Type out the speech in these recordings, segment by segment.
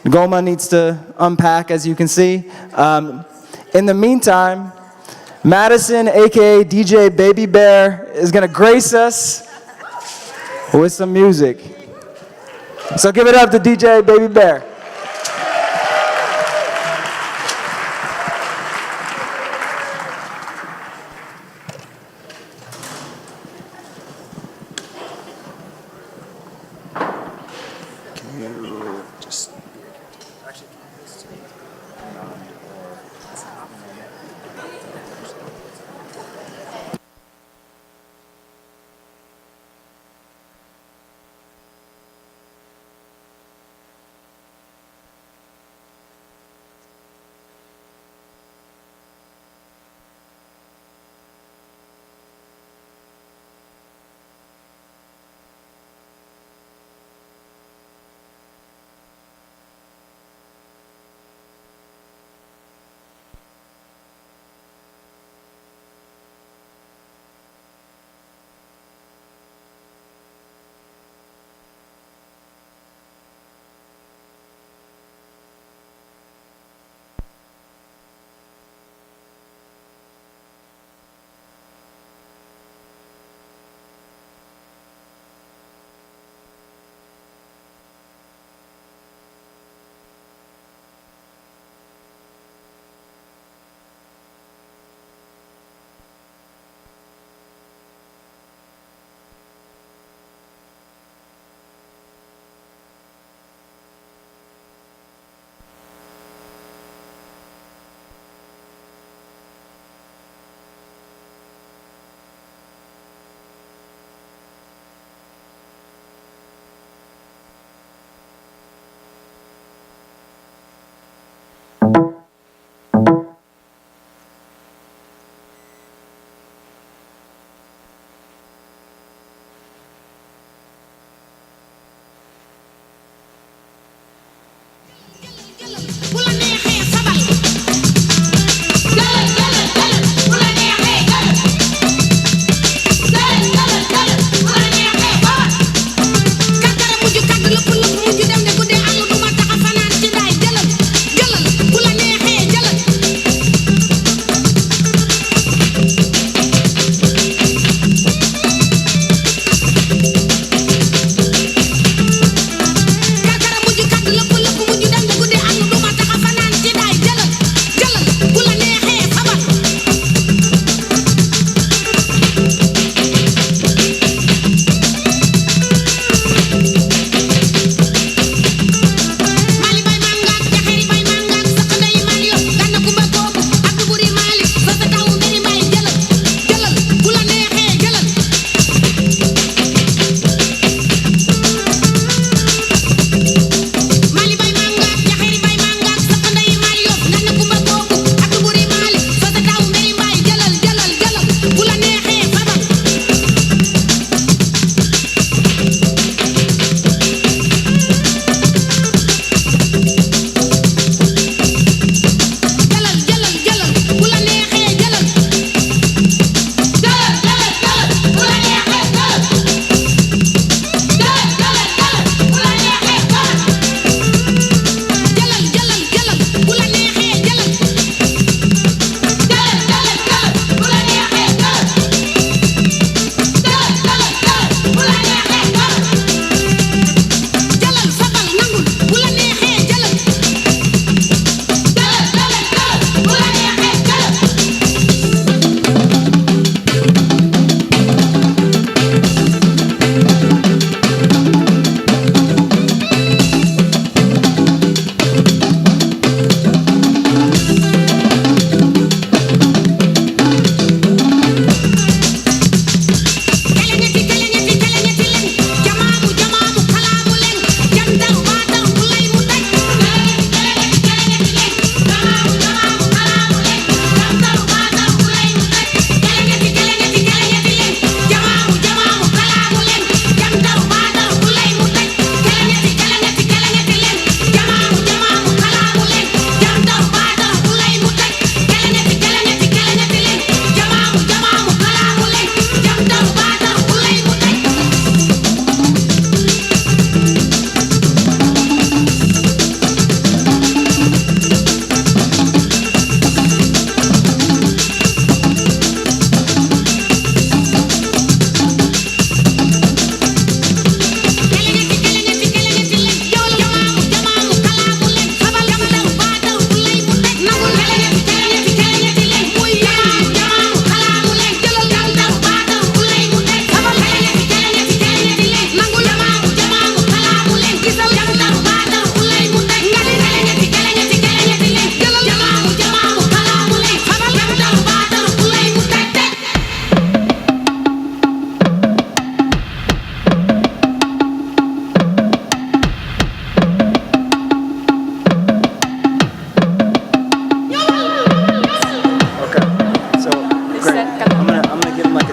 Goma needs to unpack, as you can see. In the meantime, Madison, aka DJ Baby Bear, is gonna grace us with some music. So give it up to DJ Baby Bear.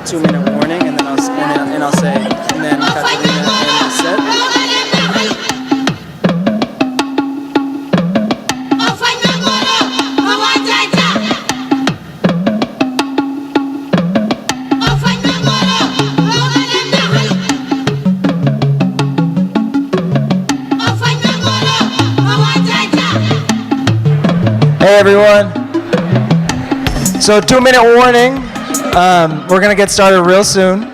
2-minute warning, and then I'll say, and then Catalina and Lisette. Hey everyone. So 2-minute warning. We're gonna get started real soon.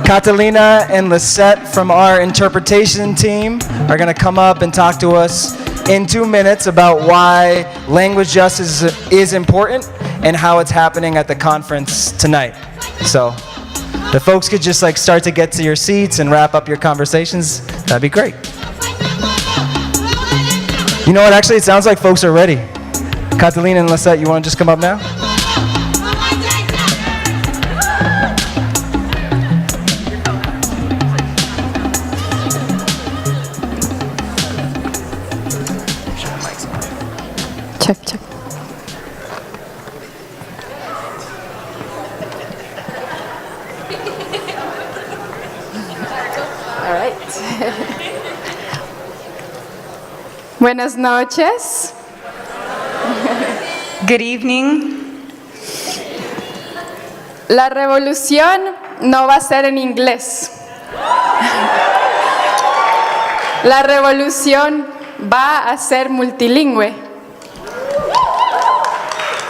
Catalina and Lisette from our interpretation team are gonna come up and talk to us in 2 minutes about why language justice is important and how it's happening at the conference tonight. So if folks could just start to get to your seats and wrap up your conversations, that'd be great. You know what, actually it sounds like folks are ready. Catalina and Lisette, you wanna just come up now? Check. All right. Buenas noches. Good evening. La revolución no va a ser en inglés. La revolución va a ser multilingüe.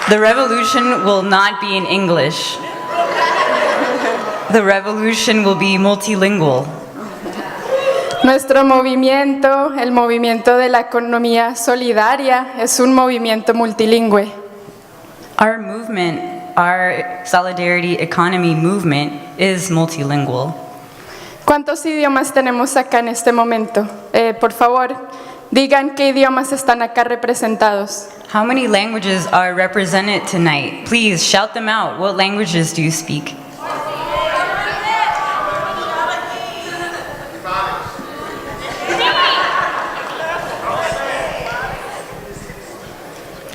The revolution will not be in English. The revolution will be multilingual. Nuestro movimiento, el movimiento de la economía solidaria, es un movimiento multilingüe. Our movement, our solidarity economy movement is multilingual. ¿Cuántos idiomas tenemos acá en este momento? Por favor, digan qué idiomas están acá representados. How many languages are represented tonight? Please shout them out. What languages do you speak?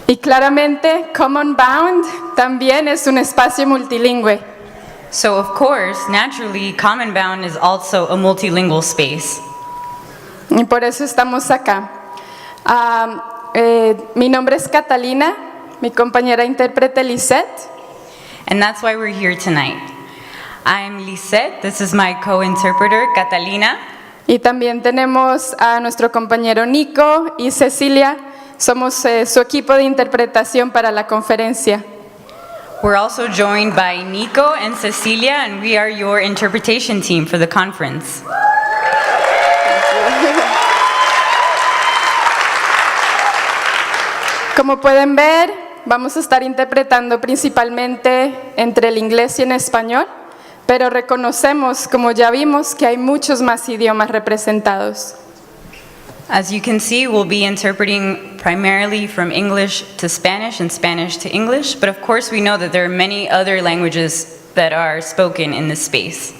Y claramente, Commonbound también es un espacio multilingüe. So of course, naturally, Commonbound is also a multilingual space. Y por eso estamos acá. Mi nombre es Catalina, mi compañera intérprete Lisette. And that's why we're here tonight. I'm Lisette, this is my co-interpreter, Catalina. Y también tenemos a nuestro compañero Nico y Cecilia. Somos su equipo de interpretación para la conferencia. We're also joined by Nico and Cecilia, and we are your interpretation team for the conference. Como pueden ver, vamos a estar interpretando principalmente entre el inglés y en español, pero reconocemos, como ya vimos, que hay muchos más idiomas representados. As you can see, we'll be interpreting primarily from English to Spanish and Spanish to English, but of course we know that there are many other languages that are spoken in this space.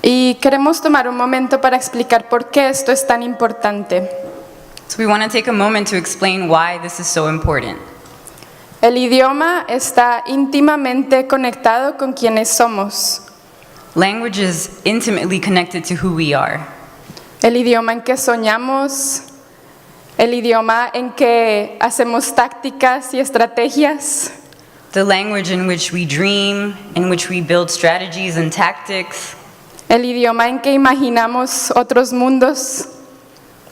Y queremos tomar un momento para explicar por qué esto es tan importante. So we want to take a moment to explain why this is so important. El idioma está íntimamente conectado con quienes somos. Language is intimately connected to who we are. El idioma en que soñamos, el idioma en que hacemos tácticas y estrategias, The language in which we dream, in which we build strategies and tactics. el idioma en que imaginamos otros mundos,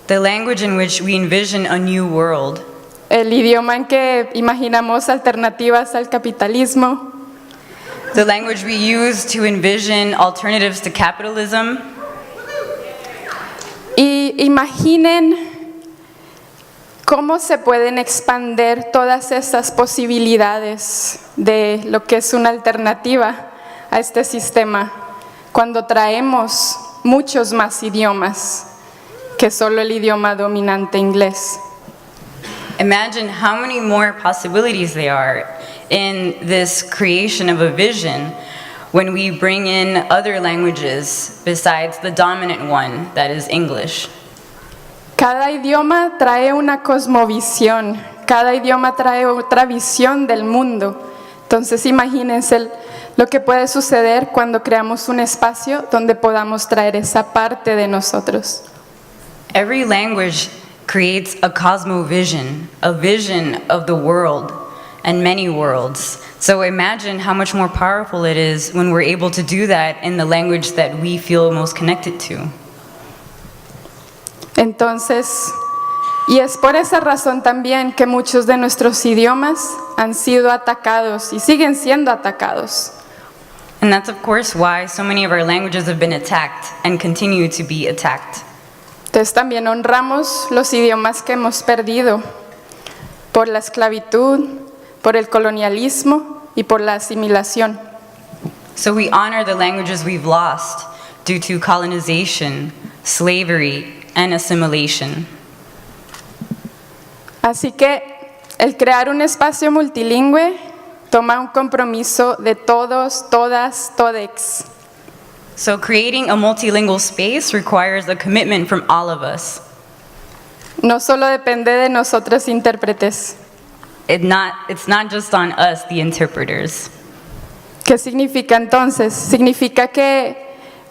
The language in which we envision a new world. el idioma en que imaginamos alternativas al capitalismo, The language we use to envision alternatives to capitalism. y imaginen cómo se pueden expandir todas esas posibilidades de lo que es una alternativa a este sistema cuando traemos muchos más idiomas que solo el idioma dominante inglés. Imagine how many more possibilities there are in this creation of a vision when we bring in other languages besides the dominant one, that is English. Cada idioma trae una cosmovisión, cada idioma trae otra visión del mundo. Entonces imagínense lo que puede suceder cuando creamos un espacio donde podamos traer esa parte de nosotros. Every language creates a cosmovision, a vision of the world and many worlds. So imagine how much more powerful it is when we're able to do that in the language that we feel most connected to. Entonces, y es por esa razón también que muchos de nuestros idiomas han sido atacados y siguen siendo atacados. And that's of course why so many of our languages have been attacked and continue to be attacked. Entonces también honramos los idiomas que hemos perdido por la esclavitud, por el colonialismo y por la asimilación. So we honor the languages we've lost due to colonization, slavery, and assimilation. Así que el crear un espacio multilingüe toma un compromiso de todos, todas, todex. So creating a multilingual space requires a commitment from all of us. No solo depende de nosotros intérpretes. It's not just on us, the interpreters. ¿Qué significa entonces? Significa que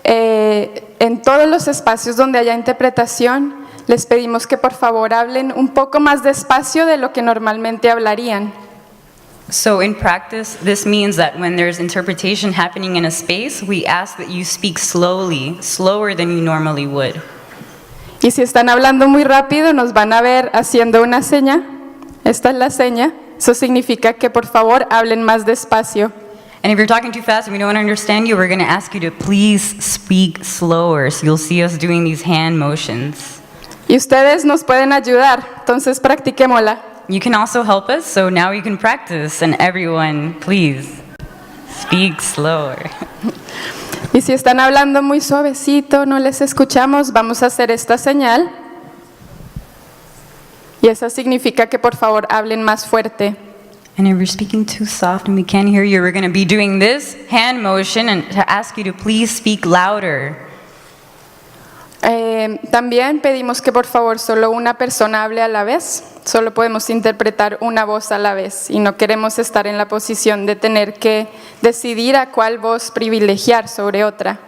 en todos los espacios donde haya interpretación, les pedimos que por favor hablen un poco más despacio de lo que normalmente hablarían. So in practice, this means that when there's interpretation happening in a space, we ask that you speak slowly, slower than you normally would. Y si están hablando muy rápido, nos van a ver haciendo una seña. Esta es la seña. Eso significa que por favor hablen más despacio. And if you're talking too fast and we don't understand you, we're going to ask you to please speak slower. So you'll see us doing these hand motions. Y ustedes nos pueden ayudar, entonces practiquémosla. You can also help us, so now you can practice. And everyone, please speak slower. Y si están hablando muy suavecito, no les escuchamos, vamos a hacer esta señal. Y eso significa que por favor hablen más fuerte. And if you're speaking too soft and we can't hear you, we're going to be doing this hand motion and to ask you to please speak louder. También pedimos que por favor solo una persona hable a la vez. Solo podemos interpretar una voz a la vez y no queremos estar en la posición de tener que decidir a cuál voz privilegiar sobre otra.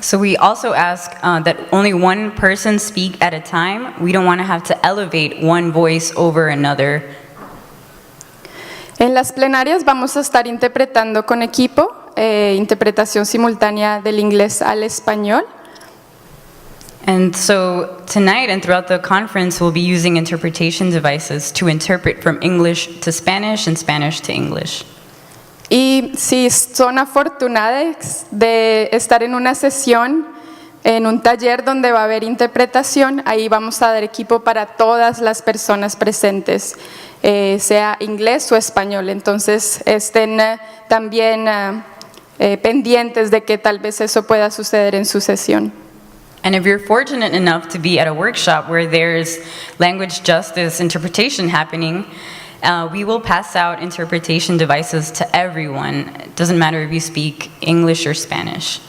So we also ask that only one person speak at a time. We don't want to have to elevate one voice over another. En las plenarias vamos a estar interpretando con equipo, interpretación simultánea del inglés al español. And so tonight and throughout the conference, we'll be using interpretation devices to interpret from English to Spanish and Spanish to English. Y si son afortunados de estar en una sesión, en un taller donde va a haber interpretación, ahí vamos a dar equipo para todas las personas presentes, sea inglés o español. Entonces estén también pendientes de que tal vez eso pueda suceder en su sesión. And if you're fortunate enough to be at a workshop where there's language justice interpretation happening, we will pass out interpretation devices to everyone. It doesn't matter if you speak English or Spanish.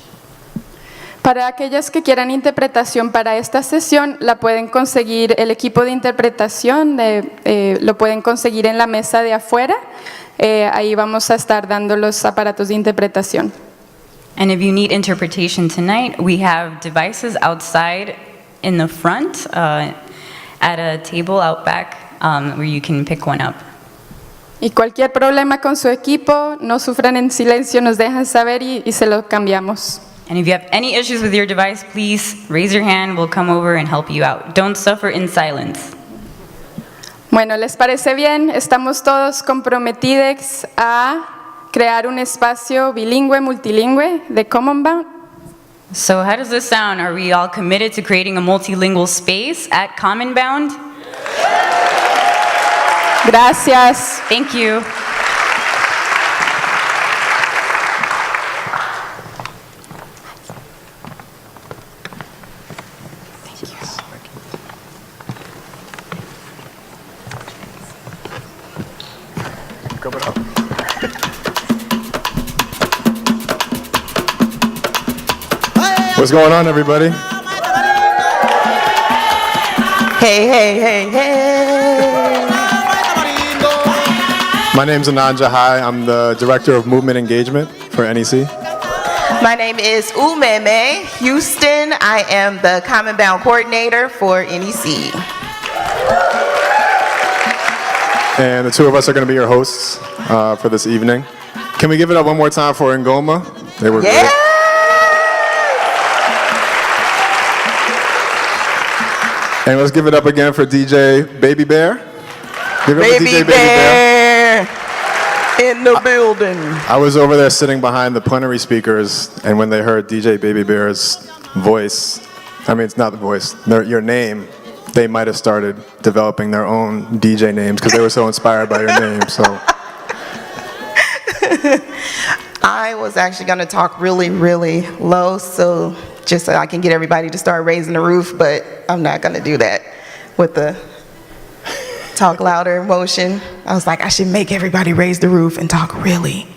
Para aquellos que quieran interpretación para esta sesión, la pueden conseguir, el equipo de interpretación lo pueden conseguir en la mesa de afuera. Ahí vamos a estar dando los aparatos de interpretación. And if you need interpretation tonight, we have devices outside in the front at a table out back where you can pick one up. Y cualquier problema con su equipo, no sufran en silencio, nos dejan saber y se lo cambiamos. And if you have any issues with your device, please raise your hand. We'll come over and help you out. Don't suffer in silence. Bueno, ¿les parece bien? Estamos todos comprometidos a crear un espacio bilingüe, multilingüe de Commonbound. So how does this sound? Are we all committed to creating a multilingual space at Commonbound? Gracias. Thank you. What's going on, everybody? Hey, hey, hey, hey. My name's Anand. Hi, I'm the Director of Movement Engagement for NEC. My name is Umeme Houston. I am the Commonbound Coordinator for NEC. And the two of us are going to be your hosts for this evening. Can we give it up one more time for Ngoma? They were great. And let's give it up again for DJ Baby Bear. Give it up for DJ Baby Bear. In the building. I was over there sitting behind the plenary speakers, and when they heard DJ Baby Bear's voice, I mean, it's not the voice, your name, they might have started developing their own DJ names because they were so inspired by your name. So I was actually going to talk really, really low, so just so I can get everybody to start raising the roof, but I'm not going to do that with the talk louder motion. I was like, I should make everybody raise the roof and talk really,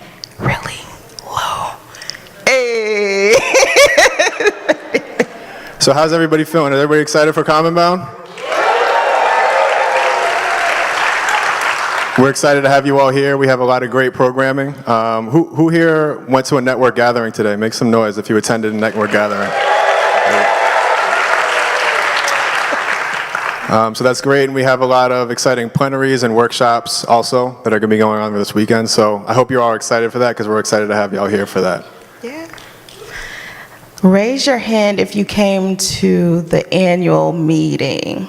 really low. Hey! So how's everybody feeling? Is everybody excited for Commonbound? We're excited to have you all here. We have a lot of great programming. Who here went to a network gathering today? Make some noise if you attended a network gathering. So that's great, and we have a lot of exciting plenaries and workshops also that are going to be going on this weekend. So I hope you're all excited for that because we're excited to have you all here for that. Yeah. Raise your hand if you came to the annual meeting.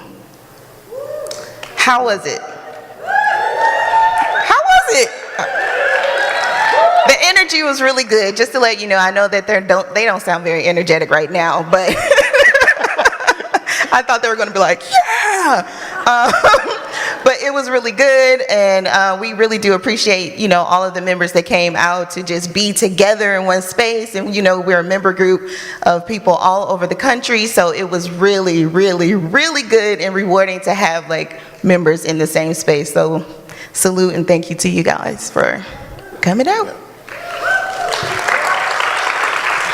How was it? The energy was really good. Just to let you know, I know that they don't sound very energetic right now, but I thought they were going to be like, yeah. But it was really good, and we really do appreciate, all of the members that came out to just be together in one space. And, we're a member group of people all over the country, so it was really, really, really good and rewarding to have, members in the same space. So salute and thank you to you guys for coming out.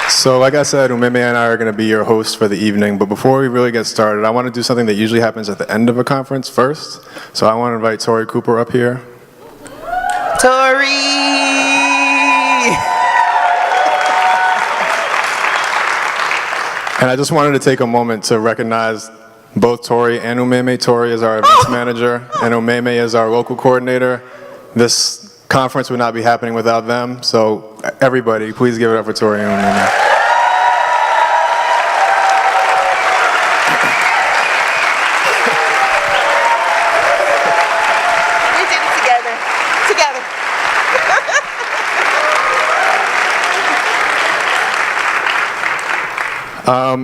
So like I said, Umeme and I are going to be your hosts for the evening, but before we really get started, I want to do something that usually happens at the end of a conference first. So I want to invite Tori Cooper up here. Tori! And I just wanted to take a moment to recognize both Tori and Umeme. Tori is our events manager, and Umeme is our local coordinator. This conference would not be happening without them, so everybody, please give it up for Tori and Umeme. We did it together.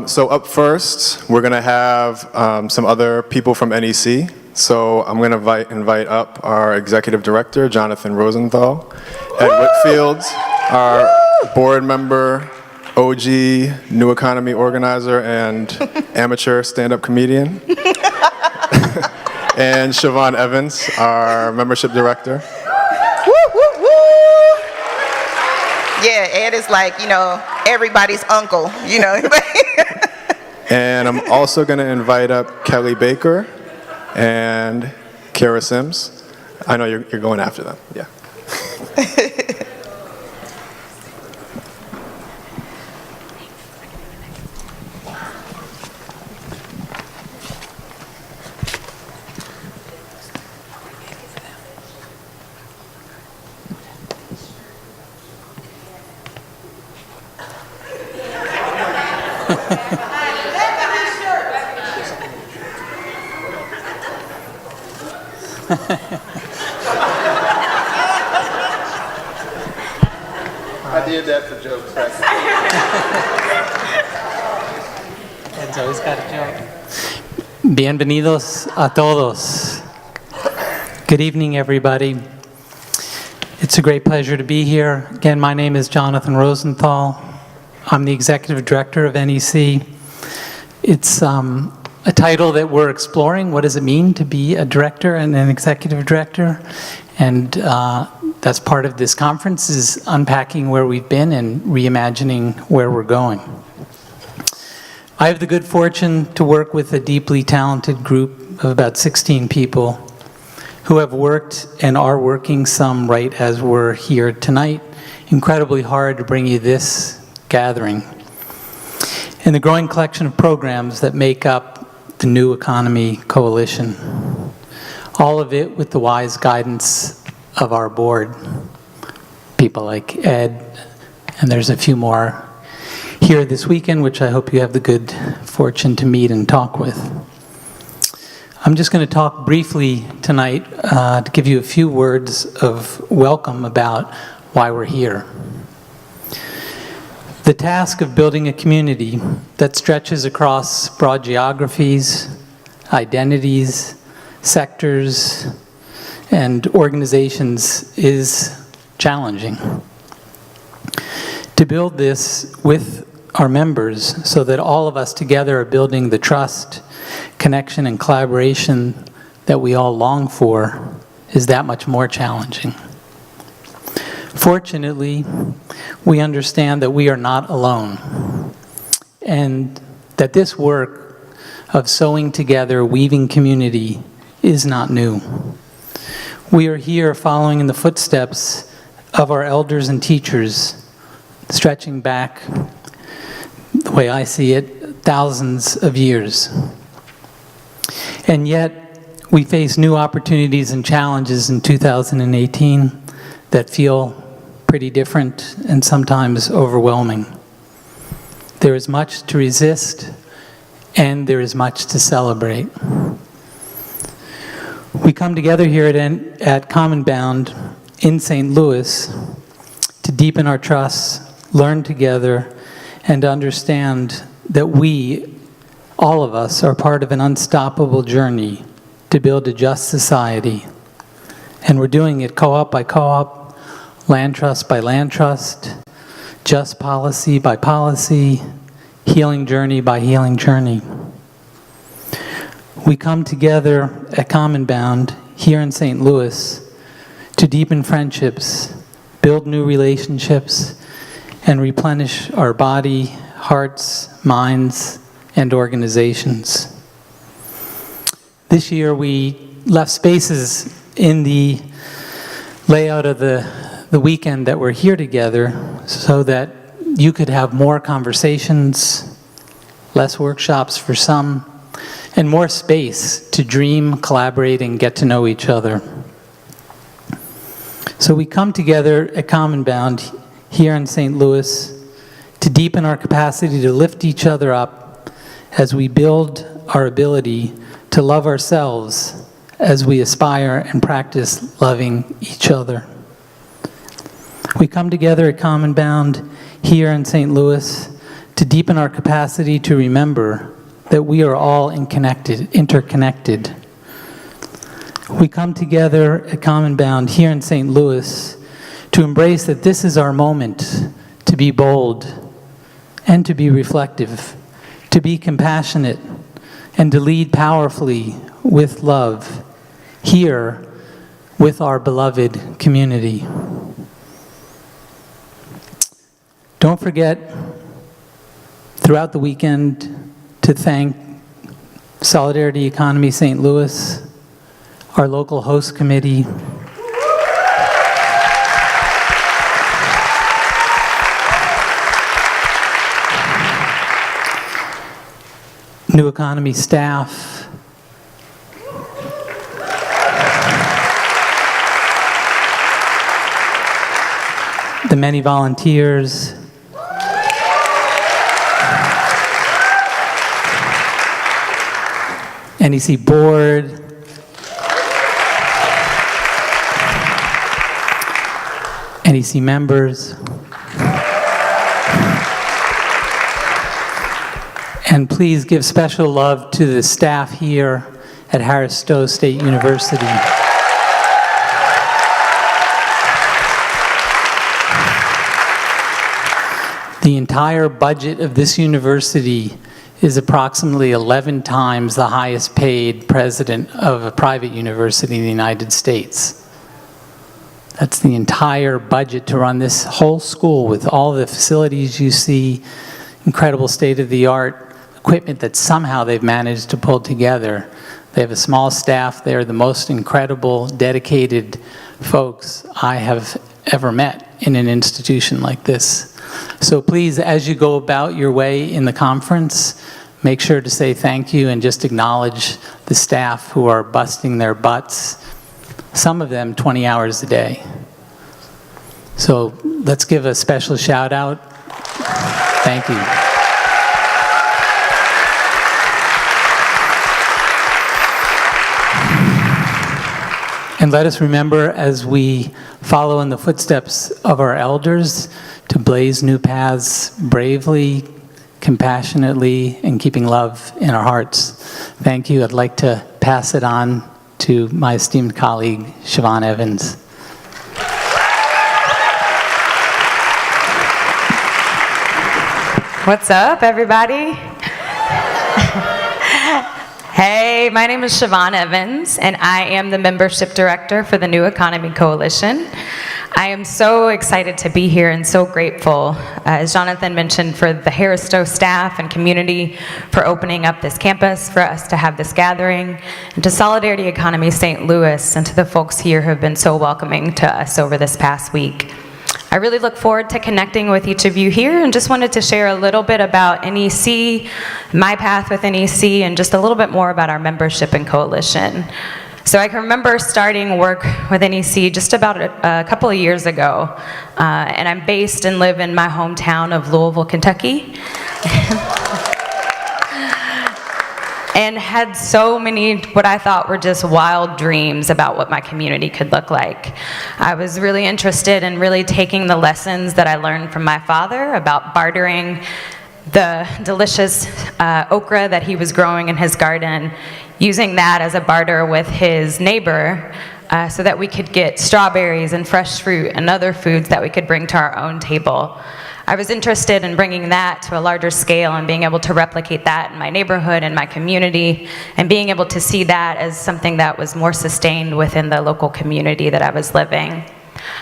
So up first, we're going to have some other people from NEC. So I'm going to invite up our Executive Director, Jonathan Rosenthal, Ed Whitfield, our board member, OG, New Economy organizer, and amateur stand-up comedian, and Shavaun Evans, our membership director. Yeah, Ed is everybody's uncle, And I'm also going to invite up Kelly Baker and Kara Sims. I know you're going after them, yeah. I did that for jokes. Ed's always got a joke. Bienvenidos a todos. Good evening, everybody. It's a great pleasure to be here. Again, my name is Jonathan Rosenthal. I'm the Executive Director of NEC. It's a title that we're exploring. What does it mean to be a director and an executive director? And that's part of this conference, is unpacking where we've been and reimagining where we're going. I have the good fortune to work with a deeply talented group of about 16 people who have worked and are working, some right as we're here tonight, incredibly hard to bring you this gathering, and the growing collection of programs that make up the New Economy Coalition. All of it with the wise guidance of our board, people like Ed, and there's a few more here this weekend, which I hope you have the good fortune to meet and talk with. I'm just going to talk briefly tonight to give you a few words of welcome about why we're here. The task of building a community that stretches across broad geographies, identities, sectors, and organizations is challenging. To build this with our members so that all of us together are building the trust, connection, and collaboration that we all long for is that much more challenging. Fortunately, we understand that we are not alone, and that this work of sewing together, weaving community is not new. We are here following in the footsteps of our elders and teachers, stretching back, the way I see it, thousands of years. And yet, we face new opportunities and challenges in 2018 that feel pretty different and sometimes overwhelming. There is much to resist, and there is much to celebrate. We come together here at Commonbound in St. Louis to deepen our trust, learn together, and understand that we, all of us, are part of an unstoppable journey to build a just society. And we're doing it co-op by co-op, land trust by land trust, just policy by policy, healing journey by healing journey. We come together at Commonbound here in St. Louis to deepen friendships, build new relationships, and replenish our body, hearts, minds, and organizations. This year we left spaces in the layout of the weekend that we're here together so that you could have more conversations, less workshops for some, and more space to dream, collaborate, and get to know each other. So we come together at Commonbound here in St. Louis to deepen our capacity to lift each other up as we build our ability to love ourselves as we aspire and practice loving each other. We come together at Commonbound here in St. Louis to deepen our capacity to remember that we are all interconnected. We come together at Commonbound here in St. Louis to embrace that this is our moment to be bold and to be reflective, to be compassionate, and to lead powerfully with love here with our beloved community. Don't forget, throughout the weekend, to thank Solidarity Economy St. Louis, our local host committee, New Economy staff, the many volunteers, NEC board, NEC members, and please give special love to the staff here at Harris Stowe State University. The entire budget of this university is approximately 11 times the highest paid president of a private university in the United States. That's the entire budget to run this whole school with all the facilities you see, incredible state-of-the-art equipment that somehow they've managed to pull together. They have a small staff. They are the most incredible, dedicated folks I have ever met in an institution like this. So please, as you go about your way in the conference, make sure to say thank you and just acknowledge the staff who are busting their butts, some of them 20 hours a day. So let's give a special shout out. Thank you. And let us remember, as we follow in the footsteps of our elders, to blaze new paths bravely, compassionately, and keeping love in our hearts. Thank you. I'd like to pass it on to my esteemed colleague, Shavaun Evans. What's up, everybody? Hey, my name is Shavaun Evans, and I am the Membership Director for the New Economy Coalition. I am so excited to be here and so grateful, as Jonathan mentioned, for the Harris Stowe staff and community for opening up this campus for us to have this gathering, and to Solidarity Economy St. Louis and to the folks here who have been so welcoming to us over this past week. I really look forward to connecting with each of you here, and just wanted to share a little bit about NEC, my path with NEC, and just a little bit more about our membership and coalition. So I can remember starting work with NEC just about a couple of years ago, and I'm based and live in my hometown of Louisville, Kentucky. And had so many what I thought were just wild dreams about what my community could look like. I was really interested in really taking the lessons that I learned from my father about bartering the delicious okra that he was growing in his garden, using that as a barter with his neighbor so that we could get strawberries and fresh fruit and other foods that we could bring to our own table. I was interested in bringing that to a larger scale and being able to replicate that in my neighborhood and my community, and being able to see that as something that was more sustained within the local community that I was living.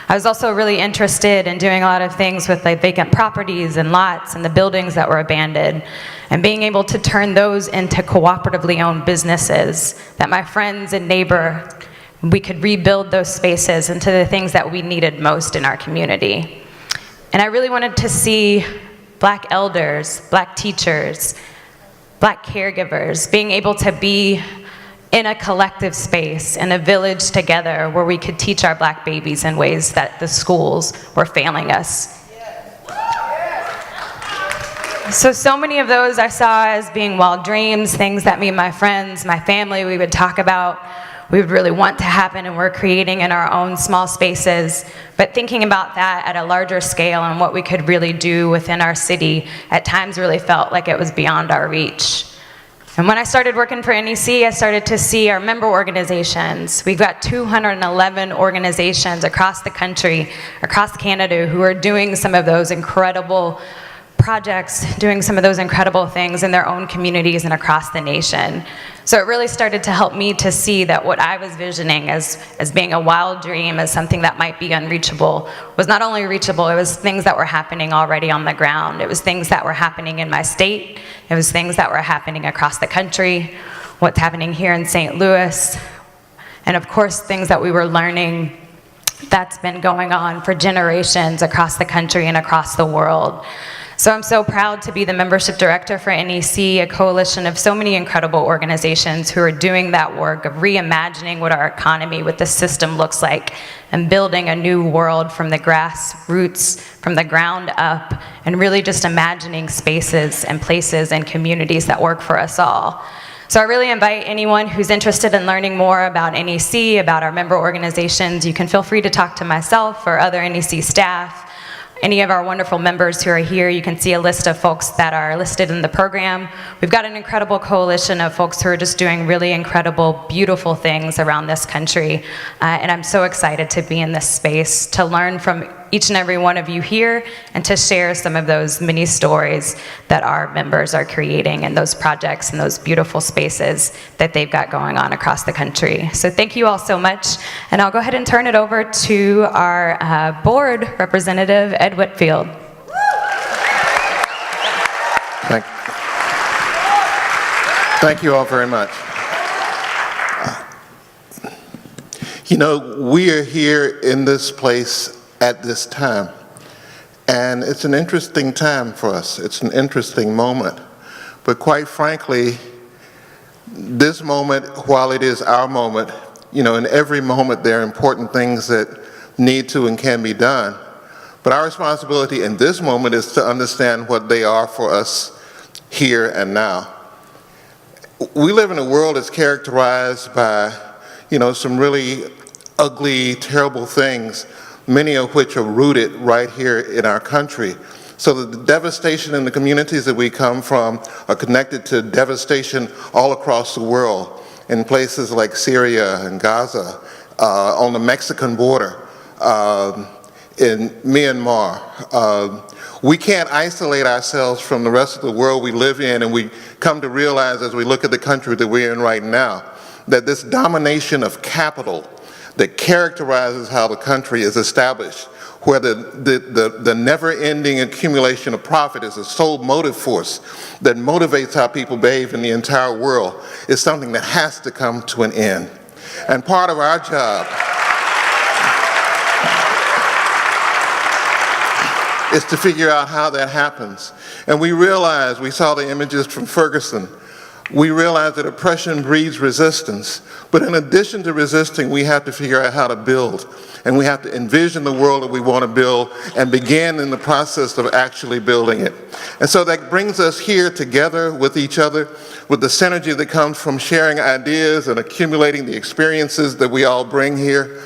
I was also really interested in doing a lot of things with like vacant properties and lots and the buildings that were abandoned, and being able to turn those into cooperatively owned businesses that my friends and neighbor, we could rebuild those spaces into the things that we needed most in our community. And I really wanted to see Black elders, Black teachers, Black caregivers being able to be in a collective space, in a village together, where we could teach our Black babies in ways that the schools were failing us. So many of those I saw as being wild dreams, things that me and my friends, my family, we would talk about, we would really want to happen, and we're creating in our own small spaces. But thinking about that at a larger scale and what we could really do within our city at times really felt like it was beyond our reach. And when I started working for NEC, I started to see our member organizations. We've got 211 organizations across the country, across Canada, who are doing some of those incredible projects, doing some of those incredible things in their own communities and across the nation. So it really started to help me to see that what I was visioning as being a wild dream, as something that might be unreachable, was not only reachable, it was things that were happening already on the ground. It was things that were happening in my state. It was things that were happening across the country, what's happening here in St. Louis, and of course things that we were learning that's been going on for generations across the country and across the world. So I'm so proud to be the membership director for NEC, a coalition of so many incredible organizations who are doing that work of reimagining what our economy, what the system looks like, and building a new world from the grassroots, from the ground up, and really just imagining spaces and places and communities that work for us all. So I really invite anyone who's interested in learning more about NEC, about our member organizations. You can feel free to talk to myself or other NEC staff. Any of our wonderful members who are here, you can see a list of folks that are listed in the program. We've got an incredible coalition of folks who are just doing really incredible, beautiful things around this country. And I'm so excited to be in this space, to learn from each and every one of you here, and to share some of those many stories that our members are creating and those projects and those beautiful spaces that they've got going on across the country. So thank you all so much. And I'll go ahead and turn it over to our board representative, Ed Whitfield. Thank you all very much. You know, we are here in this place at this time, and it's an interesting time for us. It's an interesting moment. But quite frankly, this moment, while it is our moment, you know, in every moment there are important things that need to and can be done. But our responsibility in this moment is to understand what they are for us here and now. We live in a world that's characterized by, you know, some really ugly, terrible things, many of which are rooted right here in our country. So the devastation in the communities that we come from are connected to devastation all across the world, in places like Syria and Gaza, on the Mexican border, in Myanmar. We can't isolate ourselves from the rest of the world we live in, and we come to realize as we look at the country that we're in right now, that this domination of capital that characterizes how the country is established, where the never-ending accumulation of profit is the sole motive force that motivates how people behave in the entire world, is something that has to come to an end. And part of our job is to figure out how that happens. And we realize, we saw the images from Ferguson, we realize that oppression breeds resistance. But in addition to resisting, we have to figure out how to build. And we have to envision the world that we want to build and begin in the process of actually building it. And so that brings us here together with each other, with the synergy that comes from sharing ideas and accumulating the experiences that we all bring here.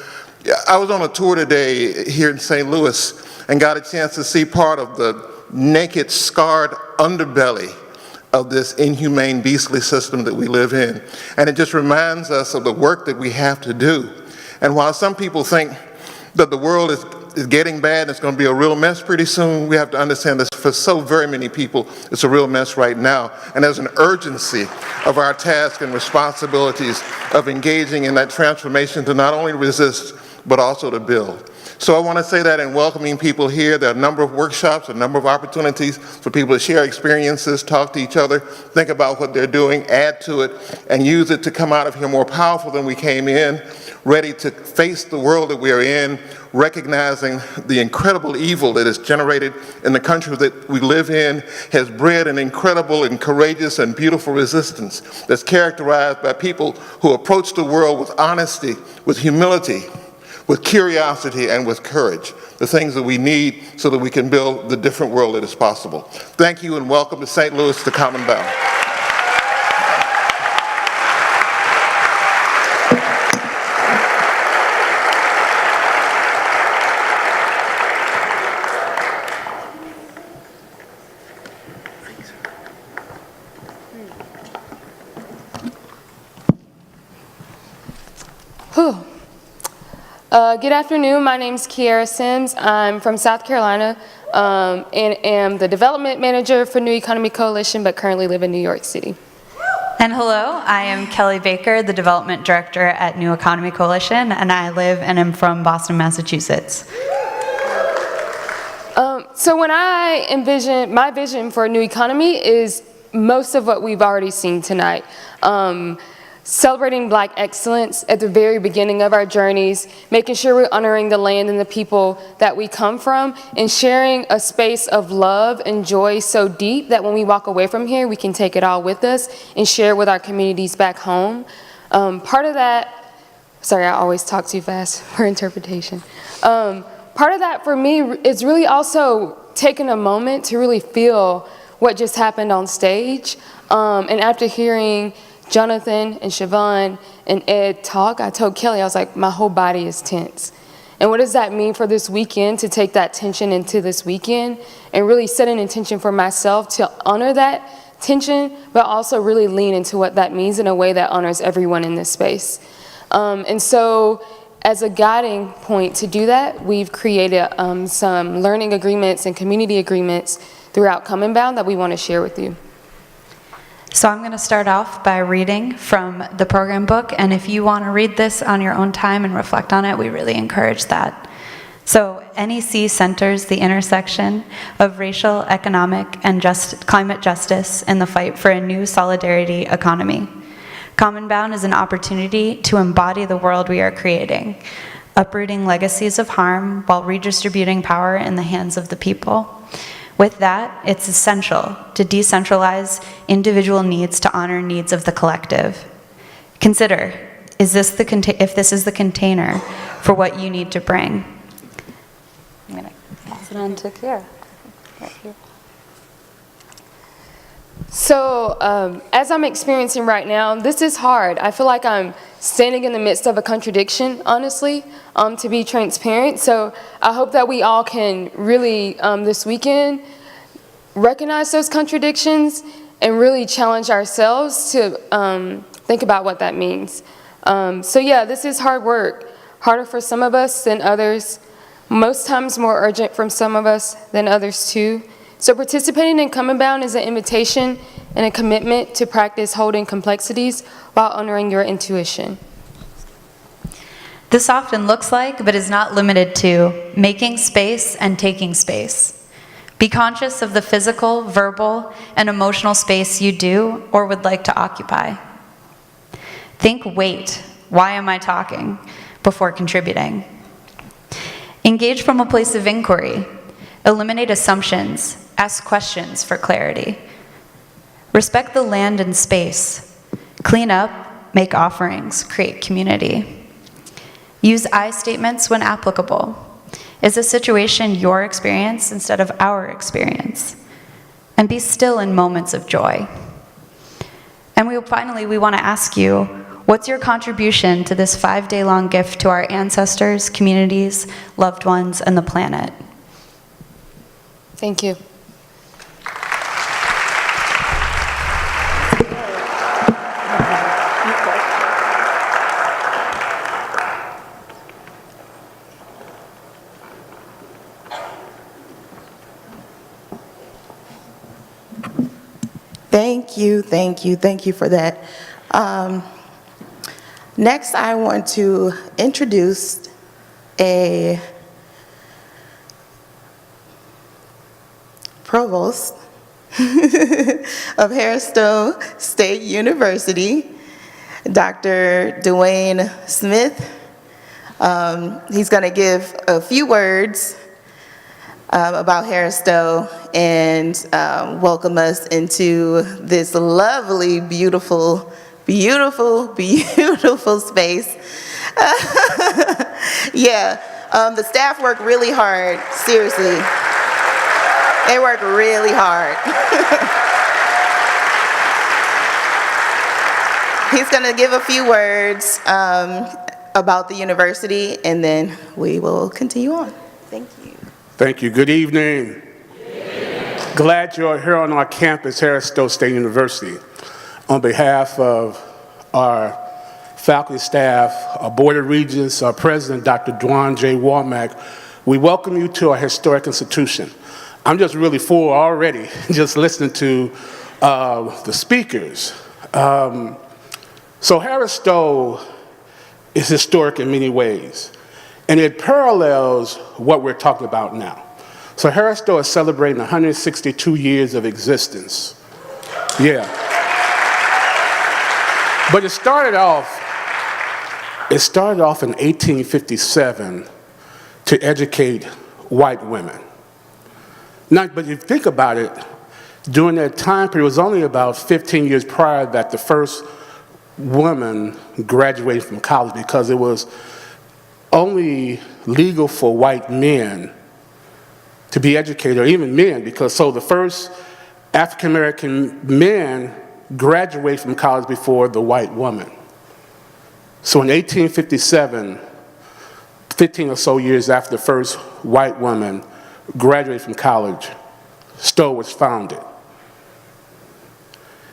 I was on a tour today here in St. Louis and got a chance to see part of the naked, scarred underbelly of this inhumane, beastly system that we live in. And it just reminds us of the work that we have to do. And while some people think that the world is getting bad and it's going to be a real mess pretty soon, we have to understand that for so very many people, it's a real mess right now. And there's an urgency of our task and responsibilities of engaging in that transformation to not only resist, but also to build. So I want to say that in welcoming people here, there are a number of workshops, a number of opportunities for people to share experiences, talk to each other, think about what they're doing, add to it, and use it to come out of here more powerful than we came in, ready to face the world that we are in, recognizing the incredible evil that is generated in the country that we live in, has bred an incredible and courageous and beautiful resistance that's characterized by people who approach the world with honesty, with humility, with curiosity, and with courage, the things that we need so that we can build the different world that is possible. Thank you and welcome to St. Louis to Commonbound. Good afternoon, my name is Kiara Sims. I'm from South Carolina and am the development manager for New Economy Coalition, but currently live in New York City. And hello, I am Kelly Baker, the development director at New Economy Coalition, and I live and am from Boston, Massachusetts. So when I envision, my vision for a new economy is most of what we've already seen tonight. Celebrating Black excellence at the very beginning of our journeys, making sure we're honoring the land and the people that we come from, and sharing a space of love and joy so deep that when we walk away from here, we can take it all with us and share with our communities back home. Part of that, sorry, I always talk too fast for interpretation. Part of that for me is really also taking a moment to really feel what just happened on stage. And after hearing Jonathan and Shavaun and Ed talk, I told Kelly, I was like, my whole body is tense. And what does that mean for this weekend, to take that tension into this weekend and really set an intention for myself to honor that tension, but also really lean into what that means in a way that honors everyone in this space. And so as a guiding point to do that, we've created some learning agreements and community agreements throughout Commonbound that we want to share with you. So I'm going to start off by reading from the program book, and if you want to read this on your own time and reflect on it, we really encourage that. So NEC centers the intersection of racial, economic, and climate justice in the fight for a new solidarity economy. Commonbound is an opportunity to embody the world we are creating, uprooting legacies of harm while redistributing power in the hands of the people. With that, it's essential to decentralize individual needs to honor needs of the collective. Consider, if this is the container for what you need to bring. I'm going to pass it on to Kiara. Right here. So, as I'm experiencing right now, this is hard. I feel like I'm standing in the midst of a contradiction, honestly, to be transparent. So, I hope that we all can really, this weekend, recognize those contradictions and really challenge ourselves to think about what that means. So yeah, this is hard work, harder for some of us than others, most times more urgent from some of us than others too. So participating in Commonbound is an invitation and a commitment to practice holding complexities while honoring your intuition. This often looks like, but is not limited to, making space and taking space. Be conscious of the physical, verbal, and emotional space you do or would like to occupy. Think, wait, why am I talking, before contributing. Engage from a place of inquiry. Eliminate assumptions. Ask questions for clarity. Respect the land and space. Clean up, make offerings, create community. Use I statements when applicable. Is the situation your experience instead of our experience? And be still in moments of joy. And finally, we want to ask you, what's your contribution to this 5-day-long gift to our ancestors, communities, loved ones, and the planet? Thank you. Thank you for that. Next, I want to introduce a provost of Harris-Stowe State University, Dr. Dwayne Smith. He's going to give a few words about Harris-Stowe and welcome us into this lovely, beautiful space. Yeah, the staff worked really hard, seriously. They worked really hard. He's gonna give a few words about the university and then we will continue on. Thank you. Thank you. Good evening. Glad you're here on our campus, Harris-Stowe State University. On behalf of our faculty, staff, our Board of Regents, our President, Dr. Dwan J. Womack, we welcome you to our historic institution. I'm just really full already, just listening to the speakers. So Harris-Stowe is historic in many ways, and it parallels what we're talking about now. So Harris-Stowe is celebrating 162 years of existence. Yeah. But it started off in 1857 to educate white women. Now, but if you think about it, during that time period, it was only about 15 years prior that the first woman graduated from college, because it was only legal for white men to be educated, or even men, because so the first African-American men graduate from college before the white woman. So in 1857, 15 or so years after the first white woman graduated from college, Stowe was founded.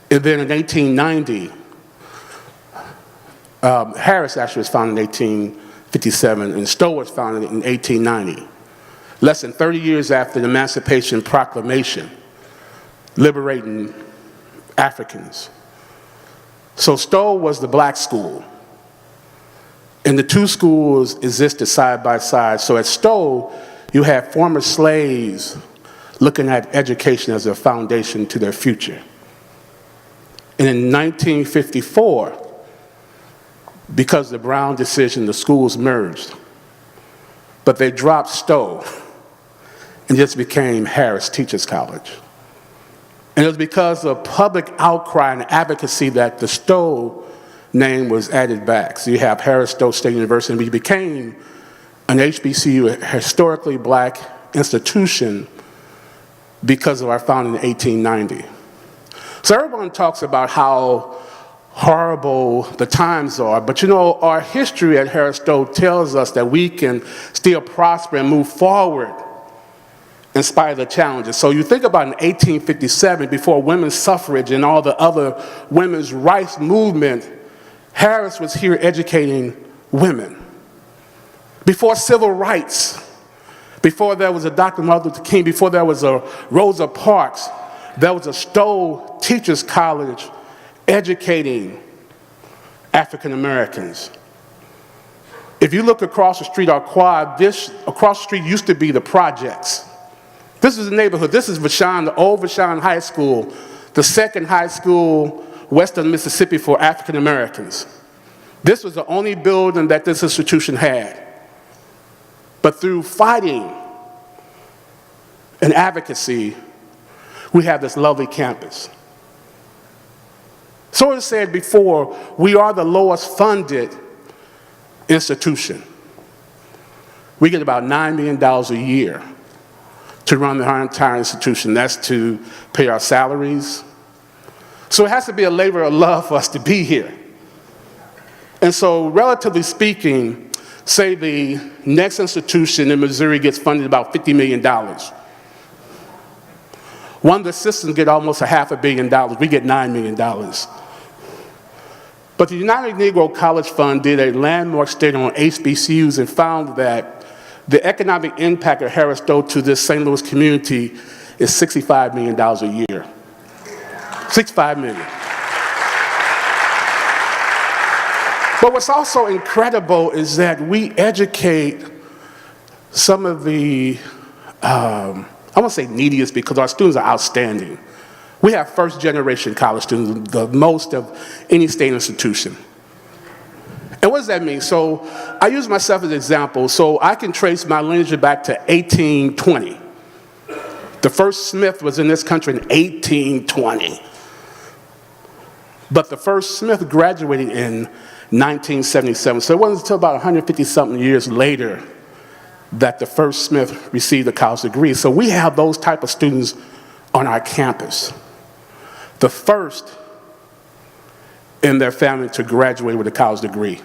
And then in 1890, Harris actually was founded in 1857, and Stowe was founded in 1890. Less than 30 years after the Emancipation Proclamation, liberating Africans. So Stowe was the black school, and the two schools existed side by side. So at Stowe, you had former slaves looking at education as a foundation to their future. And in 1954, because of the Brown decision, the schools merged. But they dropped Stowe and just became Harris Teachers College. And it was because of public outcry and advocacy that the Stowe name was added back. So you have Harris Stowe State University, and we became an HBCU, a historically black institution, because of our founding in 1890. So everyone talks about how horrible the times are, but you know, our history at Harris Stowe tells us that we can still prosper and move forward in spite of the challenges. So you think about in 1857, before women's suffrage and all the other women's rights movement, Harris was here educating women. Before civil rights, before there was a Dr. Martin Luther King, before there was a Rosa Parks, there was a Stowe Teachers College educating African Americans. If you look across the street, our quad, this across the street used to be the projects. This is the neighborhood. This is Vashon, the old Vashon High School, the second high school west of Mississippi for African Americans. This was the only building that this institution had. But through fighting and advocacy, we have this lovely campus. So as I said before, we are the lowest funded institution. We get about $9 million a year to run our entire institution. That's to pay our salaries. So it has to be a labor of love for us to be here. And so relatively speaking, say the next institution in Missouri gets funded about $50 million. One of the systems get almost $500 million. We get $9 million. But the United Negro College Fund did a landmark study on HBCUs and found that the economic impact of Harris Stowe to this St. Louis community is $65 million a year. $65 million. But what's also incredible is that we educate some of the, I won't say neediest because our students are outstanding. We have first generation college students, the most of any state institution. And what does that mean? So I use myself as an example. So I can trace my lineage back to 1820. The first Smith was in this country in 1820. But the first Smith graduated in 1977. So it wasn't until about 150-something years later that the first Smith received a college degree. So we have those type of students on our campus. The first in their family to graduate with a college degree.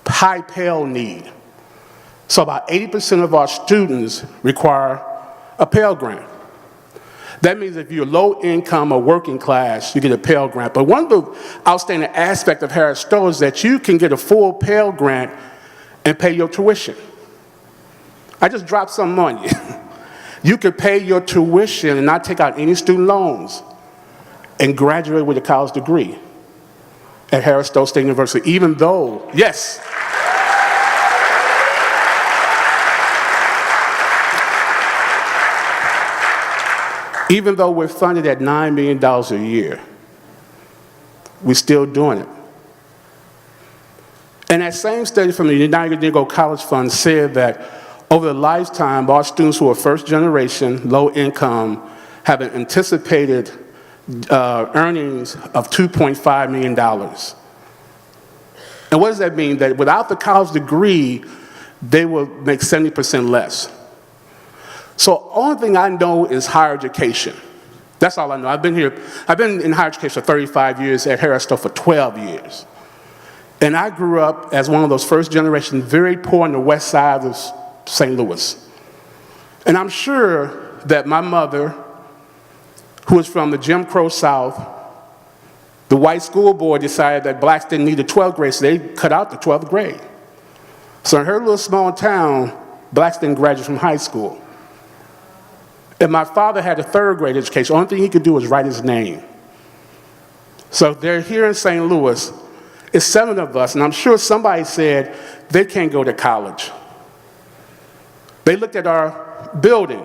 High Pell need. So about 80% of our students require a Pell Grant. That means if you're low income or working class, you get a Pell Grant. But one of the outstanding aspects of Harris Stowe is that you can get a full Pell Grant and pay your tuition. I just dropped something on you. You could pay your tuition and not take out any student loans and graduate with a college degree at Harris Stowe State University, even though, yes. Even though we're funded at $9 million a year, we're still doing it. And that same study from the United Negro College Fund said that over the lifetime, our students who are first generation, low income, have an anticipated earnings of $2.5 million. And what does that mean? That without the college degree, they will make 70% less. So only thing I know is higher education. That's all I know. I've been in higher education for 35 years, at Harris Stowe for 12 years. And I grew up as one of those first generation, very poor on the west side of St. Louis. And I'm sure that my mother, who was from the Jim Crow South, the white school board decided that blacks didn't need a 12th grade, so they cut out the 12th grade. So in her little small town, blacks didn't graduate from high school. And my father had a 3rd grade education. The only thing he could do was write his name. So they're here in St. Louis. It's 7 of us, and I'm sure somebody said they can't go to college. They looked at our building.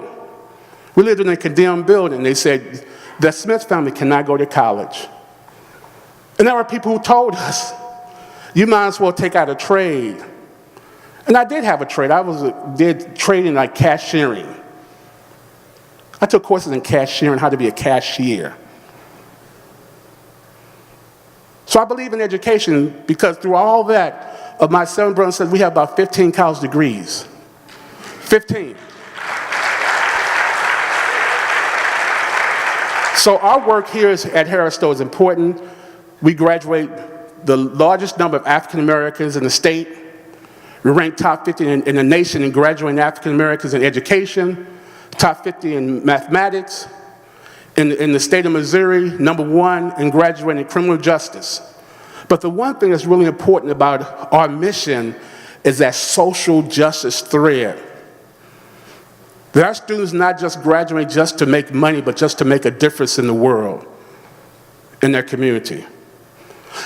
We lived in a condemned building. They said, the Smith family cannot go to college. And there were people who told us, You might as well take out a trade. And I did have a trade. Did trading like cashiering. I took courses in cashiering, how to be a cashier. So I believe in education because through all that, of my 7 brothers and sisters, we have about 15 college degrees. 15. So our work here at Harris Stowe is important. We graduate the largest number of African Americans in the state. We rank top 50 in the nation in graduating African Americans in education, top 50 in mathematics. In the state of Missouri, number 1 in graduating criminal justice. But the one thing that's really important about our mission is that social justice thread. That our students not just graduate just to make money, but just to make a difference in the world, in their community.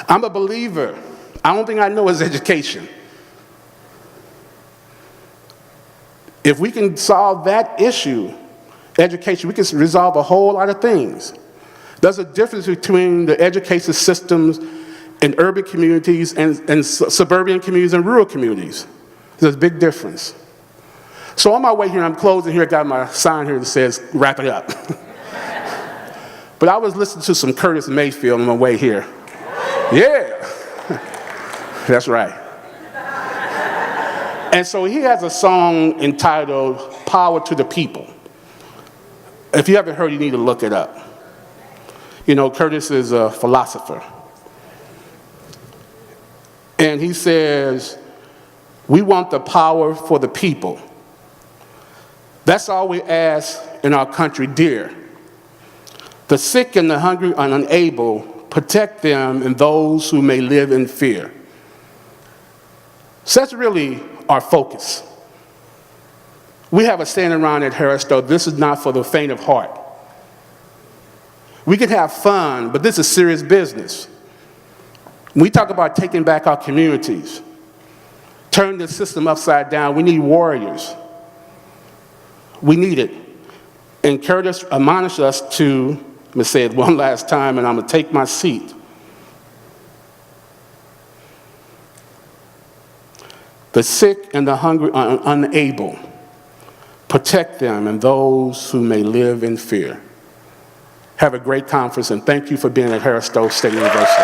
I'm a believer. The only thing I know is education. If we can solve that issue, education, we can resolve a whole lot of things. There's a difference between the education systems in urban communities and suburban communities and rural communities. There's a big difference. So on my way here, I'm closing here, I got my sign here that says, wrap it up. But I was listening to some Curtis Mayfield on my way here. Yeah, that's right. And so he has a song entitled Power to the People. If you haven't heard, you need to look it up. You know, Curtis is a philosopher. And he says, we want the power for the people. That's all we ask in our country, dear. The sick and the hungry and unable, protect them and those who may live in fear. So that's really our focus. We have a saying around at Harris Stowe, this is not for the faint of heart. We can have fun, but this is serious business. We talk about taking back our communities, turning the system upside down. We need warriors. We need it. And Curtis admonished us to, let me say it one last time, and I'm going to take my seat. The sick and the hungry are unable. Protect them and those who may live in fear. Have a great conference, and thank you for being at Harris Stowe State University.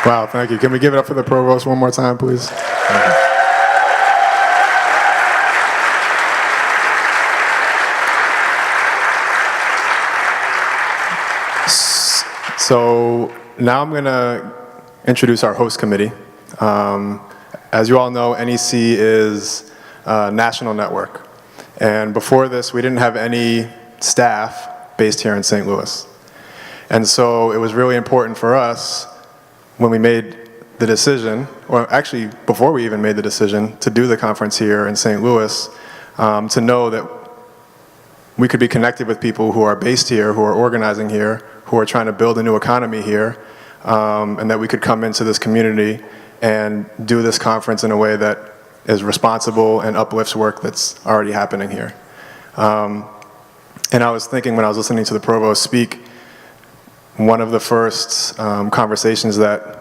Wow, thank you. Can we give it up for the provost one more time, please? So now I'm going to introduce our host committee. As you all know, NEC is a national network. And before this, we didn't have any staff based here in St. Louis. And so it was really important for us when we made the decision, or actually before we even made the decision to do the conference here in St. Louis, to know that we could be connected with people who are based here, who are organizing here, who are trying to build a new economy here, and that we could come into this community and do this conference in a way that is responsible and uplifts work that's already happening here. And I was thinking when I was listening to the provost speak, one of the first conversations that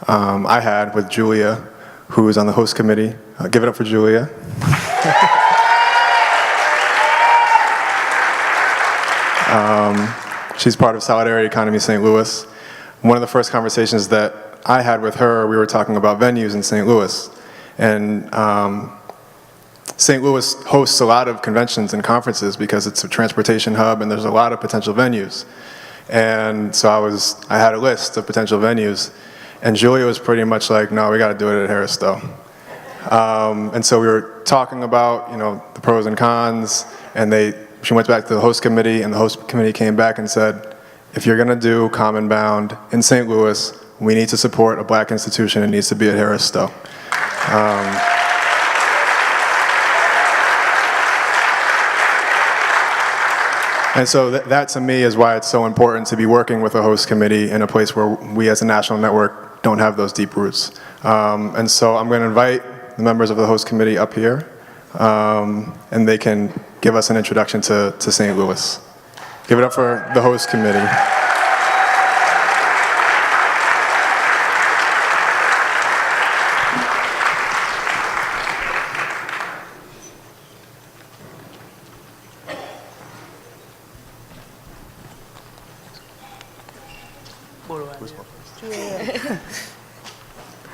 I had with Julia, who is on the host committee. Give it up for Julia. She's part of Solidarity Economy St. Louis. One of the first conversations that I had with her, we were talking about venues in St. Louis. And St. Louis hosts a lot of conventions and conferences because it's a transportation hub and there's a lot of potential venues. And so I had a list of potential venues, and Julia was pretty much like, no, we got to do it at Harris Stowe. And so we were talking about, the pros and cons, and she went back to the host committee, and the host committee came back and said, if you're going to do Commonbound in St. Louis, we need to support a black institution. It needs to be at Harris Stowe. And so that to me is why it's so important to be working with a host committee in a place where we as a national network don't have those deep roots. And so I'm going to invite the members of the host committee up here, and they can give us an introduction to St. Louis. Give it up for the host committee.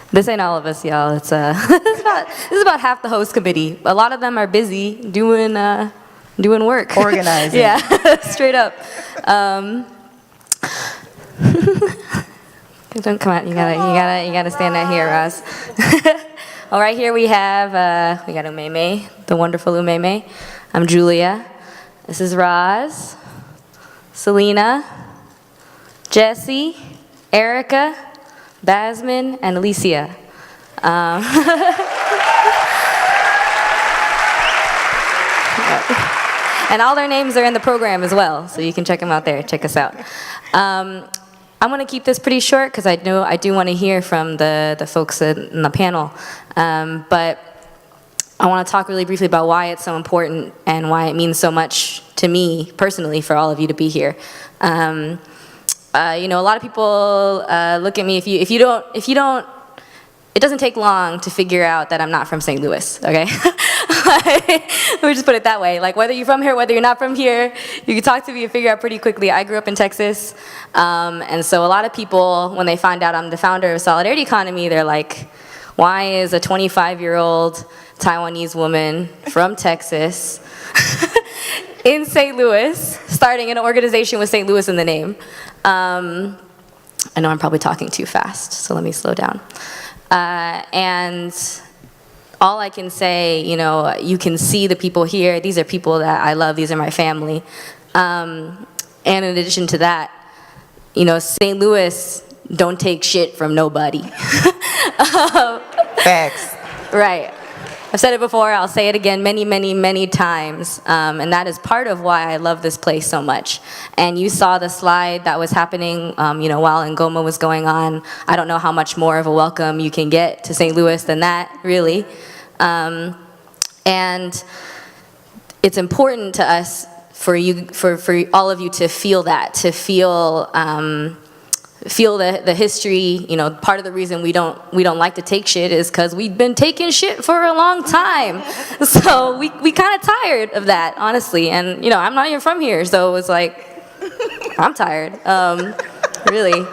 This ain't all of us, y'all. It's this is about half the host committee. A lot of them are busy doing work, Organizing. Yeah, straight up. Don't come out. You gotta stand out here, Roz. All right, here we got Umeme, the wonderful Umeme. I'm Julia. This is Roz, Selena, Jesse, Erica, Basman, and Alicia. And all their names are in the program as well, so you can check them out there. Check us out. I'm going to keep this pretty short because I know I do want to hear from the folks in the panel. But I want to talk really briefly about why it's so important and why it means so much to me personally for all of you to be here. A lot of people look at me. If you don't, it doesn't take long to figure out that I'm not from St. Louis. Okay, let me just put it that way. Like whether you're from here, whether you're not from here, you can talk to me and figure out pretty quickly. I grew up in Texas, and so a lot of people, when they find out I'm the founder of Solidarity Economy, they're like, "Why is a 25-year-old Taiwanese woman from Texas in St. Louis starting an organization with St. Louis in the name?" I know I'm probably talking too fast, so let me slow down. And all I can say, you can see the people here. These are people that I love. These are my family. And in addition to that, St. Louis don't take shit from nobody. Facts. Right. I've said it before, I'll say it again many, many, many times, and that is part of why I love this place so much. And you saw the slide that was happening, while Ngoma was going on. I don't know how much more of a welcome you can get to St. Louis than that, really. And it's important to us for all of you to feel that, to feel the history. Part of the reason we don't like to take shit is because we've been taking shit for a long time. So we kind of tired of that, honestly. And I'm not even from here, so it's like I'm tired, really.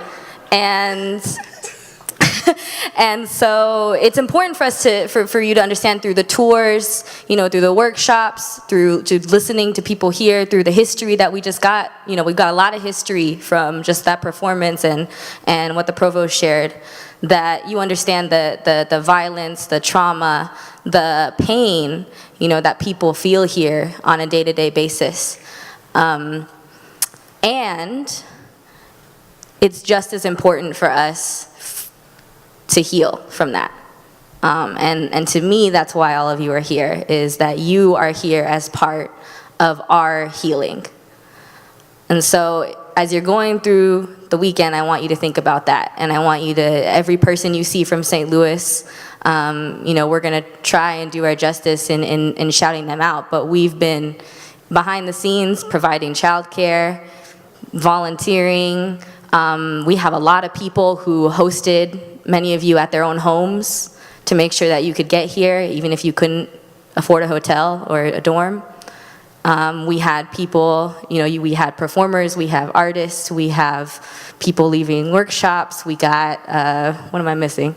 And so it's important for us for you to understand through the tours, through the workshops, through listening to people here, through the history that we just got. We've got a lot of history from just that performance and what the provost shared, that you understand the violence, the trauma, the pain, that people feel here on a day-to-day basis. And it's just as important for us to heal from that. And to me, that's why all of you are here, is that you are here as part of our healing. And so as you're going through the weekend, I want you to think about that. And I want you to, every person you see from St. Louis, we're going to try and do our justice in shouting them out. But we've been behind the scenes providing childcare, volunteering. We have a lot of people who hosted many of you at their own homes to make sure that you could get here, even if you couldn't afford a hotel or a dorm. We had people, we had performers, we have artists, we have people leaving workshops, we got, what am I missing?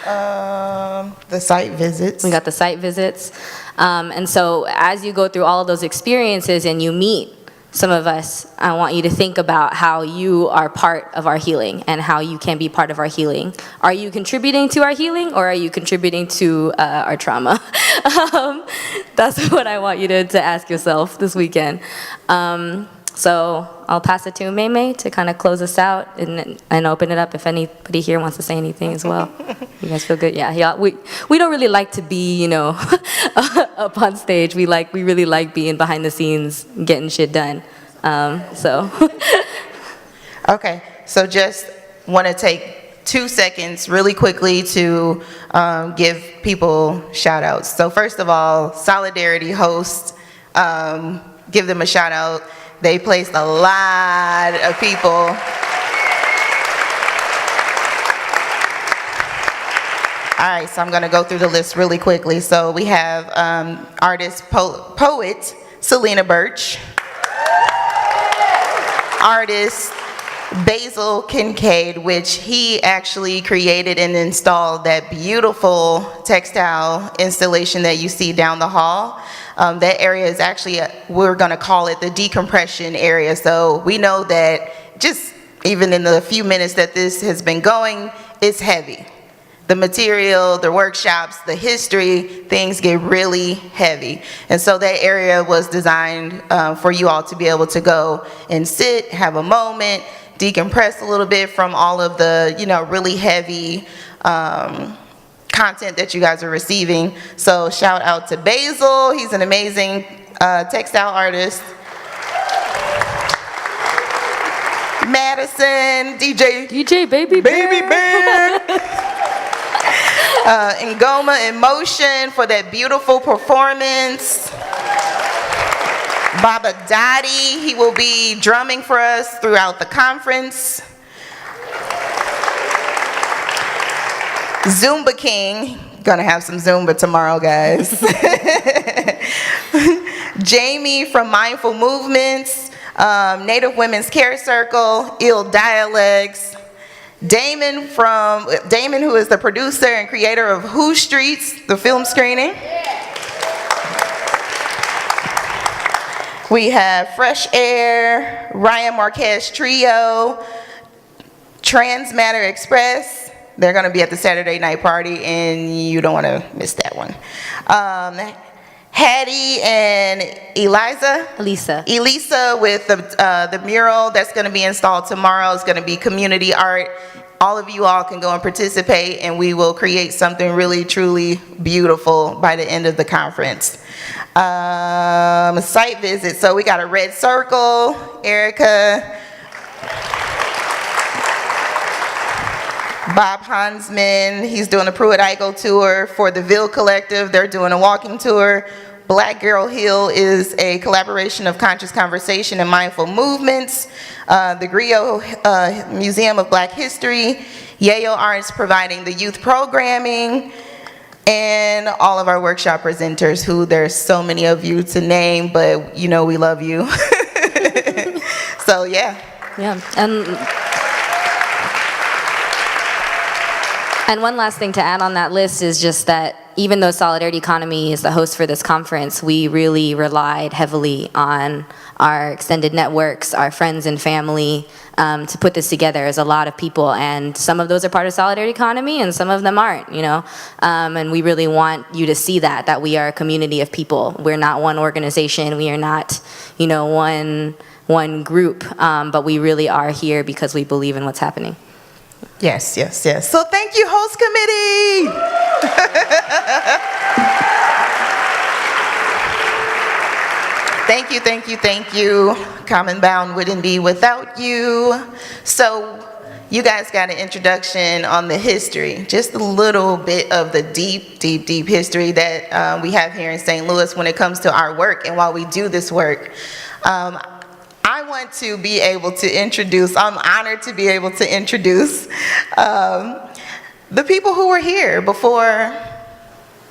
The site visits. We got the site visits. And so as you go through all of those experiences and you meet some of us, I want you to think about how you are part of our healing and how you can be part of our healing. Are you contributing to our healing, or are you contributing to our trauma? That's what I want you to ask yourself this weekend. So I'll pass it to Umeme to kind of close us out and open it up if anybody here wants to say anything as well. You guys feel good? Yeah. We don't really like to be, up on stage. We really like being behind the scenes, getting shit done. Okay, so just want to take 2 seconds really quickly to give people shout outs. So first of all, Solidarity hosts, give them a shout out. They placed a lot of people. All right, so I'm gonna go through the list really quickly. So we have poet Selena Birch, artist Basil Kincaid, which he actually created and installed that beautiful textile installation that you see down the hall. That area is actually, we're gonna call it the decompression area. So we know that just even in the few minutes that this has been going, it's heavy. The material, the workshops, the history, things get really heavy. And so that area was designed for you all to be able to go and sit, have a moment, decompress a little bit from all of the, really heavy content that you guys are receiving. So shout out to Basil, he's an amazing textile artist. Madison, DJ Baby Bear. Ngoma in Motion for that beautiful performance. Baba Dottie, he will be drumming for us throughout the conference. Zumba King, gonna have some Zumba tomorrow, guys. Jamie from Mindful Movements, Native Women's Care Circle, Ill Dialects. Damon, who is the producer and creator of Who Streets, the film screening. We have Fresh Air, Ryan Marquez Trio, Transmatter Express. They're gonna be at the Saturday night party and you don't wanna miss that one. Hattie and Elisa with the mural that's going to be installed tomorrow. Is going to be community art. All of you all can go and participate, and we will create something really, truly beautiful by the end of the conference. Site visit. So we got a red circle, Erica. Bob Hansman, he's doing a Pruitt-Igoe tour for the Ville Collective. They're doing a walking tour. Black Girl Hill is a collaboration of conscious conversation and mindful movements. The Griot Museum of Black History. Yayo Arts providing the youth programming. And all of our workshop presenters, who there's so many of you to name, but we love you. So yeah. Yeah, and one last thing to add on that list is just that even though Solidarity Economy is the host for this conference, we really relied heavily on our extended networks, our friends and family, to put this together as a lot of people. And some of those are part of Solidarity Economy and some of them aren't, and we really want you to see that we are a community of people. We're not one organization, we are not, one group, but we really are here because we believe in what's happening. Yes. So thank you, host committee. Thank you. Commonbound wouldn't be without you. So you guys got an introduction on the history, just a little bit of the deep history that we have here in St. Louis when it comes to our work and while we do this work. I want to be able to introduce, I'm honored to be able to introduce the people who were here before,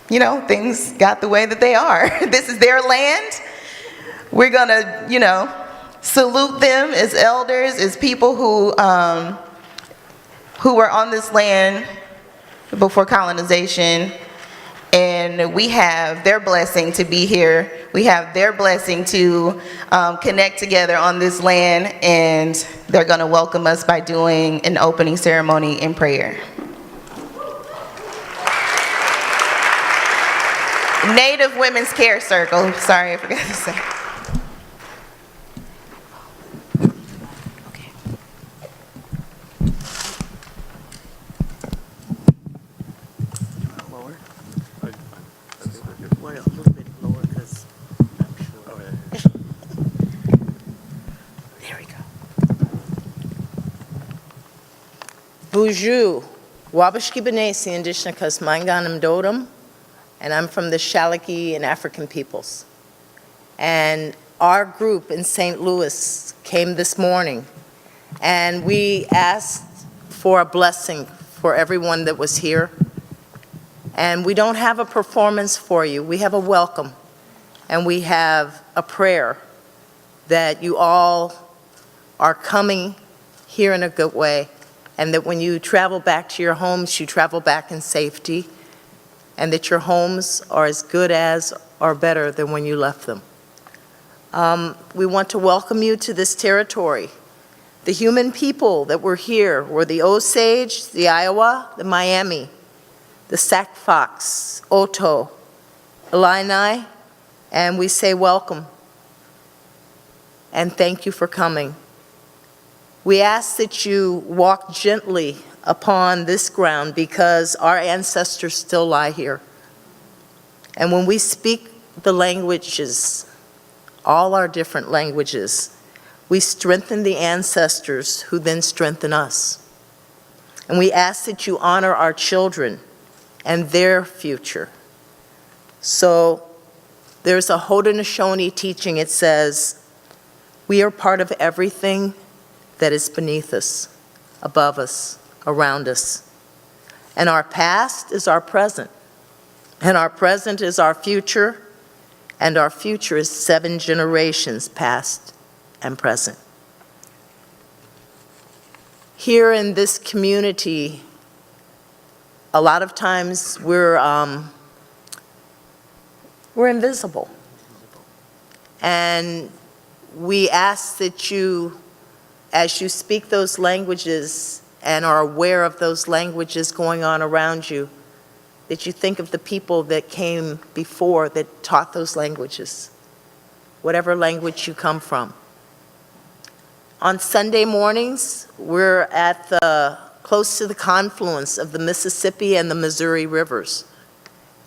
things got the way that they are. This is their land. We're gonna, salute them as elders, as people who were on this land before colonization. And we have their blessing to be here. We have their blessing to connect together on this land, and they're going to welcome us by doing an opening ceremony in prayer. Native Women's Care Circle. Sorry, I forgot to say. Buju, Wabashki Benesi, Indishnakas Manganam Dodam, and I'm from the Shaliki and African peoples. And our group in St. Louis came this morning, and we asked for a blessing for everyone that was here. And we don't have a performance for you, we have a welcome, and we have a prayer that you all are coming here in a good way, and that when you travel back to your homes, you travel back in safety, and that your homes are as good as or better than when you left them. We want to welcome you to this territory. The human people that were here were the Osage, the Iowa, the Miami, the Sac Fox, Oto, Illini, and we say welcome and thank you for coming. We ask that you walk gently upon this ground because our ancestors still lie here. And when we speak the languages, all our different languages, we strengthen the ancestors who then strengthen us. And we ask that you honor our children and their future. So there's a Haudenosaunee teaching, it says, we are part of everything that is beneath us, above us, around us. And our past is our present, and our present is our future, and our future is 7 generations past and present. Here in this community, a lot of times we're invisible. And we ask that you, as you speak those languages and are aware of those languages going on around you, that you think of the people that came before that taught those languages, whatever language you come from. On Sunday mornings, we're at close to the confluence of the Mississippi and the Missouri rivers,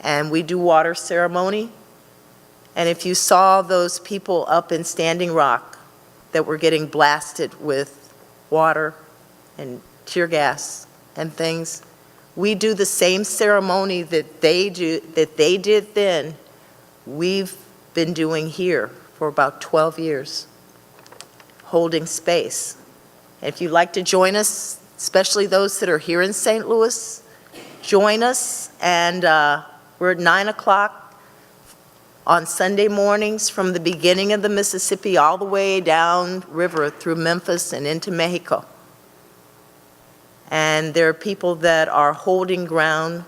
and we do water ceremony. And if you saw those people up in Standing Rock that were getting blasted with water and tear gas and things, we do the same ceremony that they did then, we've been doing here for about 12 years, holding space. If you'd like to join us, especially those that are here in St. Louis, join us, and we're at 9 o'clock on Sunday mornings from the beginning of the Mississippi all the way down river through Memphis and into Mexico. And there are people that are holding ground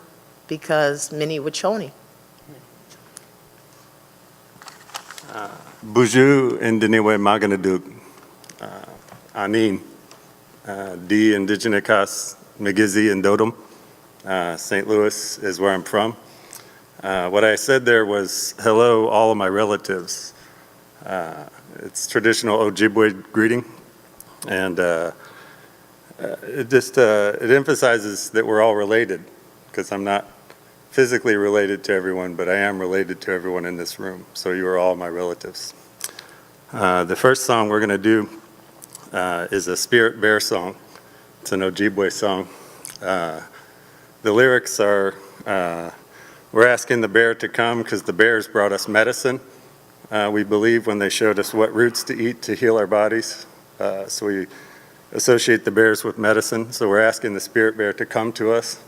because many Wachoni. Buju Indinewe Maganaduk, Anin, D Indigenikas, Migizi and Dodom. St. Louis is where I'm from. What I said there was, hello, all of my relatives. It's traditional Ojibwe greeting, and it emphasizes that we're all related, because I'm not physically related to everyone, but I am related to everyone in this room, so you are all my relatives. The first song we're going to do is a Spirit Bear song. It's an Ojibwe song. The lyrics are, we're asking the bear to come because the bears brought us medicine. We believe when they showed us what roots to eat to heal our bodies. So we associate the bears with medicine. So we're asking the spirit bear to come to us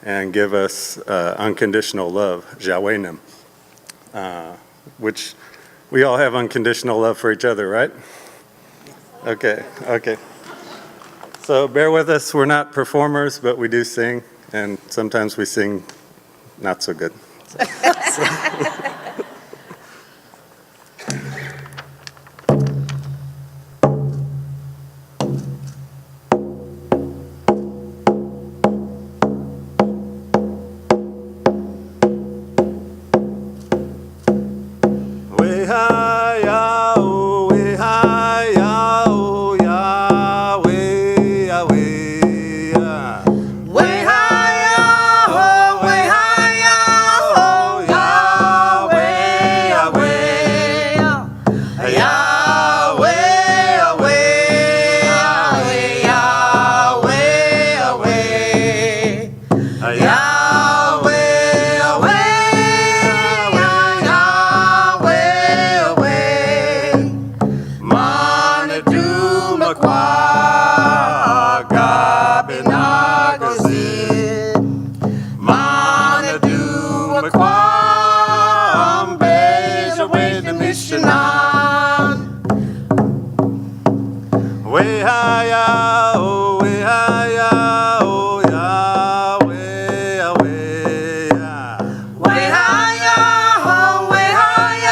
and give us unconditional love, Jawenim, which we all have unconditional love for each other, right? Okay. So bear with us. We're not performers, but we do sing, and sometimes we sing not so good. Way Maquam, Beja, Way the Missionan. Way high, oh, way high, oh, yeah, way, way, yeah. Way high, oh, way high,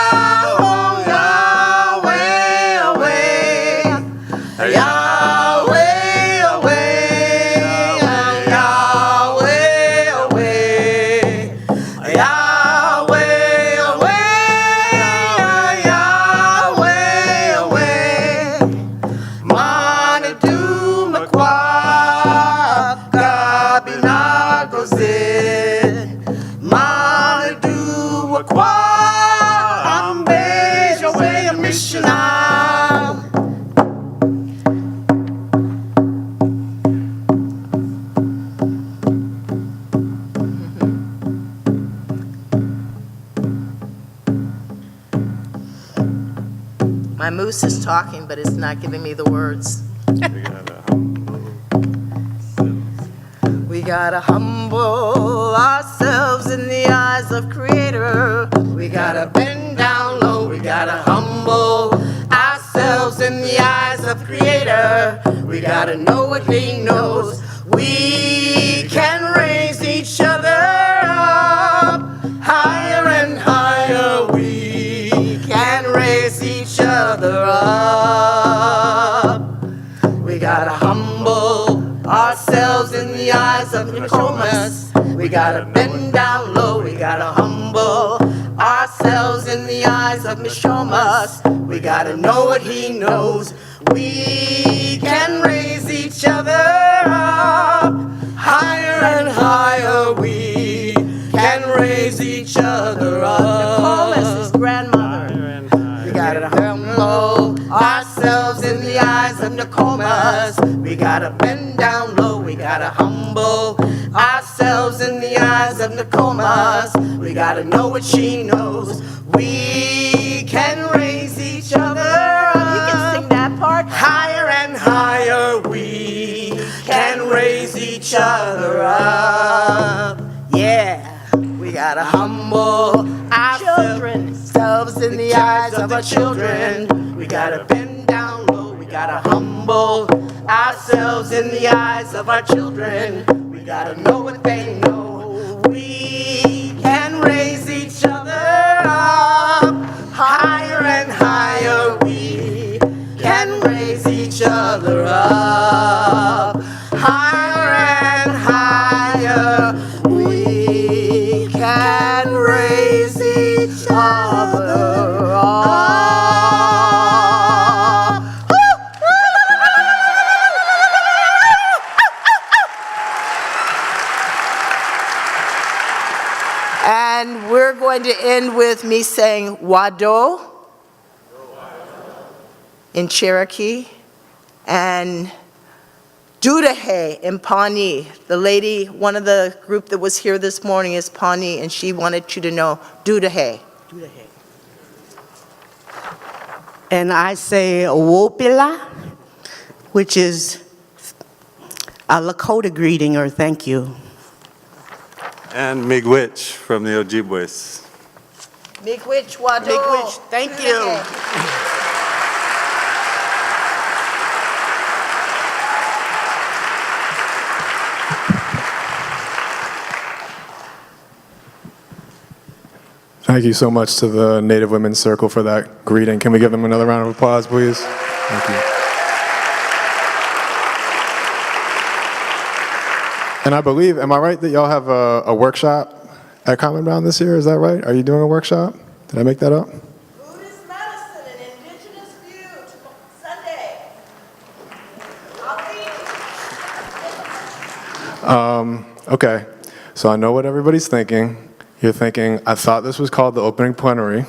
oh, yeah, way, way, yeah, way, way, yeah, way, way, yeah, way, way, Mana do makwa kabinagoze. Mana do makwa ambeja way a missioner. My moose is talking, but it's not giving me the words. We gotta humble ourselves in the eyes of Creator. We gotta bend down low. We gotta humble ourselves in the eyes of Creator. We gotta know what He knows. We can raise each other up higher and higher. We can raise each other up. We gotta humble ourselves in the eyes of Nicomas. We gotta bend down low. We gotta humble ourselves in the eyes of Mishomas. We gotta know what he knows. We can raise each other up higher and higher. We can raise each other up. Nicomas, his grandmother. We gotta humble ourselves in the eyes of Nicomas. We gotta bend down low. We gotta humble ourselves in the eyes of Nicomas. We gotta know what she knows. We can raise each other up. You can sing that part. Higher and higher. We can raise each other up. Yeah. We gotta humble ourselves in the eyes of our children. We gotta bend down low. We gotta humble ourselves in the eyes of our children. We gotta know what they know. We can raise each other up higher and higher. We can raise each other up higher and higher. We can raise each other up. And we're going to end with me saying Wado in Cherokee and Dudahe in Pawnee. The lady, one of the group that was here this morning is Pawnee, and she wanted you to know Dudahe. And I say Wopila, which is a Lakota greeting or thank you. And Miigwech from the Ojibwes. Miigwech Wado. Miigwech, thank you. Thank you so much to the Native Women's Circle for that greeting. Can we give them another round of applause, please? Thank you. And I believe, am I right that y'all have a workshop at Commonbound this year? Is that right? Are you doing a workshop? Did I make that up? Buddhist medicine and indigenous view Sunday. I'll be. Okay, so I know what everybody's thinking. You're thinking, I thought this was called the opening plenary,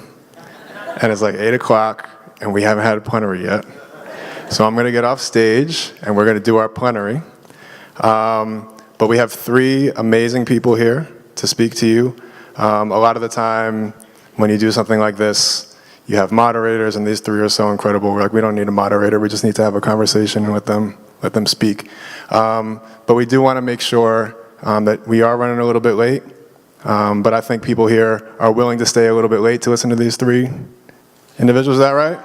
and it's like 8 o'clock, and we haven't had a plenary yet. So I'm gonna get off stage, and we're gonna do our plenary. But we have 3 amazing people here to speak to you. A lot of the time, when you do something like this, you have moderators, and these 3 are so incredible. We're like, we don't need a moderator, we just need to have a conversation with them, let them speak. But we do wanna make sure that we are running a little bit late. But I think people here are willing to stay a little bit late to listen to these three individuals. Is that right?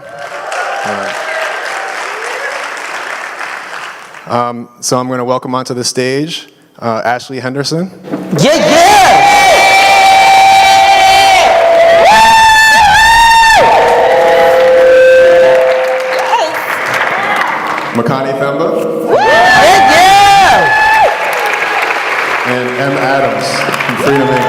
All right. So I'm going to welcome onto the stage Ashley Henderson. Makani Themba. And M. Adams from Freedom Inc.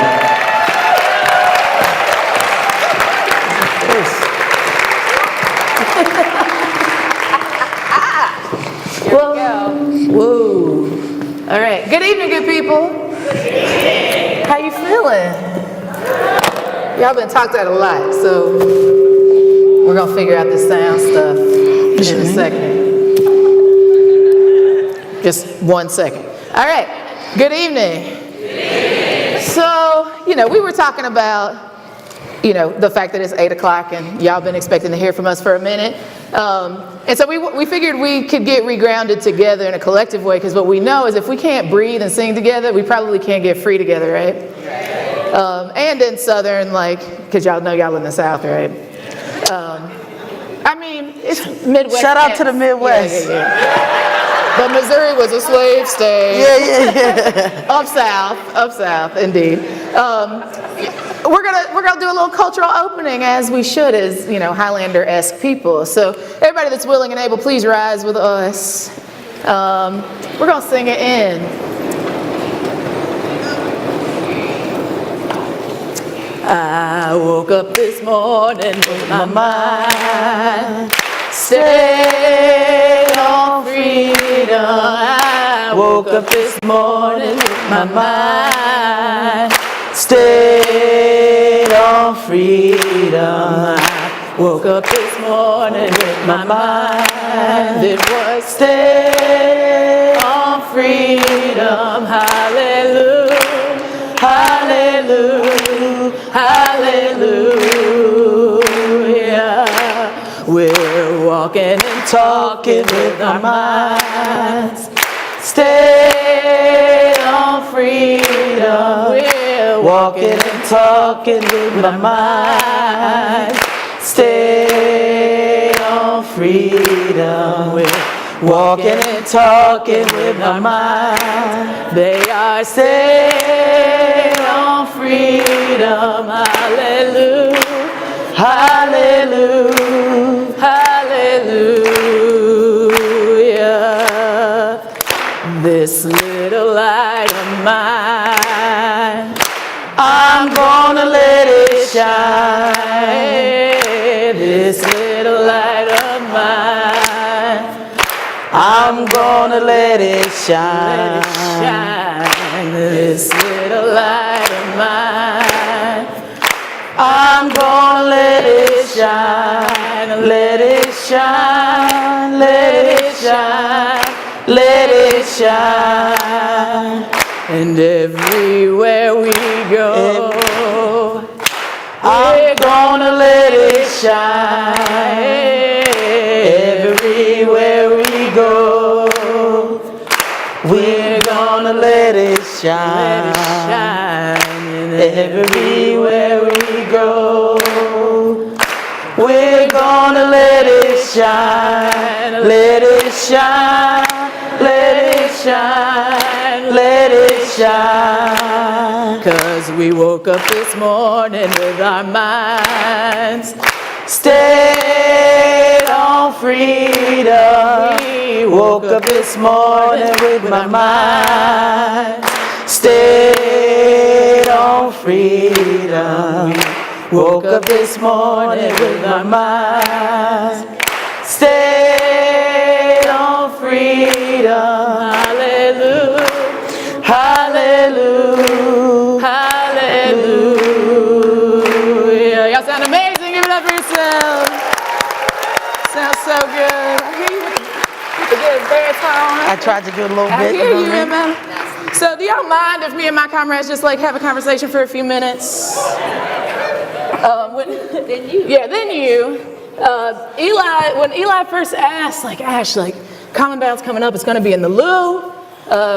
Whoa. All right. Good evening, good people. How you feeling? Y'all been talked at a lot, so we're gonna figure out this sound stuff in a second. Just 1 second. All right. Good evening. So, we were talking about, the fact that it's 8 o'clock and y'all been expecting to hear from us for a minute. And so we figured we could get regrounded together in a collective way, because what we know is if we can't breathe and sing together, we probably can't get free together, right? And in Southern, because y'all know y'all in the South, right? It's Midwest. Shout out to the Midwest. But Missouri was a slave state. Yeah. Up south, indeed. We're gonna do a little cultural opening, as we should, as Highlander-esque people. So everybody that's willing and able, please rise with us. We're gonna sing it in. I woke up this morning with my mind stayed on freedom. I woke up this morning with my mind stayed on freedom. I woke up this morning with my mind. It was stayed on freedom. Hallelujah, hallelujah, hallelujah. We're walking and talking with our minds stayed on freedom. We're walking and talking with my mind stayed on freedom. We're walking and talking with our mind. They are stayed on freedom. Hallelujah, hallelujah, hallelujah. This little light of mine, I'm gonna let it shine. This little light of mine, I'm gonna let it shine. This little light of mine, I'm gonna let it shine. Let it shine, let it shine, let it shine. And everywhere we go, we're gonna let it shine. Everywhere we go, we're gonna let it shine. Everywhere we go, we're gonna let it shine. Let it shine, let it shine, let it shine. 'Cause we woke up this morning with our minds stayed on freedom. We woke up this morning with my mind stayed on freedom. Woke up this morning with my mind stayed on freedom. Hallelujah, hallelujah, hallelujah. Y'all sound amazing. Give it up for yourselves. Sounds so good. I hear you with the good baritone. I tried to do a little bit. I hear you, man. So do y'all mind if me and my comrades just have a conversation for a few minutes? Then you. Yeah, then you. Eli, when Eli first asked, Ash, Commonbound's coming up, it's gonna be in the Lou,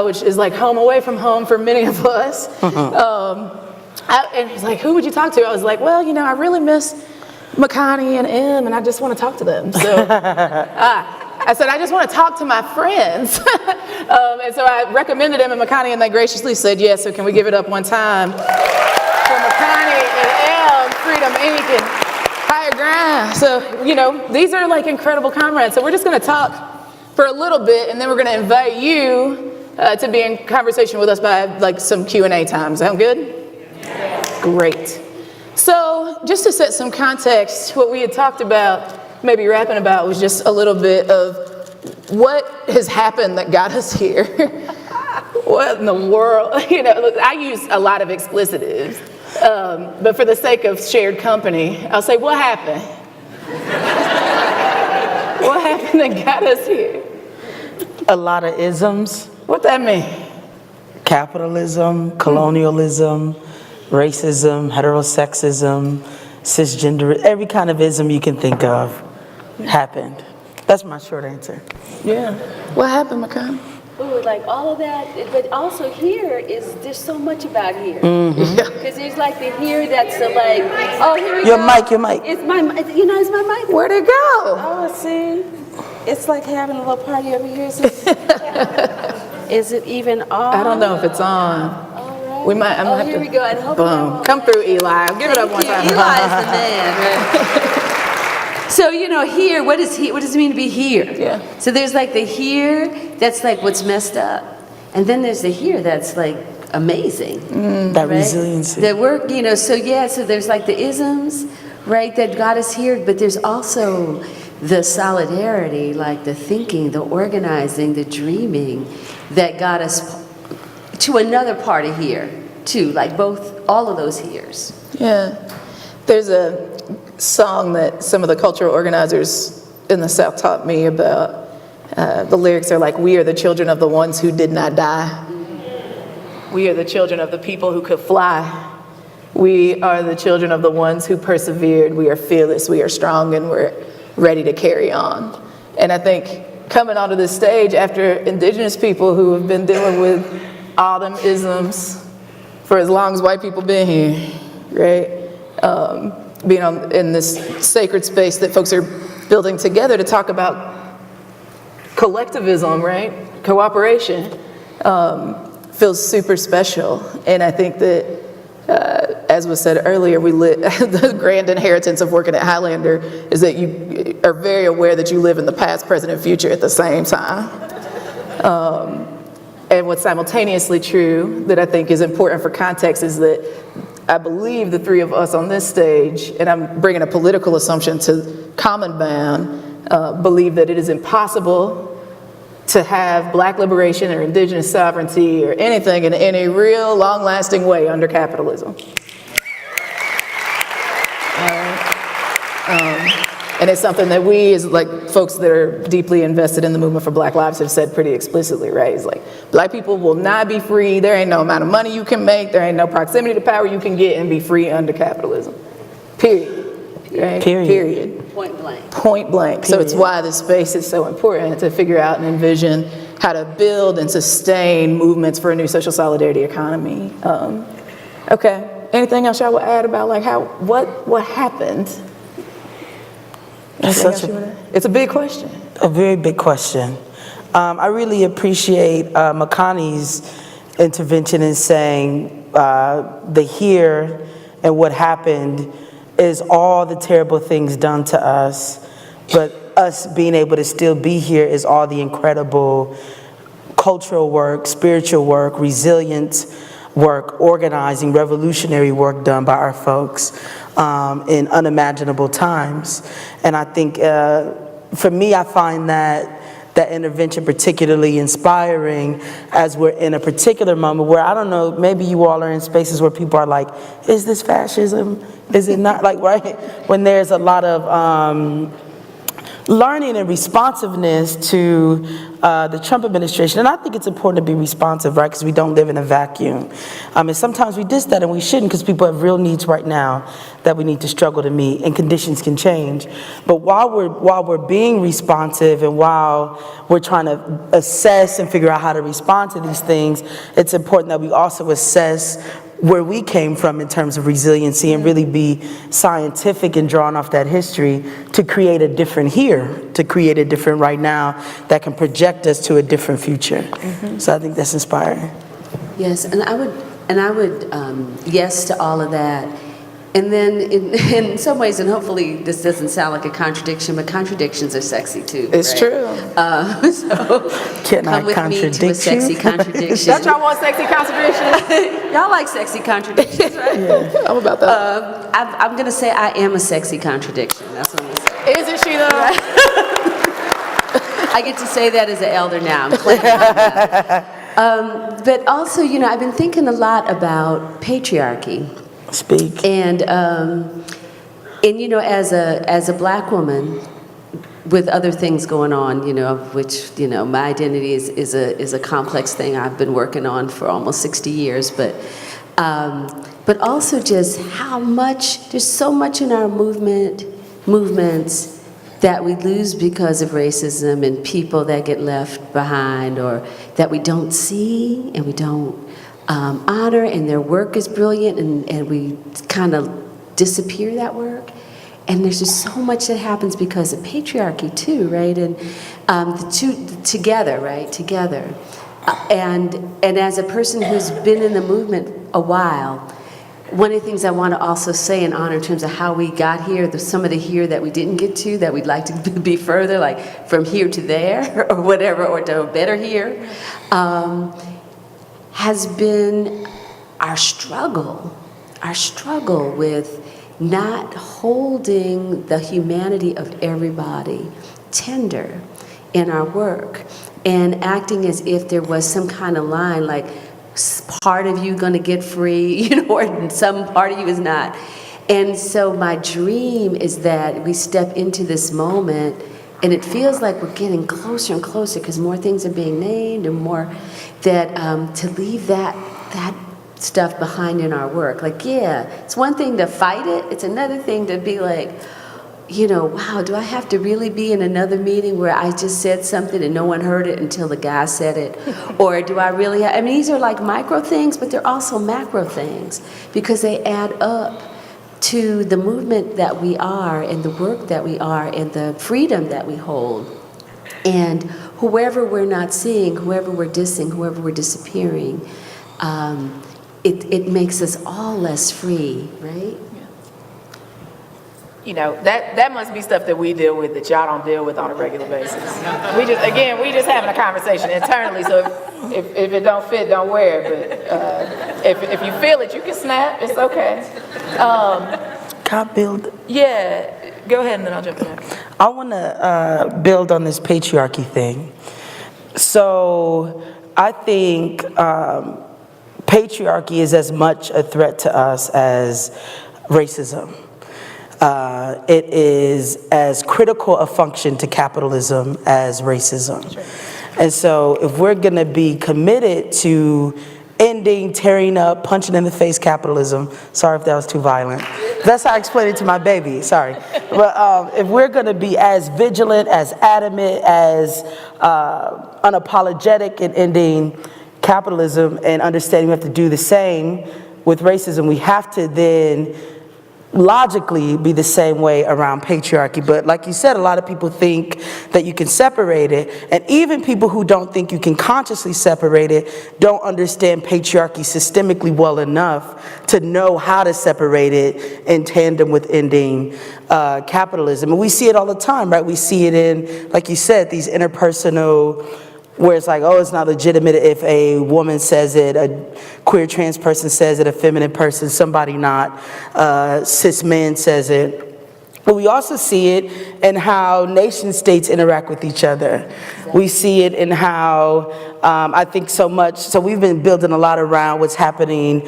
which is home away from home for many of us. And he's like, who would you talk to? I was like, well, I really miss Makani and and I just want to talk to them. So I said, I just want to talk to my friends. And so I recommended them and Makani, and they graciously said yes. So can we give it up one time for Makani and Freedom Inc. and Higher Ground. So, these are like incredible comrades. So we're just going to talk for a little bit, and then we're going to invite you to be in conversation with us by like some Q&A time. Sound good? Great. So just to set some context, what we had talked about, maybe rapping about, was just a little bit of what has happened that got us here. What in the world? I use a lot of explicitives, but for the sake of shared company, I'll say, what happened? What happened that got us here? A lot of isms. What that mean? Capitalism, colonialism, racism, heterosexism, cisgender, every kind of ism you can think of happened. That's my short answer. Yeah. What happened, Makani? Ooh, like all of that, but also here there's so much about here. Because there's like the here that's like, oh, here we go. Your mic. It's my mic. It's my mic. Where'd it go? Oh, see, it's like having a little party over here. Is it even on? I don't know if it's on. All right. We might. Here we go. And Boom. Come through, Eli. Give it up one time. Eli is the man. So, here, what does it mean to be here? Yeah. So there's like the here, that's like what's messed up. And then there's the here that's like amazing. That right? resiliency. That work, so there's like the isms, right, that got us here, but there's also the solidarity, like the thinking, the organizing, the dreaming that got us to another part of here, too, like all of those heres. Yeah. There's a song that some of the cultural organizers in the South taught me about. The lyrics are like, we are the children of the ones who did not die. We are the children of the people who could fly. We are the children of the ones who persevered. We are fearless, we are strong, and we're ready to carry on. And I think coming onto this stage after Indigenous people who have been dealing with autumn isms for as long as white people been here, right? Being in this sacred space that folks are building together to talk about collectivism, right? Cooperation, feels super special. And I think that, as was said earlier, the grand inheritance of working at Highlander is that you are very aware that you live in the past, present, and future at the same time. And what's simultaneously true that I think is important for context is that I believe the three of us on this stage, and I'm bringing a political assumption to Commonbound, believe that it is impossible to have Black liberation or indigenous sovereignty or anything in any real long-lasting way under capitalism. And it's something that we, as like folks that are deeply invested in the movement for Black lives, have said pretty explicitly, right? It's like, Black people will not be free. There ain't no amount of money you can make. There ain't no proximity to power you can get and be free under capitalism. Period. Right? Period. Point blank. Point blank. So it's why this space is so important, to figure out and envision how to build and sustain movements for a new social solidarity economy. Okay. Anything else y'all would add about like what happened? It's a big question. A very big question. I really appreciate Makani's intervention in saying the here and what happened is all the terrible things done to us, but us being able to still be here is all the incredible cultural work, spiritual work, resilience work, organizing, revolutionary work done by our folks in unimaginable times. And I think for me, I find that intervention particularly inspiring as we're in a particular moment where, I don't know, maybe you all are in spaces where people are like, is this fascism? Is it not? Like, right? When there's a lot of learning and responsiveness to the Trump administration. And I think it's important to be responsive, right? Because we don't live in a vacuum. And sometimes we diss that, and we shouldn't, because people have real needs right now that we need to struggle to meet, and conditions can change. But while we're being responsive and while we're trying to assess and figure out how to respond to these things, it's important that we also assess where we came from in terms of resiliency and really be scientific and drawing off that history to create a different here, to create a different right now that can project us to a different future. So I think that's inspiring. Yes, and I would yes to all of that. And then in some ways, and hopefully this doesn't sound like a contradiction, but contradictions are sexy too. It's right? true. So Can I come with me to a contradict sexy you? contradiction. Don't y'all want sexy contradictions? Y'all like sexy contradictions, right? Yeah, I'm about that. I'm going to say I am a sexy contradiction. That's what I'm going to say. Isn't she though? I get to say that as an elder now. I'm claiming that. But also, you know, I've been thinking a lot about patriarchy. Speak. And you know, as a black woman with other things going on, you know, which, you know, my identity is a complex thing I've been working on for almost 60 years, but also just how much, there's so much in our movements that we lose because of racism and people that get left behind or that we don't see and we don't honor, and their work is brilliant, and we kind of disappear that work. And there's just so much that happens because of patriarchy too, right? And the two together, right? Together. And as a person who's been in the movement a while, one of the things I want to also say and honor in terms of how we got here, there's some of the here that we didn't get to, that we'd like to be further, like from here to there or whatever, or to a better here. Has been our struggle with not holding the humanity of everybody tender in our work and acting as if there was some kind of line, like part of you gonna get free, you know, or some part of you is not. And so my dream is that we step into this moment and it feels like we're getting closer and closer because more things are being named and more that to leave that stuff behind in our work. Like, yeah, it's one thing to fight it. It's another thing to be like, you know, wow, do I have to really be in another meeting where I just said something and no one heard it until the guy said it? Or do I really I mean, these are like micro things, but they're also macro things because they add up to the movement that we are and the work that we are and the freedom that we hold. And whoever we're not seeing, whoever we're dissing, whoever we're disappearing, it makes us all less free, right? You know, that must be stuff that we deal with that y'all don't deal with on a regular basis. We just having a conversation internally, so if it don't fit, don't wear it. But if you feel it, you can snap, it's okay. Can I build? Yeah, go ahead and then I'll jump in. I want to build on this patriarchy thing. So I think patriarchy is as much a threat to us as racism. It is as critical a function to capitalism as racism. Sure. And so if we're going to be committed to ending, tearing up, punching in the face capitalism, sorry if that was too violent. That's how I explain it to my baby, sorry. But if we're going to be as vigilant, as adamant, as unapologetic in ending capitalism and understanding we have to do the same with racism, we have to then logically be the same way around patriarchy. But like you said, a lot of people think that you can separate it, and even people who don't think you can consciously separate it don't understand patriarchy systemically well enough to know how to separate it in tandem with ending capitalism. And we see it all the time, right? We see it in, like you said, these interpersonal, where it's like, oh, it's not legitimate if a woman says it, a queer trans person says it, a feminine person, somebody not, cis man says it. But we also see it in how nation states interact with each other. We see it in how, I think so we've been building a lot around what's happening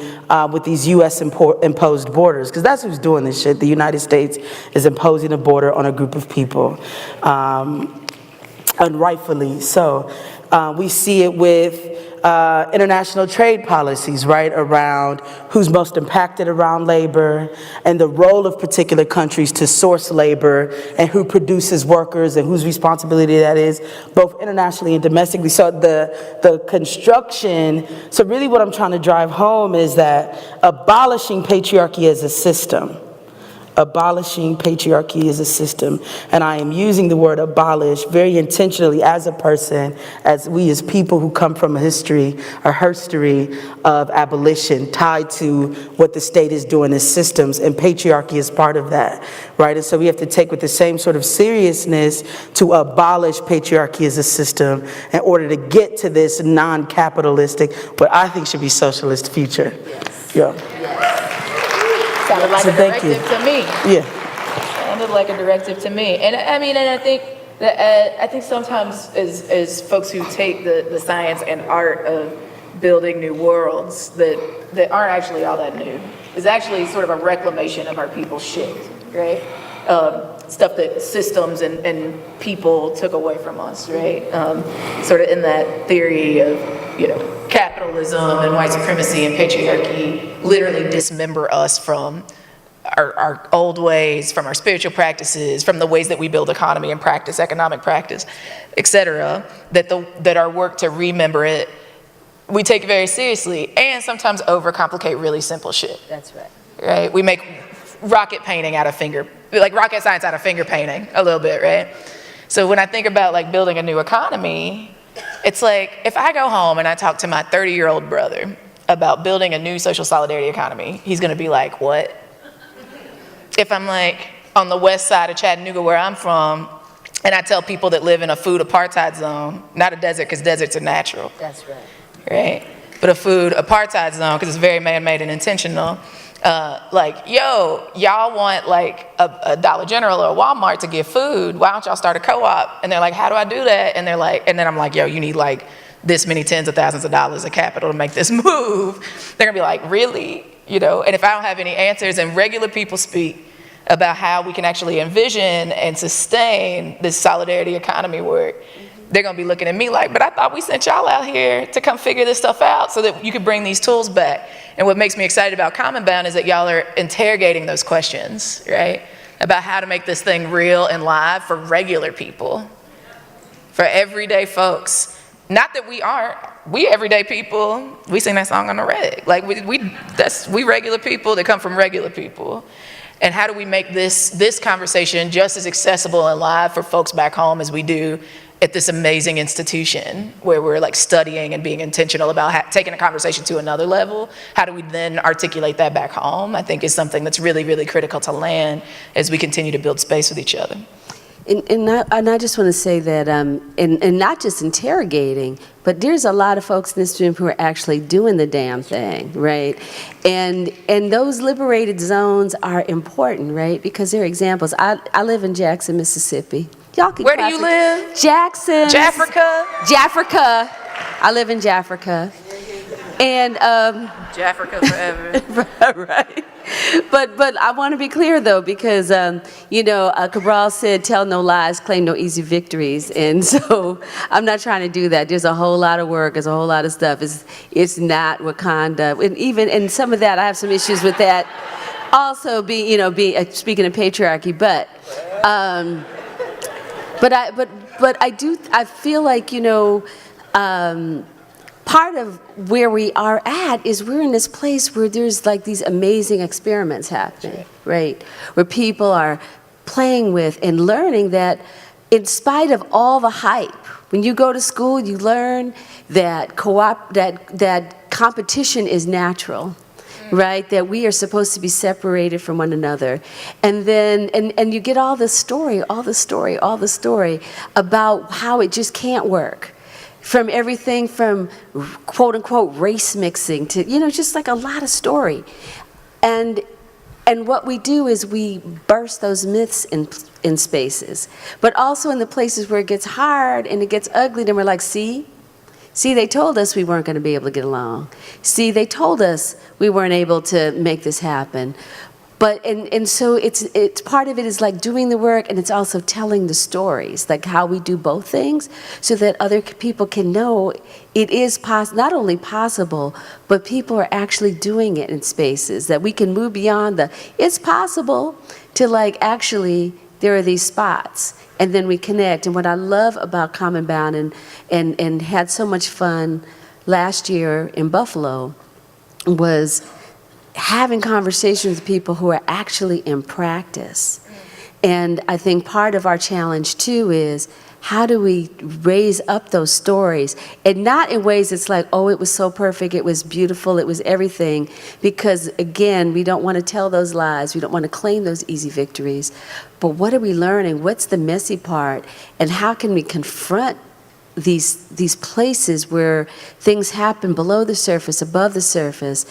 with these US imposed borders, because that's who's doing this shit. The United States is imposing a border on a group of people, and rightfully so. We see it with international trade policies, right, around who's most impacted around labor and the role of particular countries to source labor and who produces workers and whose responsibility that is, both internationally and domestically. So the construction, so really what I'm trying to drive home is that abolishing patriarchy as a system, abolishing patriarchy as a system, and I am using the word abolish very intentionally as a person, as we as people who come from a history of abolition tied to what the state is doing as systems, and patriarchy is part of that, right? And so we have to take with the same sort of seriousness to abolish patriarchy as a system in order to get to this non-capitalistic, what I think should be socialist future. Yes. Yeah. Sounded like So a thank you. directive to me. Yeah. Sounded like a directive to me. And I mean, and I think that I think sometimes as folks who take the science and art of building new worlds that aren't actually all that new, is actually sort of a reclamation of our people's shit, right? Stuff that systems and people took away from us, right? Sort of in that theory of, capitalism and white supremacy and patriarchy literally dismember us from our old ways, from our spiritual practices, from the ways that we build economy and practice, economic practice, et cetera, that our work to remember it, we take very seriously and sometimes overcomplicate really simple shit. That's right. Right? We make rocket painting out of rocket science out of finger painting a little bit, right? So when I think about like building a new economy, it's like if I go home and I talk to my 30-year-old brother about building a new social solidarity economy, he's gonna be like, what? If I'm like on the west side of Chattanooga where I'm from, and I tell people that live in a food apartheid zone, not a desert because deserts are natural. That's right. Right? But a food apartheid zone because it's very man-made and intentional. Y'all want like a Dollar General or a Walmart to give food. Why don't y'all start a co-op? And they're like, how do I do that? And they're like, and then I'm like, yo, you need like this many tens of thousands of dollars of capital to make this move. They're gonna be like, really? And if I don't have any answers and regular people speak about how we can actually envision and sustain this solidarity economy work, they're gonna be looking at me like, but I thought we sent y'all out here to come figure this stuff out so that you could bring these tools back. And what makes me excited about Commonbound is that y'all are interrogating those questions, right? About how to make this thing real and live for regular people, for everyday folks. Not that we aren't, we everyday people, we sing that song on the reg. Like we regular people that come from regular people. And how do we make this conversation just as accessible and live for folks back home as we do at this amazing institution where we're like studying and being intentional about taking a conversation to another level? How do we then articulate that back home? I think is something that's really, really critical to land as we continue to build space with each other. And I just want to say that, and not just interrogating, but there's a lot of folks in this room who are actually doing the damn thing, right? And those liberated zones are important, right? Because they're examples. I live in Jackson, Mississippi. Y'all can Where do you live? Jackson. Jaffrica? Jaffrica. I live in Jaffrica. And Jaffrica forever. Right. But I want to be clear though, because Cabral said, "Tell no lies, claim no easy victories," and so I'm not trying to do that. There's a whole lot of work. There's a whole lot of stuff. It's not Wakanda, and some of that I have some issues with that. Also, speaking of patriarchy, but I feel like part of where we are at is we're in this place where there's like these amazing experiments happening, right? Where people are playing with and learning that in spite of all the hype, when you go to school, you learn that that competition is natural, right? That we are supposed to be separated from one another. And then, and you get all the story about how it just can't work. From everything from quote unquote race mixing to, just like a lot of story. And what we do is we burst those myths in spaces, but also in the places where it gets hard and it gets ugly, then we're like, see, they told us we weren't going to be able to get along. See, they told us we weren't able to make this happen. But, and so it's part of it is like doing the work, and it's also telling the stories, like how we do both things, so that other people can know it is not only possible, but people are actually doing it in spaces, that we can move beyond it's possible to like, actually, there are these spots, and then we connect. And what I love about Commonbound and had so much fun last year in Buffalo was having conversations with people who are actually in practice. And I think part of our challenge too is, how do we raise up those stories? And not in ways it's like, oh, it was so perfect, it was beautiful, it was everything. Because again, we don't want to tell those lies, we don't want to claim those easy victories. But what are we learning? What's the messy part? And how can we confront these places where things happen below the surface, above the surface,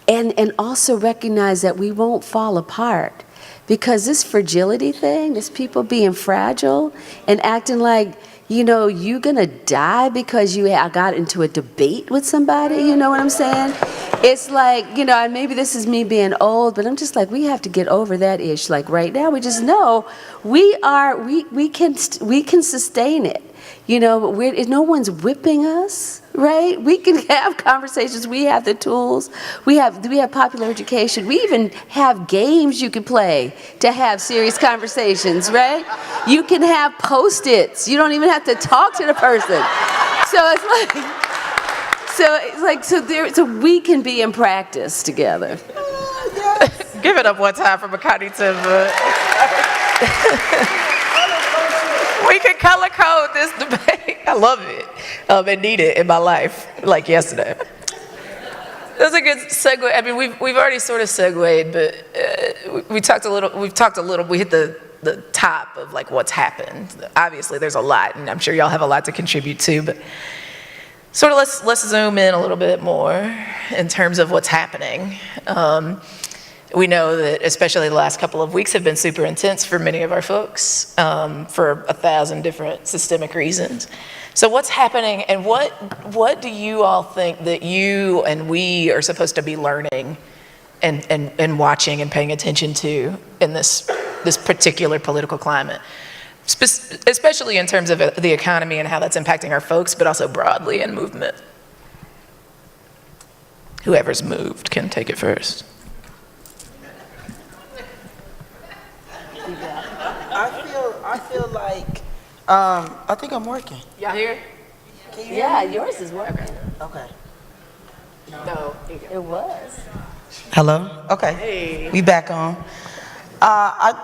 and also recognize that we won't fall apart? Because this fragility thing, this people being fragile and acting like, you know, you're gonna die because you got into a debate with somebody, you know what I'm saying? It's like, you know, and maybe this is me being old, but I'm just like, we have to get over that ish. Like right now, we just know we can sustain it. You know, no one's whipping us, right? We can have conversations. We have the tools. We have popular education. We even have games you can play to have serious conversations, right? You can have Post-its. You don't even have to talk to the person. So we can be in practice together. Give it up one time for Makani Themba. We can color code this debate. I love it. And need it in my life, like yesterday. That's a good segue. I mean, we've already sort of segued, but we've talked a little. We hit the top of like what's happened. Obviously, there's a lot, and I'm sure y'all have a lot to contribute to. But sort of let's zoom in a little bit more in terms of what's happening. We know that especially the last couple of weeks have been super intense for many of our folks for 1,000 different systemic reasons. So what's happening, and what do you all think that you and we are supposed to be learning and watching and paying attention to in this particular political climate? Especially in terms of the economy and how that's impacting our folks, but also broadly in movement. Whoever's moved can take it first. I feel like, I think I'm working. Y'all hear? Can you Yeah, hear me? yours is working. Okay. No, it was. Hello? Okay. Hey. We back on. I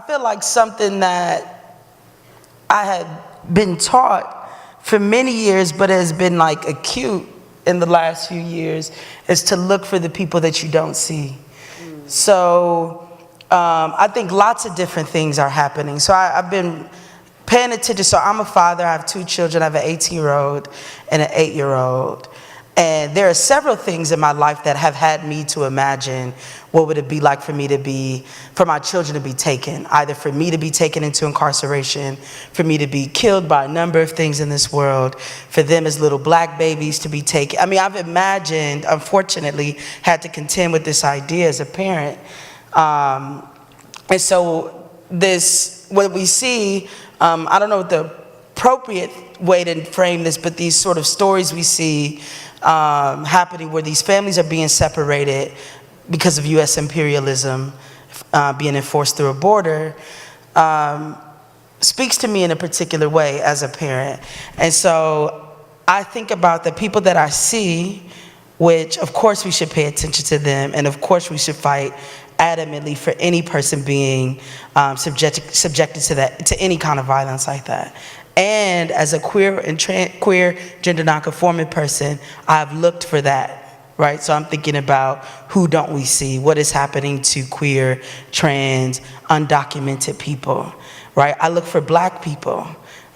feel like something that I had been taught for many years, but has been like acute in the last few years, is to look for the people that you don't see. So I think lots of different things are happening. So I've been paying attention. So I'm a father. I have 2 children. I have an 18-year-old and an 8-year-old. And there are several things in my life that have had me to imagine what would it be like for my children to be taken, either for me to be taken into incarceration, for me to be killed by a number of things in this world, for them as little black babies to be taken. I mean, I've imagined, unfortunately, had to contend with this idea as a parent. And so what we see, I don't know what the appropriate way to frame this, but these sort of stories we see happening where these families are being separated because of U.S. imperialism being enforced through a border, speaks to me in a particular way as a parent. And so I think about the people that I see, which of course we should pay attention to them, and of course we should fight adamantly for any person being subjected to any kind of violence like that. And as a queer and queer gender nonconforming person, I've looked for that, right? So I'm thinking about who don't we see? What is happening to queer, trans, undocumented people, right? I look for black people,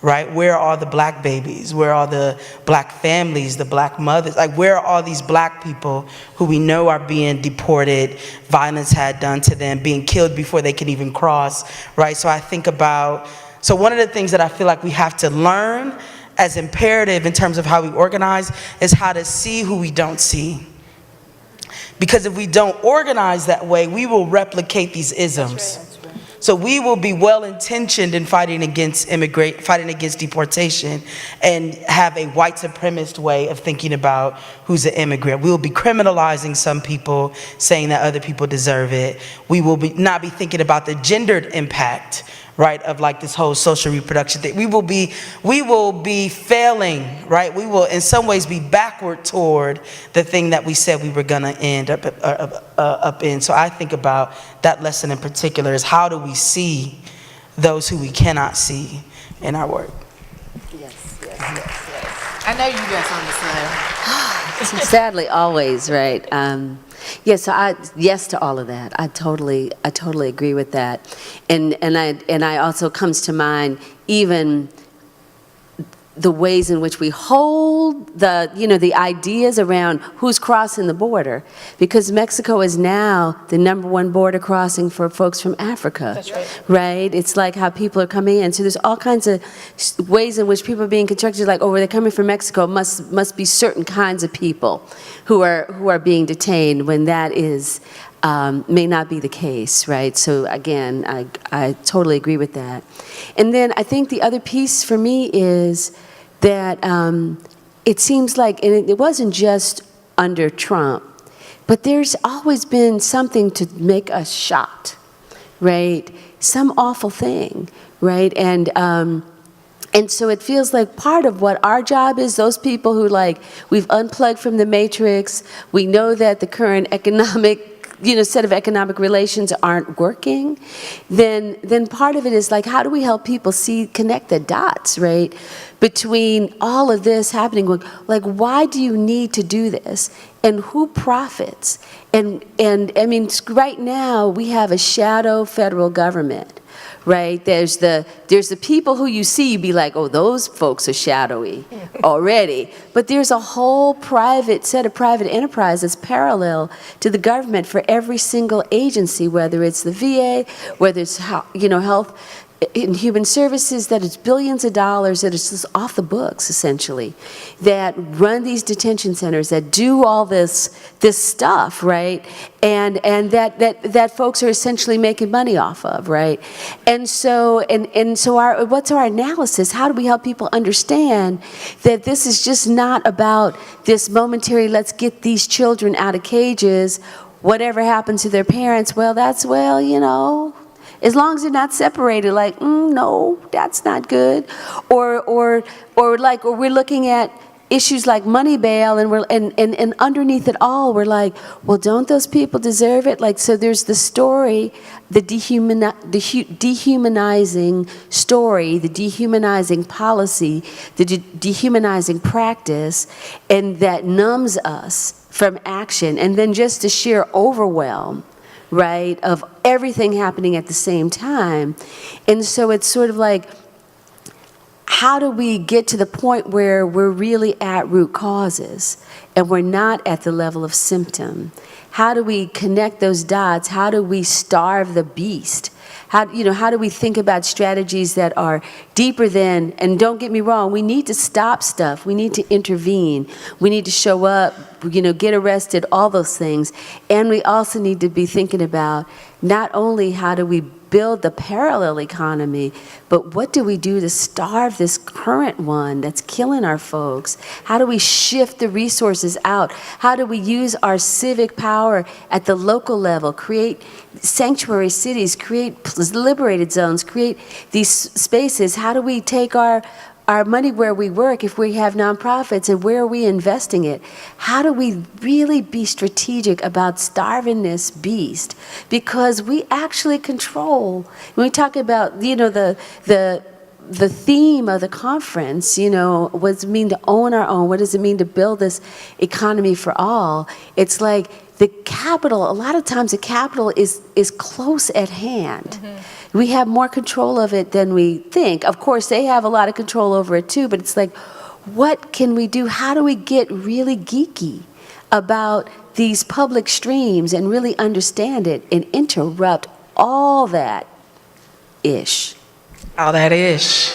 right? Where are all the black babies? Where are the black families, the black mothers? Like, where are all these black people who we know are being deported, violence had done to them, being killed before they can even cross, right? So I think about, so one of the things that I feel like we have to learn as imperative in terms of how we organize is how to see who we don't see. Because if we don't organize that way, we will replicate these isms. So we will be well-intentioned in fighting against deportation and have a white supremacist way of thinking about who's an immigrant. We will be criminalizing some people, saying that other people deserve it. We will not be thinking about the gendered impact, right, of like this whole social reproduction thing. We will be failing, right? We will in some ways be backward toward the thing that we said we were gonna end up in. So I think about that lesson in particular is how do we see those who we cannot see in our work? Yes. I know you got something to say. Sadly, always, right? Yes to all of that. I totally agree with that, and I also comes to mind even the ways in which we hold the ideas around who's crossing the border, because Mexico is now the #1 border crossing for folks from Africa. That's right. Right? It's like how people are coming in. So there's all kinds of ways in which people are being constructed, like, oh, where they're coming from Mexico, must be certain kinds of people who are being detained, when that is may not be the case, right? So again, I totally agree with that. And then I think the other piece for me is that it seems like, and it wasn't just under Trump, but there's always been something to make us shocked, right? Some awful thing, right? And so it feels like part of what our job is, those people who, like, we've unplugged from the matrix, we know that the current economic set of economic relations aren't working, then part of it is like, how do we help people connect the dots, right, between all of this happening? Like, why do you need to do this, and who profits? And I mean, right now we have a shadow federal government, right? There's the people who you see, you be like, oh, those folks are shadowy already. But there's a whole set of private enterprise that's parallel to the government for every single agency, whether it's the VA, whether it's health in human services, that it's billions of dollars that is just off the books, essentially, that run these detention centers, that do all this stuff, right? And that folks are essentially making money off of, right? And so what's our analysis? How do we help people understand that this is just not about this momentary, let's get these children out of cages, whatever happens to their parents, as long as they're not separated, like, no, that's not good. Or we're looking at issues like money bail, and underneath it all, we're like, well, don't those people deserve it? Like, so there's the story, the dehumanizing story, the dehumanizing policy, the dehumanizing practice, and that numbs us from action, and then just the sheer overwhelm, right, of everything happening at the same time. And so it's sort of like, how do we get to the point where we're really at root causes and we're not at the level of symptom? How do we connect those dots? How do we starve the beast? How do we think about strategies that are deeper than, and don't get me wrong, we need to stop stuff. We need to intervene. We need to show up, get arrested, all those things. And we also need to be thinking about not only how do we build the parallel economy, but what do we do to starve this current one that's killing our folks? How do we shift the resources out? How do we use our civic power at the local level, create sanctuary cities, create liberated zones, create these spaces? How do we take our money where we work if we have nonprofits, and where are we investing it? How do we really be strategic about starving this beast? Because we actually control. When we talk about, the theme of the conference, what does it mean to own our own? What does it mean to build this economy for all? It's like the capital, a lot of times the capital is close at hand. Mm-hmm. We have more control of it than we think. Of course, they have a lot of control over it too, but it's like, what can we do? How do we get really geeky about these public streams and really understand it and interrupt all that ish? All that ish.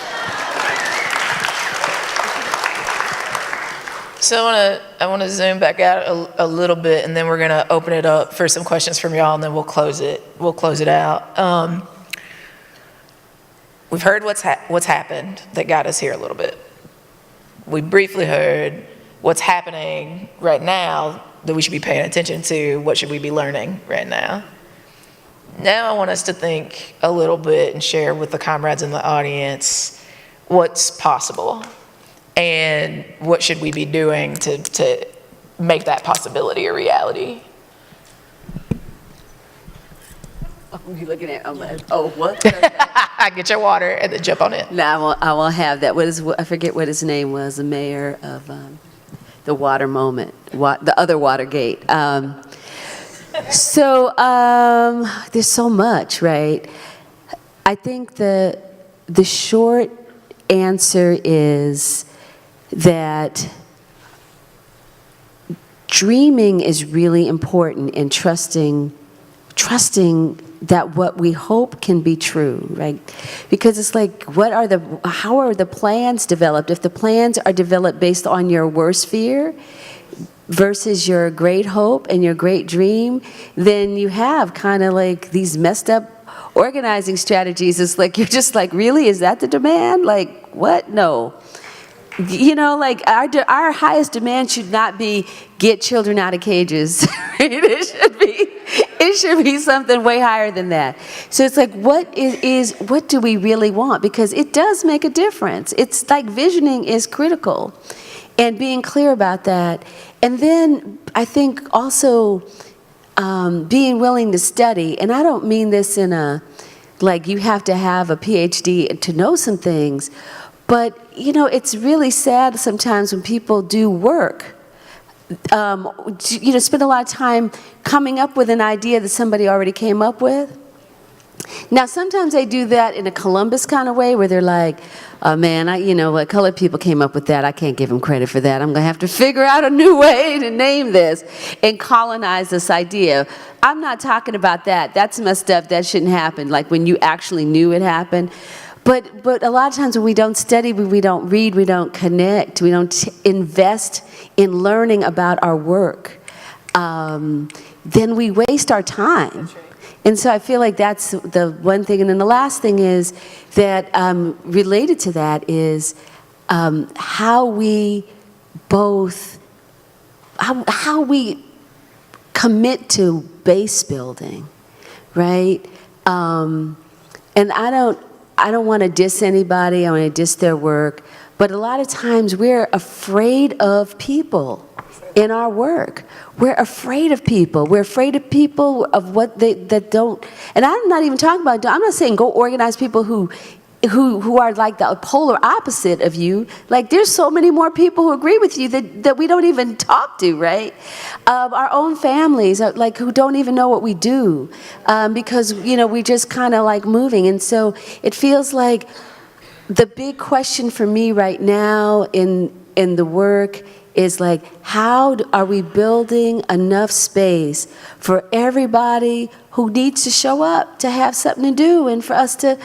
So I want to zoom back out a little bit, and then we're going to open it up for some questions from y'all, and then we'll close it. We'll close it out. We've heard what's happened that got us here a little bit. We briefly heard what's happening right now that we should be paying attention to. What should we be learning right now? Now I want us to think a little bit and share with the comrades in the audience what's possible. And what should we be doing to make that possibility a reality? Oh, you looking at? What? Get your water and then jump on it. No, I will have that. I forget what his name was. The mayor of the water moment, the other Watergate. There's so much, right? I think the short answer is that dreaming is really important, and trusting that what we hope can be true, right? Because it's like, how are the plans developed? If the plans are developed based on your worst fear versus your great hope and your great dream, then you have kind of like these messed up organizing strategies. It's like, you're just like, really? Is that the demand? Like, what? No. You know, like our highest demand should not be get children out of cages. It should be something way higher than that. So it's like, what do we really want? Because it does make a difference. It's like visioning is critical, and being clear about that. And then I think also being willing to study. And I don't mean this in like you have to have a PhD to know some things. But, you know, it's really sad sometimes when people do work, spend a lot of time coming up with an idea that somebody already came up with. Now, sometimes they do that in a Columbus kind of way where they're like, oh, man, what colored people came up with that. I can't give them credit for that. I'm going to have to figure out a new way to name this and colonize this idea. I'm not talking about that. That's messed up. That shouldn't happen. Like when you actually knew it happened. But a lot of times when we don't study, we don't read, we don't connect, we don't invest in learning about our work, then we waste our time. And so I feel like that's the one thing. And then the last thing is that related to that is how we commit to base building, right? And I don't want to diss anybody, I want to diss their work, but a lot of times we're afraid of people in our work. We're afraid of people. We're afraid of people of what that don't, and I'm not even talking about, I'm not saying go organize people who are like the polar opposite of you. Like there's so many more people who agree with you that we don't even talk to, right? Our own families, like who don't even know what we do because, we just kind of like moving. And so it feels like the big question for me right now in the work is like, how are we building enough space for everybody who needs to show up to have something to do and for us to,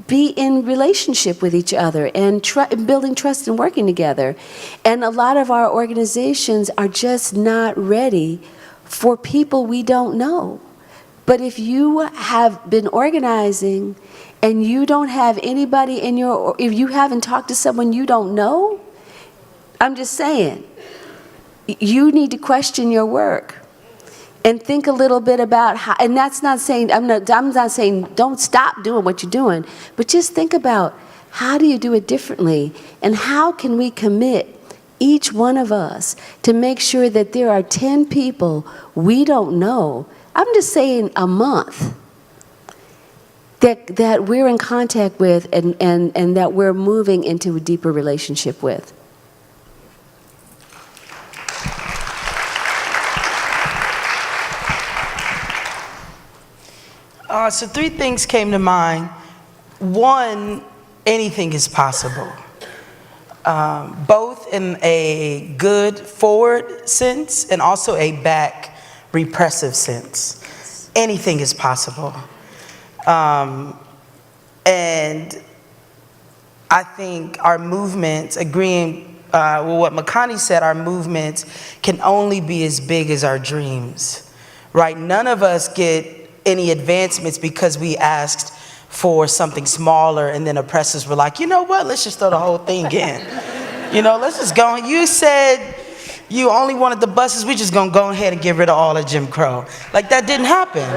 be in relationship with each other and building trust and working together. And a lot of our organizations are just not ready for people we don't know. But if you have been organizing and you don't have anybody if you haven't talked to someone you don't know, I'm just saying, you need to question your work. And think a little bit about how, and that's not saying, I'm not saying don't stop doing what you're doing, but just think about how do you do it differently, and how can we commit, each one of us, to make sure that there are 10 people we don't know, I'm just saying a month, that we're in contact with and that we're moving into a deeper relationship with. So 3 things came to mind. One, anything is possible. Both in a good forward sense and also a back repressive sense. Anything is possible. And I think our movements, agreeing what Makani said, our movements can only be as big as our dreams, right? None of us get any advancements because we asked for something smaller and then oppressors were like, you know what, let's just throw the whole thing in. You know, let's just go. You said you only wanted the buses, we're just gonna go ahead and get rid of all of Jim Crow. Like, that didn't happen.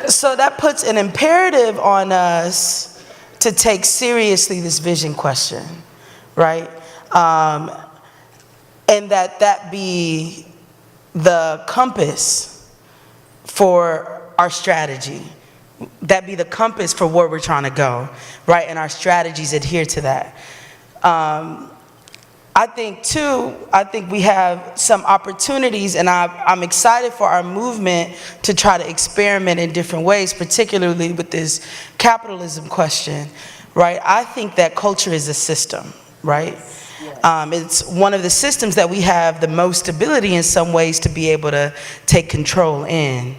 So that puts an imperative on us to take seriously this vision question, right? And that be the compass for our strategy. That be the compass for where we're trying to go, right? And our strategies adhere to that. I think we have some opportunities, and I'm excited for our movement to try to experiment in different ways, particularly with this capitalism question, right? I think that culture is a system, right? It's one of the systems that we have the most ability in some ways to be able to take control in.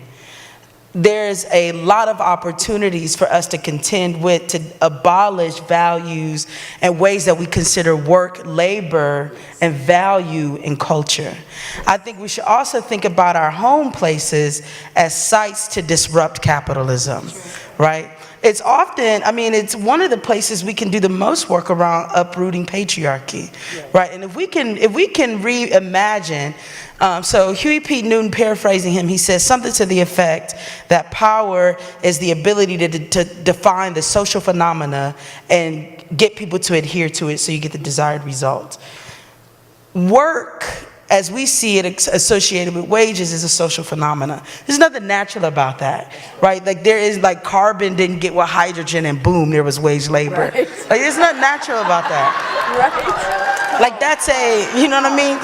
There's a lot of opportunities for us to contend with, to abolish values and ways that we consider work, labor, and value in culture. I think we should also think about our home places as sites to disrupt capitalism, right? It's often, it's one of the places we can do the most work around uprooting patriarchy, right? And if we can reimagine, so Huey P. Newton, paraphrasing him, he says something to the effect that power is the ability to define the social phenomena and get people to adhere to it so you get the desired result. Work, as we see it associated with wages, is a social phenomena. There's nothing natural about that, right? Like, there is, like, carbon didn't get with hydrogen and boom, there was wage labor. Right. Like, there's nothing natural about that. Right. Like, that's you know what I mean?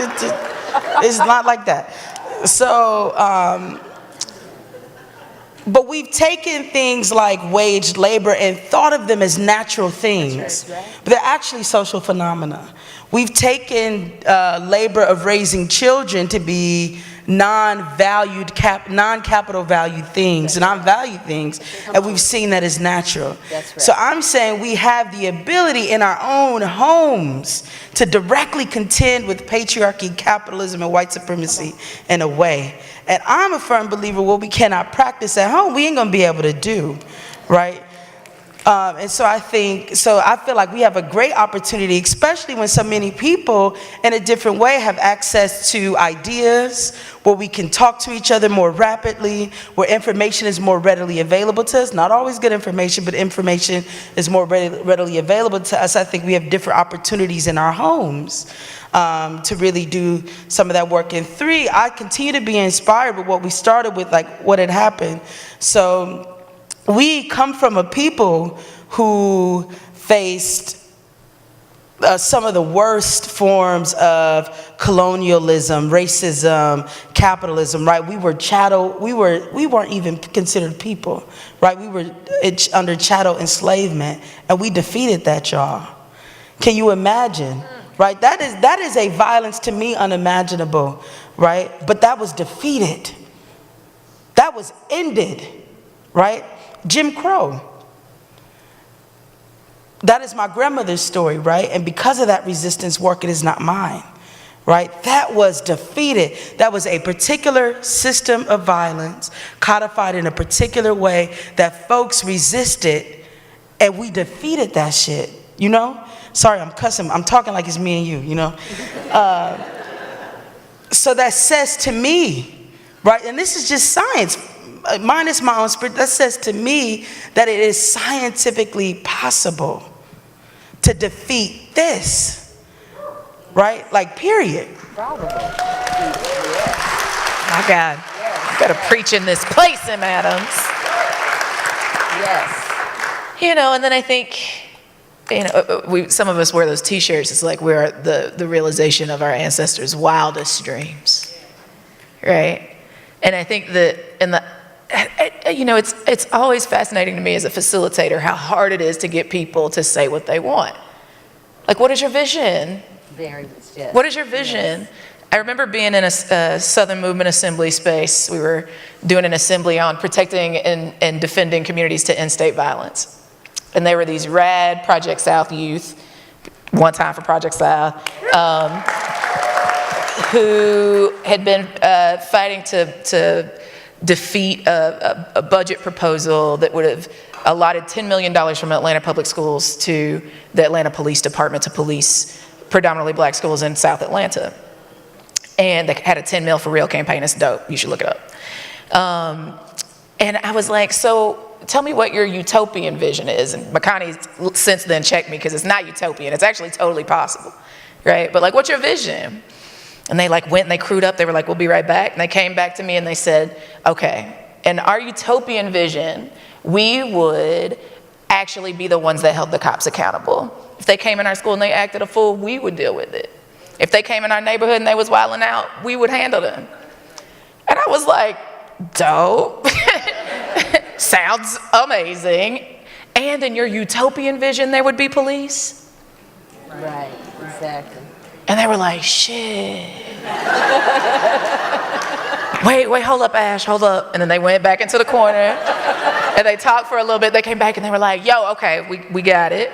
It's not like that. So, but we've taken things like wage labor and thought of them as natural things, but they're actually social phenomena. We've taken labor of raising children to be non-capital valued things, non-valued things, and we've seen that as natural. So I'm saying we have the ability in our own homes to directly contend with patriarchy, capitalism, and white supremacy in a way. And I'm a firm believer what we cannot practice at home, we ain't gonna be able to do, right? And so I feel like we have a great opportunity, especially when so many people in a different way have access to ideas, where we can talk to each other more rapidly, where information is more readily available to us. Not always good information, but information is more readily available to us. I think we have different opportunities in our homes to really do some of that work. And 3, I continue to be inspired with what we started with, like what had happened. So we come from a people who faced some of the worst forms of colonialism, racism, capitalism, right? We were chattel, we weren't even considered people, right? We were under chattel enslavement, and we defeated that, y'all. Can you imagine? Right? That is a violence to me unimaginable, right? But that was defeated. That was ended, right? Jim Crow. That is my grandmother's story, right? And because of that resistance work, it is not mine, right? That was defeated. That was a particular system of violence codified in a particular way that folks resisted, and we defeated that shit, you know? Sorry, I'm cussing. I'm talking like it's me and you, you know? So that says to me, right? And this is just science, minus my own spirit. That says to me that it is scientifically possible to defeat this, right? Like, period. My God. You gotta preach in this place, Em Adams. Yes. You know, and then I think, some of us wear those T-shirts. It's like we're the realization of our ancestors' wildest dreams, right? And I think that it's always fascinating to me as a facilitator how hard it is to get people to say what they want. Like, what is your vision? Very much, yes. What is your vision? Yes. I remember being in a Southern Movement Assembly space. We were doing an assembly on protecting and defending communities to end state violence. And they were these rad Project South youth, one time for Project South, who had been fighting to defeat a budget proposal that would have allotted $10 million from Atlanta Public Schools to the Atlanta Police Department to police predominantly black schools in South Atlanta. And they had a 10 Mil for Real campaign. It's dope. You should look it up. And I was like, so tell me what your utopian vision is. And Makani since then checked me because it's not utopian. It's actually totally possible, right? But like, what's your vision? And they like went and they crewed up. They were like, we'll be right back. And they came back to me and they said, okay, in our utopian vision, we would actually be the ones that held the cops accountable. If they came in our school and they acted a fool, we would deal with it. If they came in our neighborhood and they was wilding out, we would handle them. And I was like, dope. Sounds amazing. And in your utopian vision, there would be police? Right, exactly. And they were like, shit. Wait, hold up, Ash, hold up. And then they went back into the corner and they talked for a little bit. They came back and they were like, yo, okay, we got it.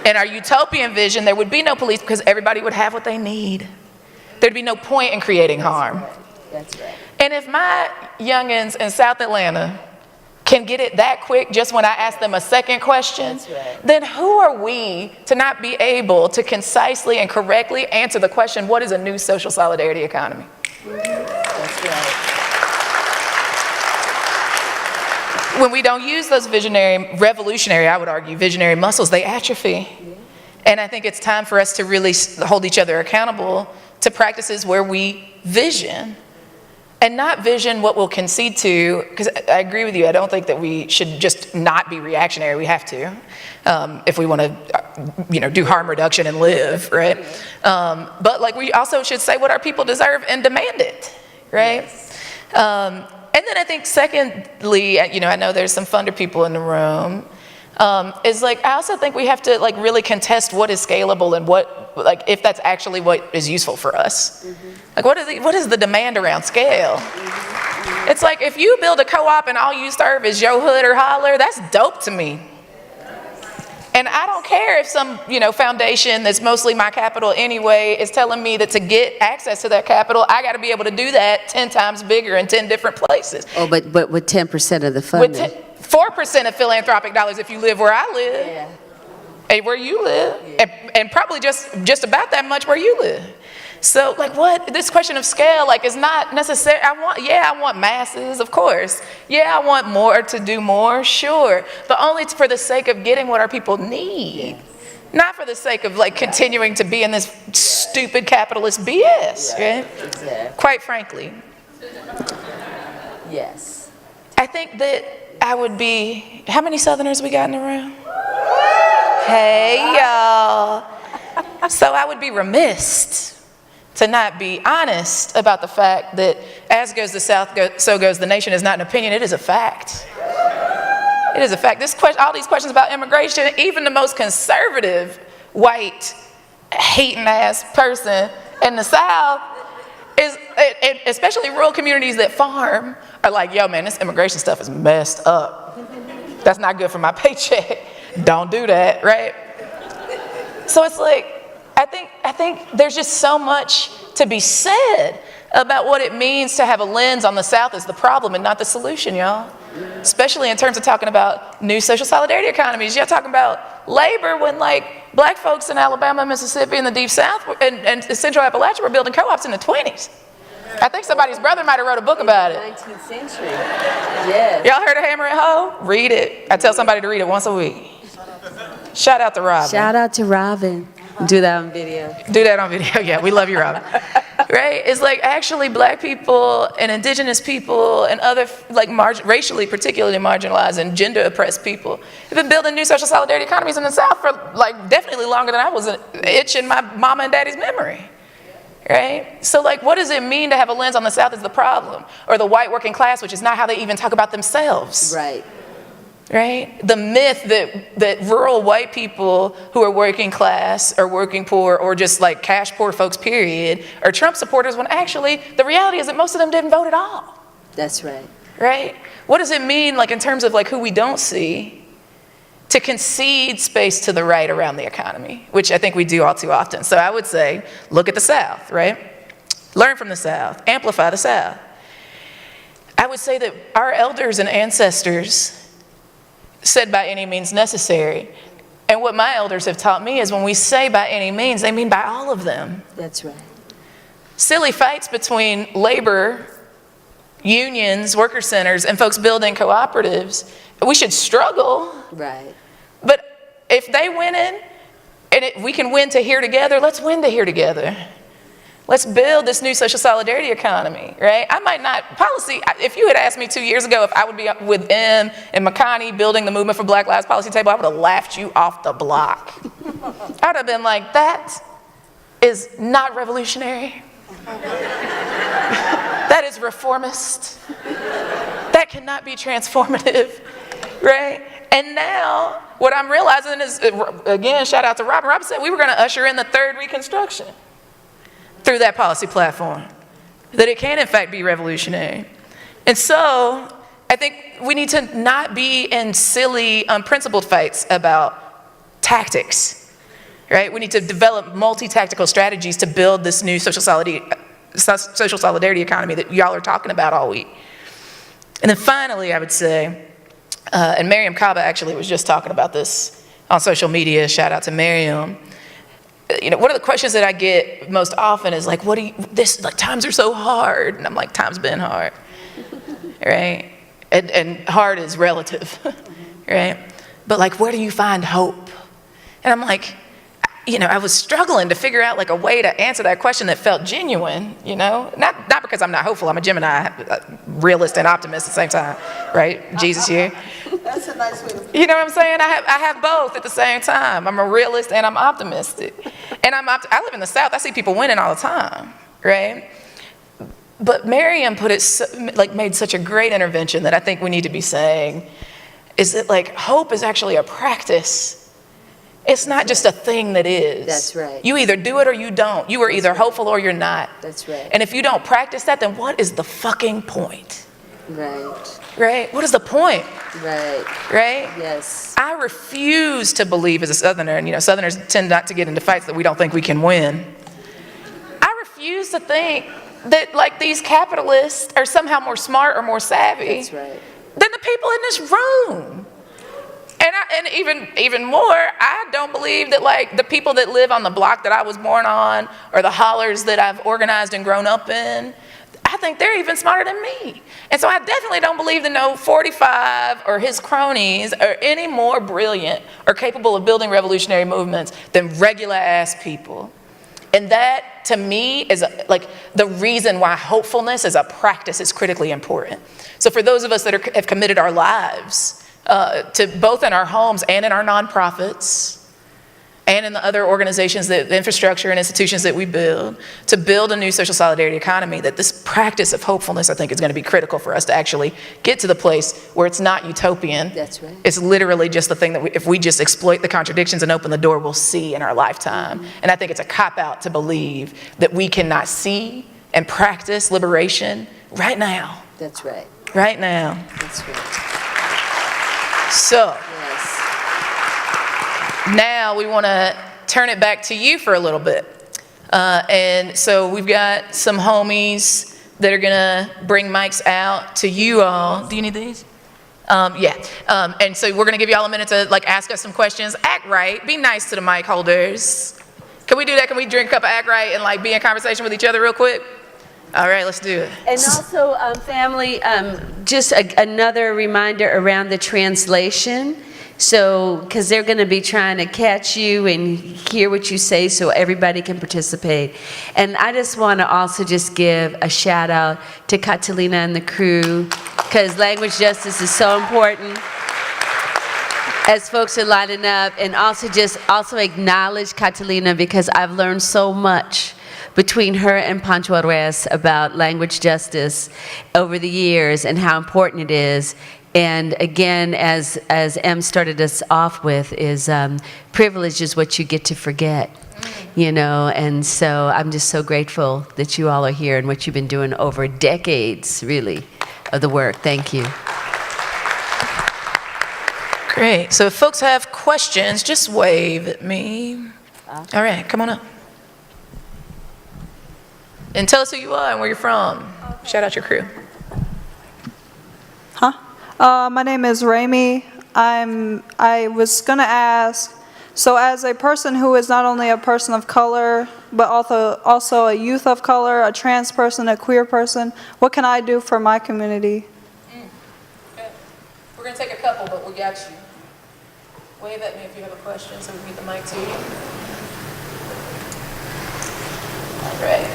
In our utopian vision, there would be no police because everybody would have what they need. There'd be no point in creating harm. That's right. And if my youngins in South Atlanta can get it that quick just when I ask them a second question, then who are we to not be able to concisely and correctly answer the question, what is a new social solidarity economy? That's right. When we don't use those visionary, revolutionary, I would argue, visionary muscles, they atrophy. And I think it's time for us to really hold each other accountable to practices where we vision. And not vision what we'll concede to, because I agree with you, I don't think that we should just not be reactionary, we have to, if we want to, do harm reduction and live, right? But like we also should say what our people deserve and demand it, right? And then I think secondly, I know there's some funder people in the room, is like, I also think we have to like really contest what is scalable and what, like if that's actually what is useful for us. Like what is the demand around scale? It's like if you build a co-op and all you serve is your hood or holler, that's dope to me. And I don't care if some, foundation that's mostly my capital anyway is telling me that to get access to that capital, I got to be able to do that 10 times bigger in 10 different places. Oh, but with 10% of the funding. With 4% of philanthropic dollars if you live where I live. Yeah. And where you live. Yeah. And probably just about that much where you live. So like this question of scale is not necessary. I want masses, of course. Yeah, I want more to do more, sure. But only for the sake of getting what our people need. Not for the sake of continuing to be in this stupid capitalist BS, right? Exactly. Quite frankly. Yes. I think that I would be, how many Southerners we got in the room? Hey, y'all. So I would be remiss to not be honest about the fact that as goes the South, so goes the nation is not an opinion, it is a fact. It is a fact. All these questions about immigration, even the most conservative, white, hating ass person in the South, especially rural communities that farm, are like, yo man, this immigration stuff is messed up. That's not good for my paycheck. Don't do that, right? So it's like, I think there's just so much to be said about what it means to have a lens on the South as the problem and not the solution, y'all. Especially in terms of talking about new social solidarity economies. Y'all talking about labor when black folks in Alabama, Mississippi, and the Deep South and Central Appalachia were building co-ops in the 20s. I think somebody's brother might have wrote a book about it. 19th century. Yes. Y'all heard of Hammer and Hoe? Read it. I tell somebody to read it once a week. Shout out to Robin. Shout out to Robin. Do that on video. Do that on video. Yeah, we love you, Robin. Right? It's actually black people and indigenous people and other racially particularly marginalized and gender oppressed people have been building new social solidarity economies in the South for definitely longer than I was itch in my mama and daddy's memory. Right? So what does it mean to have a lens on the South as the problem? Or the white working class, which is not how they even talk about themselves. Right. Right? The myth that rural white people who are working class or working poor or just cash poor folks, period, are Trump supporters when actually the reality is that most of them didn't vote at all. That's right. Right? What does it mean in terms of who we don't see to concede space to the right around the economy, which I think we do all too often. So I would say, look at the South, right? Learn from the South, amplify the South. I would say that our elders and ancestors said by any means necessary. And what my elders have taught me is when we say by any means, they mean by all of them. That's right. Silly fights between labor, unions, worker centers, and folks building cooperatives, we should struggle. Right. But if they win in, and we can win to here together, let's win to here together. Let's build this new social solidarity economy, right? I might not, policy, if you had asked me 2 years ago if I would be with M and Makani building the Movement for Black Lives policy table, I would have laughed you off the block. I would have been like, that is not revolutionary. That is reformist. That cannot be transformative, right? And now, what I'm realizing is, again, shout out to Robin. Robin said we were gonna usher in the third Reconstruction through that policy platform, that it can in fact be revolutionary. And so, I think we need to not be in silly, unprincipled fights about tactics, right? We need to develop multi-tactical strategies to build this new social solidarity economy that y'all are talking about all week. And then finally, I would say, and Miriam Kaba actually was just talking about this on social media, shout out to Miriam. You know, one of the questions that I get most often is like, times are so hard. And I'm like, time's been hard, right? And hard is relative, right? But like, where do you find hope? And I'm like, you know, I was struggling to figure out like a way to answer that question that felt genuine, you know? Not because I'm not hopeful, I'm a Gemini, realist and optimist at the same time, right? Jesus here. That's a nice way to put it. You know what I'm saying? I have both at the same time. I'm a realist and I'm optimistic. And I live in the South, I see people winning all the time, right? But Miriam made such a great intervention that I think we need to be saying, is that like hope is actually a practice. It's not just a thing that is. That's right. You either do it or you don't. You are either hopeful or you're not. That's right. And if you don't practice that, then what is the fucking point? Right. Right? What is the point? Right. Right? Yes. I refuse to believe as a Southerner, and you know, Southerners tend not to get into fights that we don't think we can win. I refuse to think that like these capitalists are somehow more smart or more savvy That's right. than the people in this room. And even more, I don't believe that like the people that live on the block that I was born on or the hollers that I've organized and grown up in, I think they're even smarter than me. And so I definitely don't believe that no 45 or his cronies are any more brilliant or capable of building revolutionary movements than regular ass people. And that, to me, is like the reason why hopefulness as a practice is critically important. So for those of us that have committed our lives to both in our homes and in our nonprofits and in the other organizations, the infrastructure and institutions that we build, to build a new social solidarity economy, that this practice of hopefulness, I think, is going to be critical for us to actually get to the place where it's not utopian. That's right. It's literally just the thing that if we just exploit the contradictions and open the door, we'll see in our lifetime. And I think it's a cop-out to believe that we cannot see and practice liberation right now. That's right. Right now. That's right. So, Yes. now we want to turn it back to you for a little bit. And so we've got some homies that are going to bring mics out to you all. Do you need these? Yeah. And so we're going to give you all a minute to like ask us some questions. Act right. Be nice to the mic holders. Can we do that? Can we drink a cup of Act Right and like be in conversation with each other real quick? All right, let's do it. And also, family, just another reminder around the translation. So, because they're going to be trying to catch you and hear what you say so everybody can participate. And I just want to also just give a shout out to Catalina and the crew, because language justice is so important as folks are lining up. And also acknowledge Catalina, because I've learned so much between her and Pancho Arrez about language justice over the years and how important it is. And again, as Em started us off with, is privilege is what you get to forget, you know. And so I'm just so grateful that you all are here and what you've been doing over decades, really, of the work. Thank you. Great. So if folks have questions, just wave at me. All right, come on up. And tell us who you are and where you're from. Shout out your crew. My name is Rami. I was gonna ask, so as a person who is not only a person of color, but also a youth of color, a trans person, a queer person, what can I do for my community? Okay. We're gonna take a couple, but we got you. Wave at me if you have a question so we can get the mic to you. All right.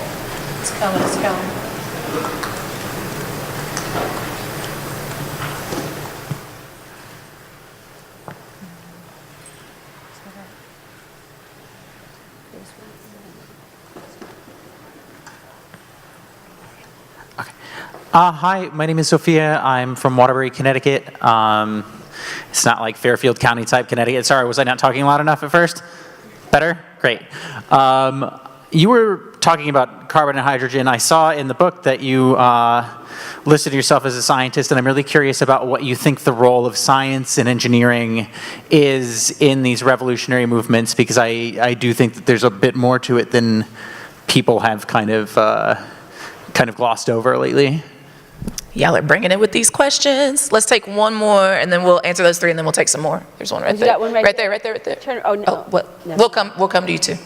It's coming, it's coming. Hi, my name is Sophia. I'm from Waterbury, Connecticut. It's not like Fairfield County type Connecticut. Sorry, was I not talking loud enough at first? Better? Great. You were talking about carbon and hydrogen. I saw in the book that you listed yourself as a scientist, and I'm really curious about what you think the role of science and engineering is in these revolutionary movements, because I do think that there's a bit more to it than people have kind of glossed over lately. Y'all are bringing it with these questions. Let's take one more, and then we'll answer those three, and then we'll take some more. There's one right there. got one right there. Right there. Turn, oh, no. What? No. We'll come to you too.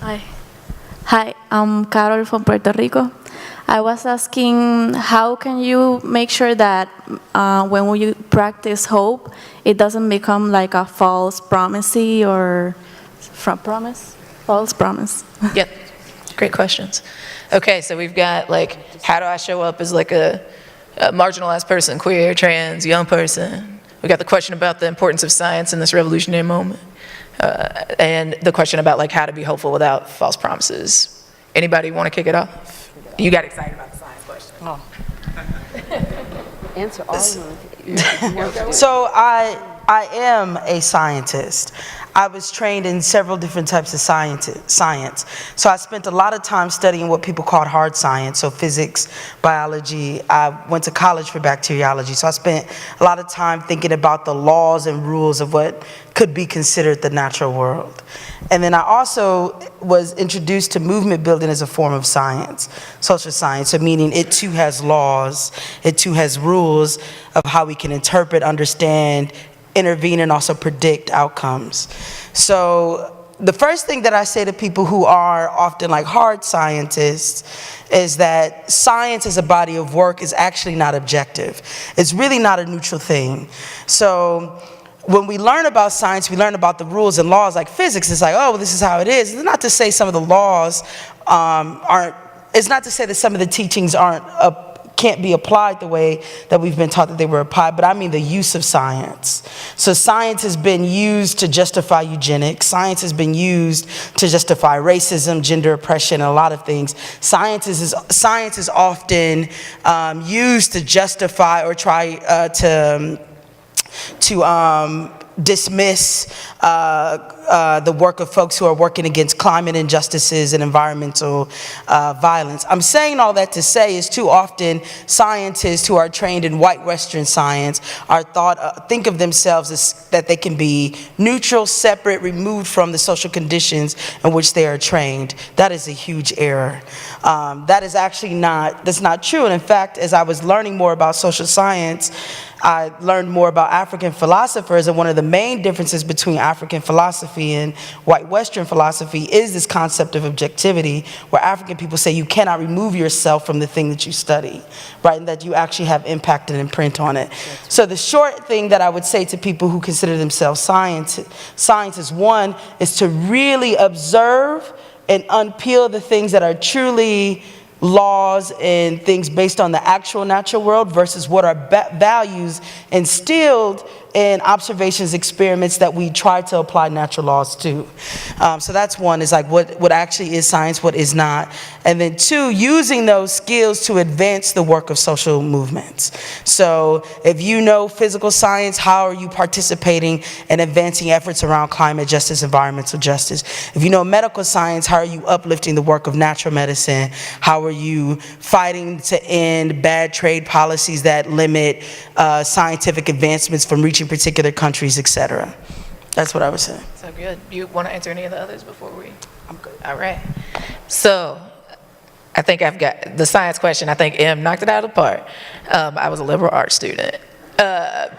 Hi, I'm Carol from Puerto Rico. I was asking, how can you make sure that when you practice hope, it doesn't become like a false promise or false promise? Yep, great questions. Okay, so we've got like, how do I show up as like a marginalized person, queer, trans, young person? We got the question about the importance of science in this revolutionary moment. And the question about like how to be hopeful without false promises. Anybody want to kick it off? You got excited about the science question. Oh. Answer all of them. So I am a scientist. I was trained in several different types of science. So I spent a lot of time studying what people called hard science, so physics, biology. I went to college for bacteriology, so I spent a lot of time thinking about the laws and rules of what could be considered the natural world. And then I also was introduced to movement building as a form of science, social science, so meaning it too has laws, it too has rules of how we can interpret, understand, intervene, and also predict outcomes. So the first thing that I say to people who are often like hard scientists is that science as a body of work is actually not objective. It's really not a neutral thing. So when we learn about science, we learn about the rules and laws. Like physics, it's like, oh, well, this is how it is. It's not to say some of the laws it's not to say that some of the teachings can't be applied the way that we've been taught that they were applied, but I mean the use of science. So science has been used to justify eugenics. Science has been used to justify racism, gender oppression, and a lot of things. Science is often used to justify or try to dismiss the work of folks who are working against climate injustices and environmental violence. I'm saying all that to say is too often scientists who are trained in white Western science are think of themselves as that they can be neutral, separate, removed from the social conditions in which they are trained. That is a huge error. That's not true. And in fact, as I was learning more about social science, I learned more about African philosophers, and one of the main differences between African philosophy and white Western philosophy is this concept of objectivity, where African people say you cannot remove yourself from the thing that you study, right? And that you actually have impact and imprint on it. So the short thing that I would say to people who consider themselves scientists, one, is to really observe and unpeel the things that are truly laws and things based on the actual natural world versus what are values instilled in observations, experiments that we try to apply natural laws to. So that's one, is like what actually is science, what is not. And then two, using those skills to advance the work of social movements. So if you know physical science, how are you participating in advancing efforts around climate justice, environmental justice? If you know medical science, how are you uplifting the work of natural medicine? How are you fighting to end bad trade policies that limit scientific advancements from reaching to particular countries, etc. That's what I was saying. So good. You want to answer any of the others before we? I'm good. All right. So I think I've got the science question. I think M knocked it out of the park. I was a liberal arts student. To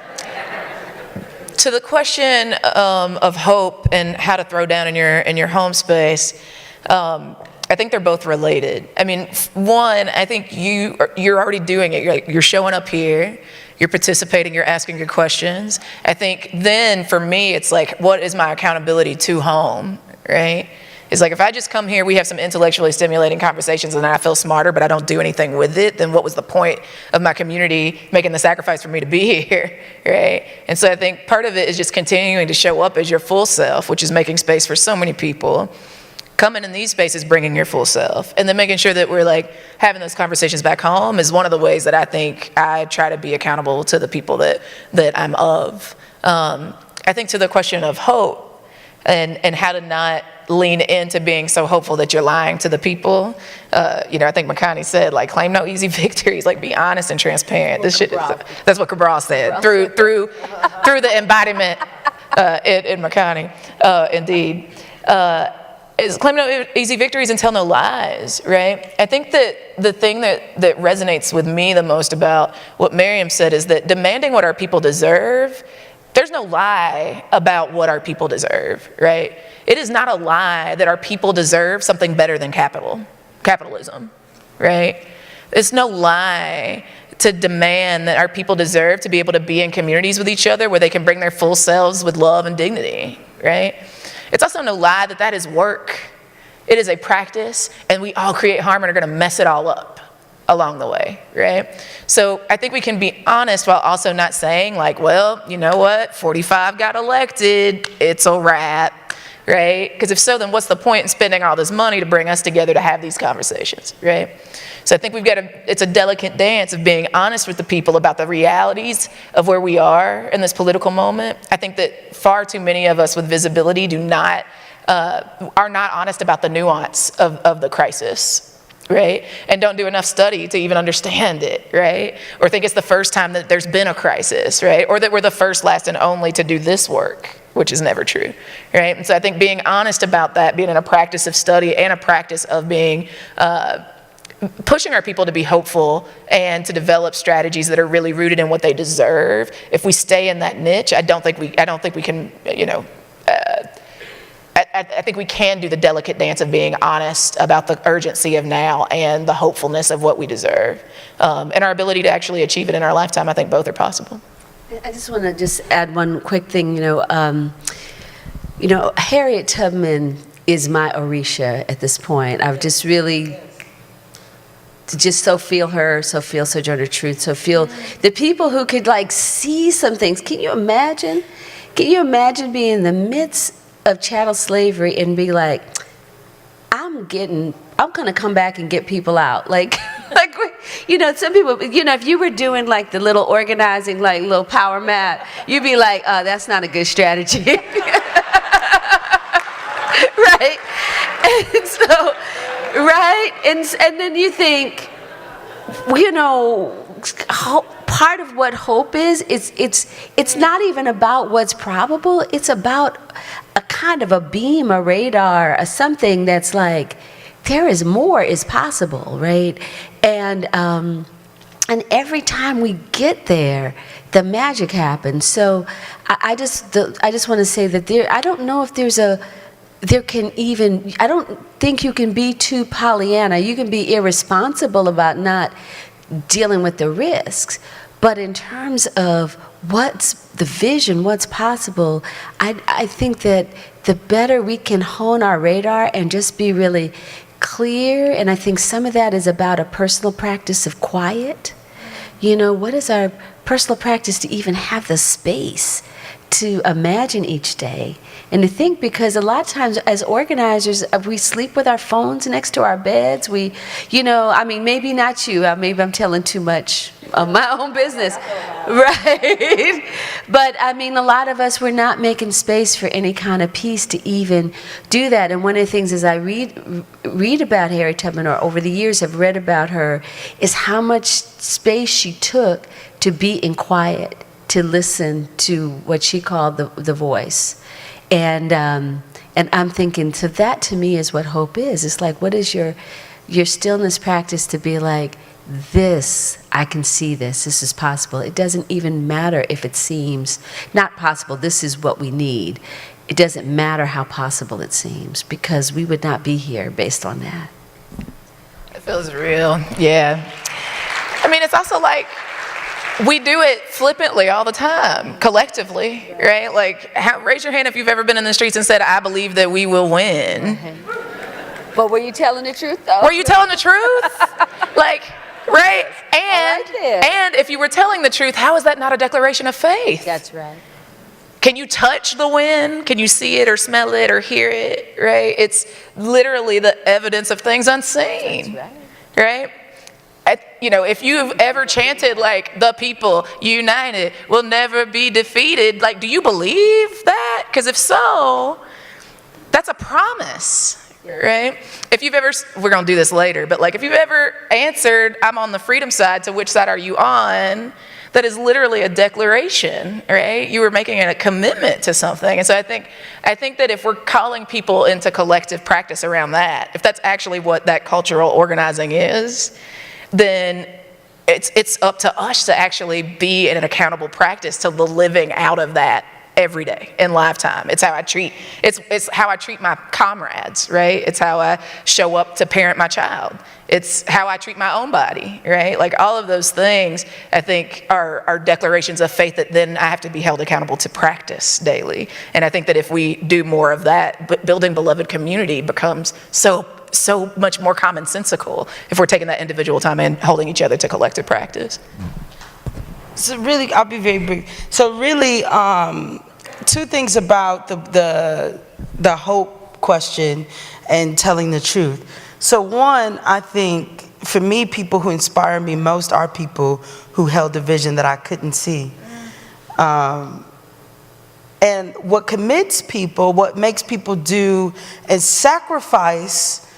the question of hope and how to throw down in your home space, I think they're both related. I mean, one, I think you're already doing it. You're showing up here, you're participating, you're asking your questions. I think then for me, it's like, what is my accountability to home, right? It's like, if I just come here, we have some intellectually stimulating conversations and then I feel smarter, but I don't do anything with it, then what was the point of my community making the sacrifice for me to be here, right? And so I think part of it is just continuing to show up as your full self, which is making space for so many people. Coming in these spaces, bringing your full self, and then making sure that we're like having those conversations back home is one of the ways that I think I try to be accountable to the people that I'm of. I think to the question of hope and how to not lean into being so hopeful that you're lying to the people. I think Makani said, like, claim no easy victories, like be honest and transparent. This shit is, that's what Cabral said through the embodiment in Makani, indeed. Is claim no easy victories and tell no lies, right? I think that the thing that resonates with me the most about what Miriam said is that demanding what our people deserve, there's no lie about what our people deserve, right? It is not a lie that our people deserve something better than capitalism, right? It's no lie to demand that our people deserve to be able to be in communities with each other where they can bring their full selves with love and dignity, right? It's also no lie that is work. It is a practice, and we all create harm and are gonna mess it all up along the way, right? So I think we can be honest while also not saying like, well, you know what, 45 got elected, it's a wrap, right? Because if so, then what's the point in spending all this money to bring us together to have these conversations, right? So I think it's a delicate dance of being honest with the people about the realities of where we are in this political moment. I think that far too many of us with visibility are not honest about the nuance of the crisis, right? And don't do enough study to even understand it, right? Or think it's the first time that there's been a crisis, right? Or that we're the first, last, and only to do this work, which is never true, right? And so I think being honest about that, being in a practice of study and a practice of being, pushing our people to be hopeful and to develop strategies that are really rooted in what they deserve. If we stay in that niche, I don't think we can, I think we can do the delicate dance of being honest about the urgency of now and the hopefulness of what we deserve. And our ability to actually achieve it in our lifetime, I think both are possible. I just want to add one quick thing, Harriet Tubman is my Orisha at this point. I've just really so feel her, so feel Sojourner Truth, so feel the people who could like see some things. Can you imagine being in the midst of chattel slavery and be like, I'm gonna come back and get people out. Like, some people, if you were doing like the little organizing, like little power map, you'd be like, oh, that's not a good strategy. Right? And so, right? And then you think, part of what hope is it's not even about what's probable, it's about a kind of a beam, a radar, a something that's like, there is more is possible, right? And every time we get there, the magic happens. So I just want to say that I don't know if I don't think you can be too Pollyanna. You can be irresponsible about not dealing with the risks. But in terms of what's the vision, what's possible, I think that the better we can hone our radar and just be really clear, and I think some of that is about a personal practice of quiet. What is our personal practice to even have the space to imagine each day and to think, because a lot of times as organizers, we sleep with our phones next to our beds. Maybe not you, maybe I'm telling too much of my own business, right? But a lot of us, we're not making space for any kind of peace to even do that. And one of the things as I read about Harriet Tubman, or over the years have read about her, is how much space she took to be in quiet, to listen to what she called the voice. And I'm thinking, so that to me is what hope is. It's like, what is your stillness practice to be like, this, I can see this is possible. It doesn't even matter if it seems not possible, this is what we need. It doesn't matter how possible it seems, because we would not be here based on that. It feels real, yeah. I mean, it's also like, we do it flippantly all the time, collectively, right? Like, raise your hand if you've ever been in the streets and said, I believe that we will win. But were you telling the truth, though? Were you telling the truth? Like, right? And if you were telling the truth, how is that not a declaration of faith? That's right. Can you touch the wind? Can you see it or smell it or hear it, right? It's literally the evidence of things unseen, right? You know, if you've ever chanted like, the people united will never be defeated, like, do you believe that? Because if so, that's a promise. Right? If you've ever, we're going to do this later, but like if you've ever answered, I'm on the freedom side, to which side are you on? That is literally a declaration, right? You were making a commitment to something. And so I think that if we're calling people into collective practice around that, if that's actually what that cultural organizing is, then it's up to us to actually be in an accountable practice to the living out of that every day in lifetime. It's how I treat my comrades, right? It's how I show up to parent my child. It's how I treat my own body, right? Like all of those things, I think, are declarations of faith that then I have to be held accountable to practice daily. And I think that if we do more of that, building beloved community becomes so much more commonsensical if we're taking that individual time and holding each other to collective practice. So really, I'll be very brief. So really, two things about the hope question and telling the truth. So one, I think for me, people who inspire me most are people who held a vision that I couldn't see. And what commits people, what makes people do and sacrifice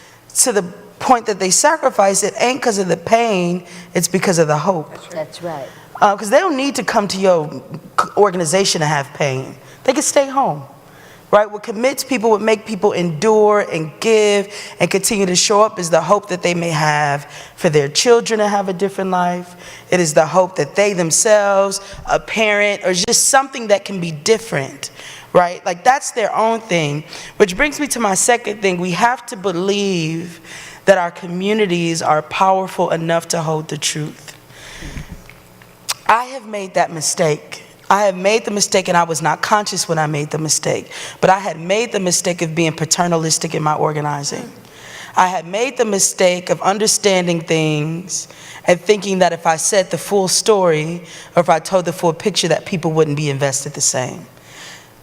to the point that they sacrifice, it ain't because of the pain, it's because of the hope. That's right. Because they don't need to come to your organization to have pain. They can stay home, right? What commits people, what make people endure and give and continue to show up is the hope that they may have for their children to have a different life. It is the hope that they themselves, a parent, or just something that can be different, right? Like that's their own thing. Which brings me to my second thing. We have to believe that our communities are powerful enough to hold the truth. I have made that mistake. I have made the mistake, and I was not conscious when I made the mistake, but I had made the mistake of being paternalistic in my organizing. I had made the mistake of understanding things and thinking that if I said the full story, or if I told the full picture, that people wouldn't be invested the same.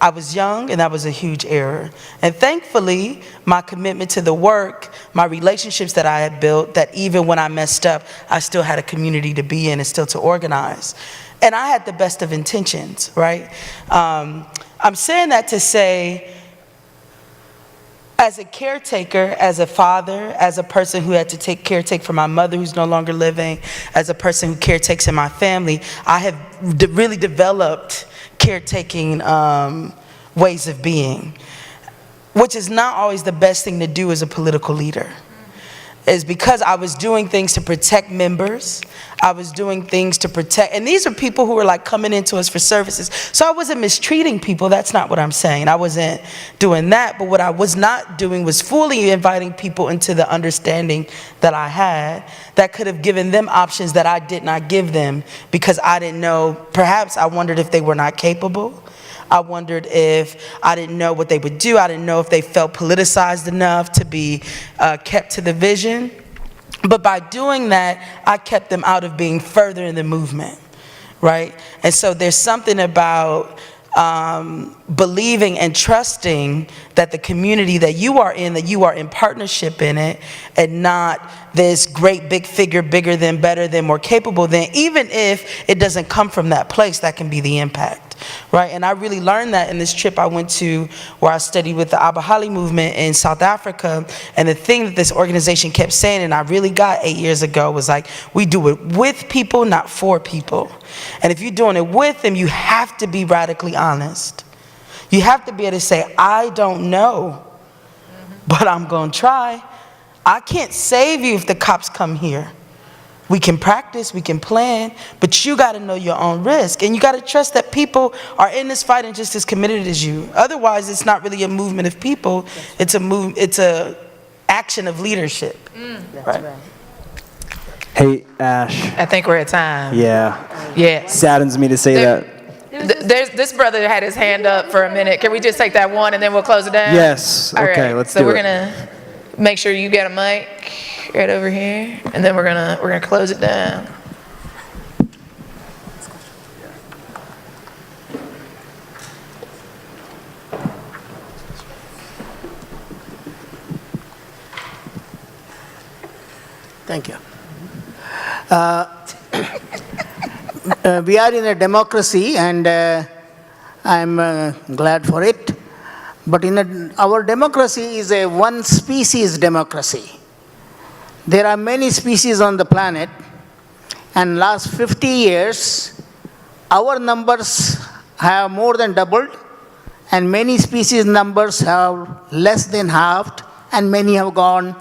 I was young, and that was a huge error. And thankfully, my commitment to the work, my relationships that I had built, that even when I messed up, I still had a community to be in and still to organize. And I had the best of intentions, right? I'm saying that to say, as a caretaker, as a father, as a person who had to caretake for my mother who's no longer living, as a person who caretakes in my family, I have really developed caretaking ways of being, which is not always the best thing to do as a political leader. Is because I was doing things to protect members. I was doing things to protect, and these are people who were like coming into us for services. So I wasn't mistreating people, that's not what I'm saying. I wasn't doing that, but what I was not doing was fully inviting people into the understanding that I had that could have given them options that I did not give them because I didn't know, perhaps I wondered if they were not capable. I wondered if I didn't know what they would do. I didn't know if they felt politicized enough to be kept to the vision. But by doing that, I kept them out of being further in the movement, right? And so there's something about believing and trusting that the community that you are in partnership in it, and not this great big figure, bigger than, better than, more capable than, even if it doesn't come from that place, that can be the impact, right? And I really learned that in this trip I went to where I studied with the Abahali movement in South Africa. And the thing that this organization kept saying, and I really got 8 years ago, was like, we do it with people, not for people. And if you're doing it with them, you have to be radically honest. You have to be able to say, I don't know, but I'm going to try. I can't save you if the cops come here. We can practice, we can plan, but you got to know your own risk. And you got to trust that people are in this fight and just as committed as you. Otherwise, it's not really a movement of people. It's a action of leadership. That's right. Hey, Ash. I think we're at time. Yeah. Yeah. Saddens me to say that. There's this brother had his hand up for a minute. Can we just take that one and then we'll close it down? Yes. All Okay, right. let's so do we're it. gonna make sure you get a mic right over here, and then we're gonna close it down. Thank you. We are in a democracy, and I'm glad for it. But our democracy is a one-species democracy. There are many species on the planet, and last 50 years, our numbers have more than doubled, and many species numbers have less than halved, and many have gone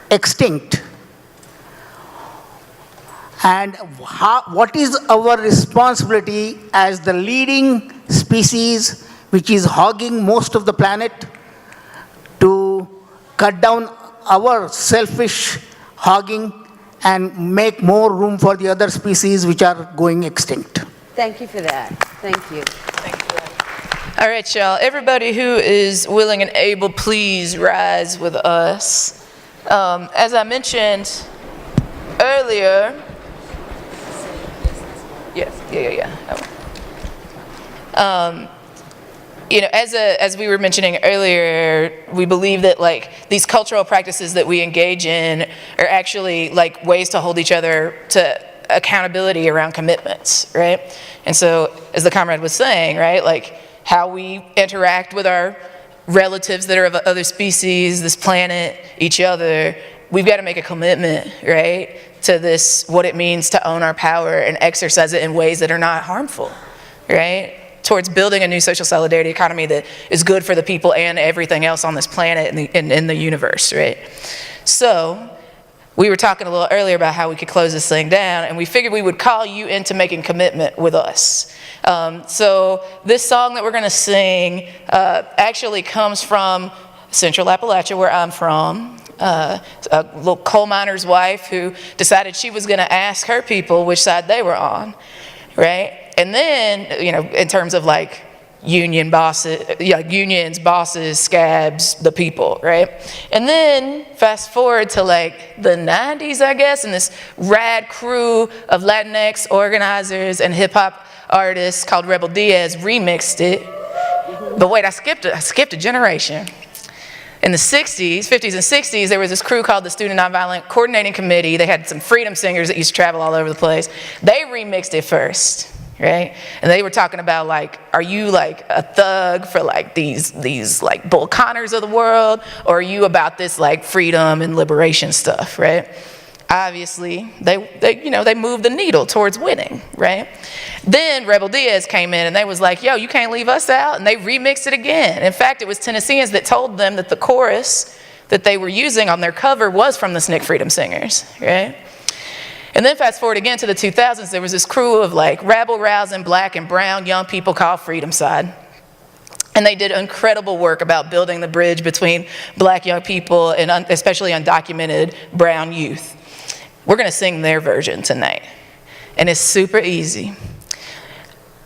extinct. And what is our responsibility as the leading species which is hogging most of the planet to cut down our selfish hogging and make more room for the other species which are going extinct? Thank you for that. Thank you. All right, y'all. Everybody who is willing and able, please rise with us. As I mentioned earlier, you know, as we were mentioning earlier, we believe that like these cultural practices that we engage in are actually like ways to hold each other to accountability around commitments, right? And so, as the comrade was saying, right, like how we interact with our relatives that are of other species, this planet, each other, we've got to make a commitment, right, to this, what it means to own our power and exercise it in ways that are not harmful, right? Towards building a new social solidarity economy that is good for the people and everything else on this planet and in the universe, right? So, we were talking a little earlier about how we could close this thing down, and we figured we would call you into making commitment with us. So this song that we're gonna sing actually comes from Central Appalachia, where I'm from. A little coal miner's wife who decided she was gonna ask her people which side they were on, right? And then, you know, in terms of like union bosses, unions, bosses, scabs, the people, right? And then fast forward to like the 90s, I guess, and this rad crew of Latinx organizers and hip hop artists called Rebel Diaz remixed it. But wait, I skipped a generation. In the 60s, 50s and 60s, there was this crew called the Student Nonviolent Coordinating Committee. They had some freedom singers that used to travel all over the place. They remixed it first, right? And they were talking about like, are you like a thug for like these like Bull Connors of the world? Or are you about this like freedom and liberation stuff, right? Obviously, they moved the needle towards winning, right? Then Rebel Diaz came in and they was like, yo, you can't leave us out, and they remixed it again. In fact, it was Tennesseans that told them that the chorus that they were using on their cover was from the SNCC Freedom Singers, right? And then fast forward again to the 2000s, there was this crew of like rabble-rousing black and brown young people called Freedom Side. And they did incredible work about building the bridge between black young people and especially undocumented brown youth. We're gonna sing their version tonight. And it's super easy.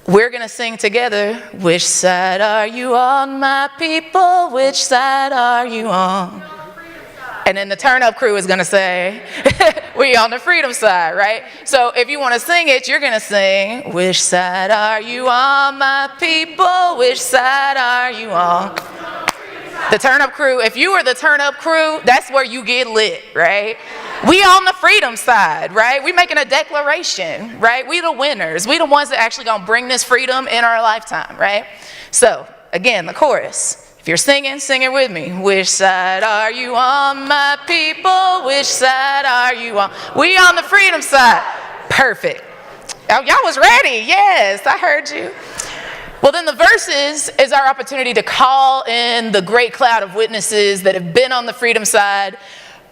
We're gonna sing together, which side are you on, my people? Which side are you on? And then the turn-up crew is gonna say, we on the freedom side, right? So if you wanna sing it, you're gonna sing, which side are you on, my people? Which side are you on? The turn-up crew, if you are the turn-up crew, that's where you get lit, right? We on the freedom side, right? We making a declaration, right? We the winners. We the ones that actually gonna bring this freedom in our lifetime, right? So, again, the chorus. If you're singing, sing it with me. Which side are you on, my people? Which side are you on? We on the freedom side. Perfect. Oh, y'all was ready. Yes, I heard you. Well, then the verses is our opportunity to call in the great cloud of witnesses that have been on the freedom side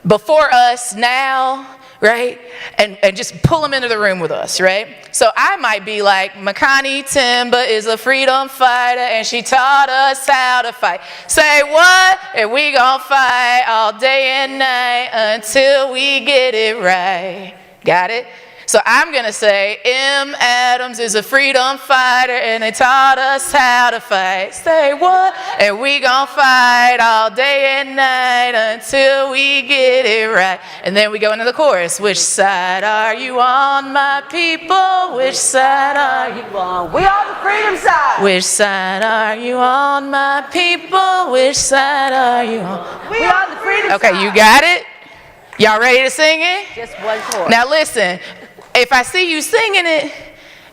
before us now, right? And just pull them into the room with us, right? So I might be like, Makani Themba is a freedom fighter and she taught us how to fight. Say what? And we gonna fight all day and night until we get it right. Got it? So I'm gonna say, M. Adams is a freedom fighter and they taught us how to fight. Say what? And we gon' fight all day and night until we get it right. And then we go into the chorus. Which side are you on, my people? Which side are you on? We on the freedom side. Which side are you on, my people? Which side are you on? We on the freedom side. Okay, you got it? Y'all ready to sing it? Just one chord. Now listen. If I see you singing it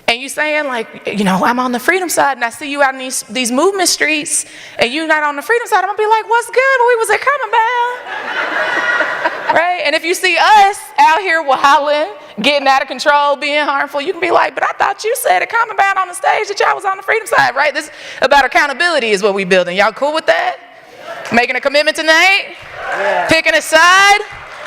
and you saying like, you know, I'm on the freedom side and I see you out in these movement streets and you're not on the freedom side, I'm gonna be like, what's good? We was at Commonbound. Right? And if you see us out here wilding, getting out of control, being harmful, you can be like, but I thought you said at Commonbound on the stage that y'all was on the freedom side, right? This about accountability is what we building. Y'all cool with that? Making a commitment tonight? Yeah. Picking a side?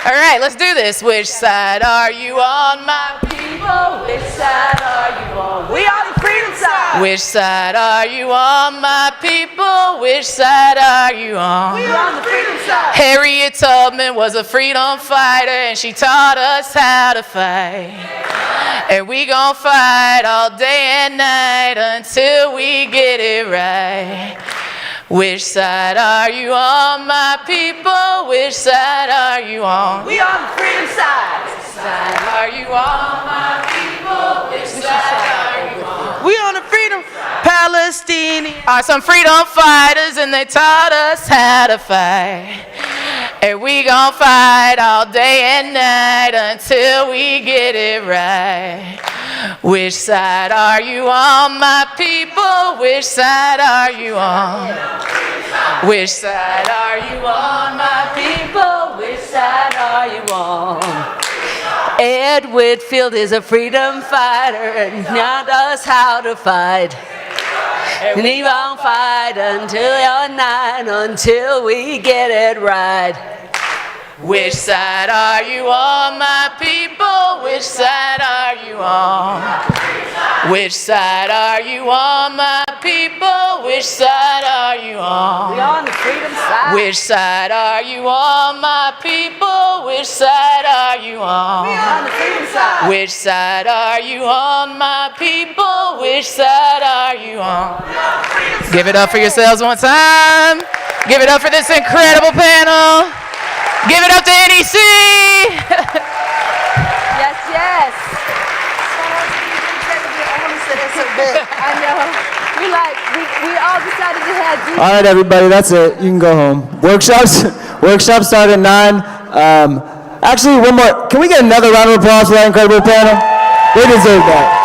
All right, let's do this. Which side are you on, my people? Which side are you on? We on the freedom side. Which side are you on, my people? Which side are you on? We on the freedom side. Harriet Tubman was a freedom fighter and she taught us how to fight. And we gon' fight all day and night until we get it right. Which side are you on, my people? Which side are you on? We on the freedom side. Which side are you on, my people? Which side are you on? We on the freedom Palestinian. Are some freedom fighters and they taught us how to fight. And we gon' fight all day and night until we get it right. Which side are you on, my people? Which side are you on? Which side are you on, my people? Which side are you on? Ed Whitfield is a freedom fighter and taught us how to fight. And he won't fight until your night, until we get it right. Which side are you on, my people? Which side are you on? Which side are you on, my people? Which side are you on? We on the freedom side. Which side are you on, my people? Which side are you on? We on the freedom side. Which side are you on, my people? Which side are you on? Give it up for yourselves one time. Give it up for this incredible panel. Give it up to NEC! Yes, yes. I know. We all decided to have these. All right, everybody, that's it. You can go home. Workshops start at 9. Actually, one more. Can we get another round of applause for that incredible panel? They deserve that.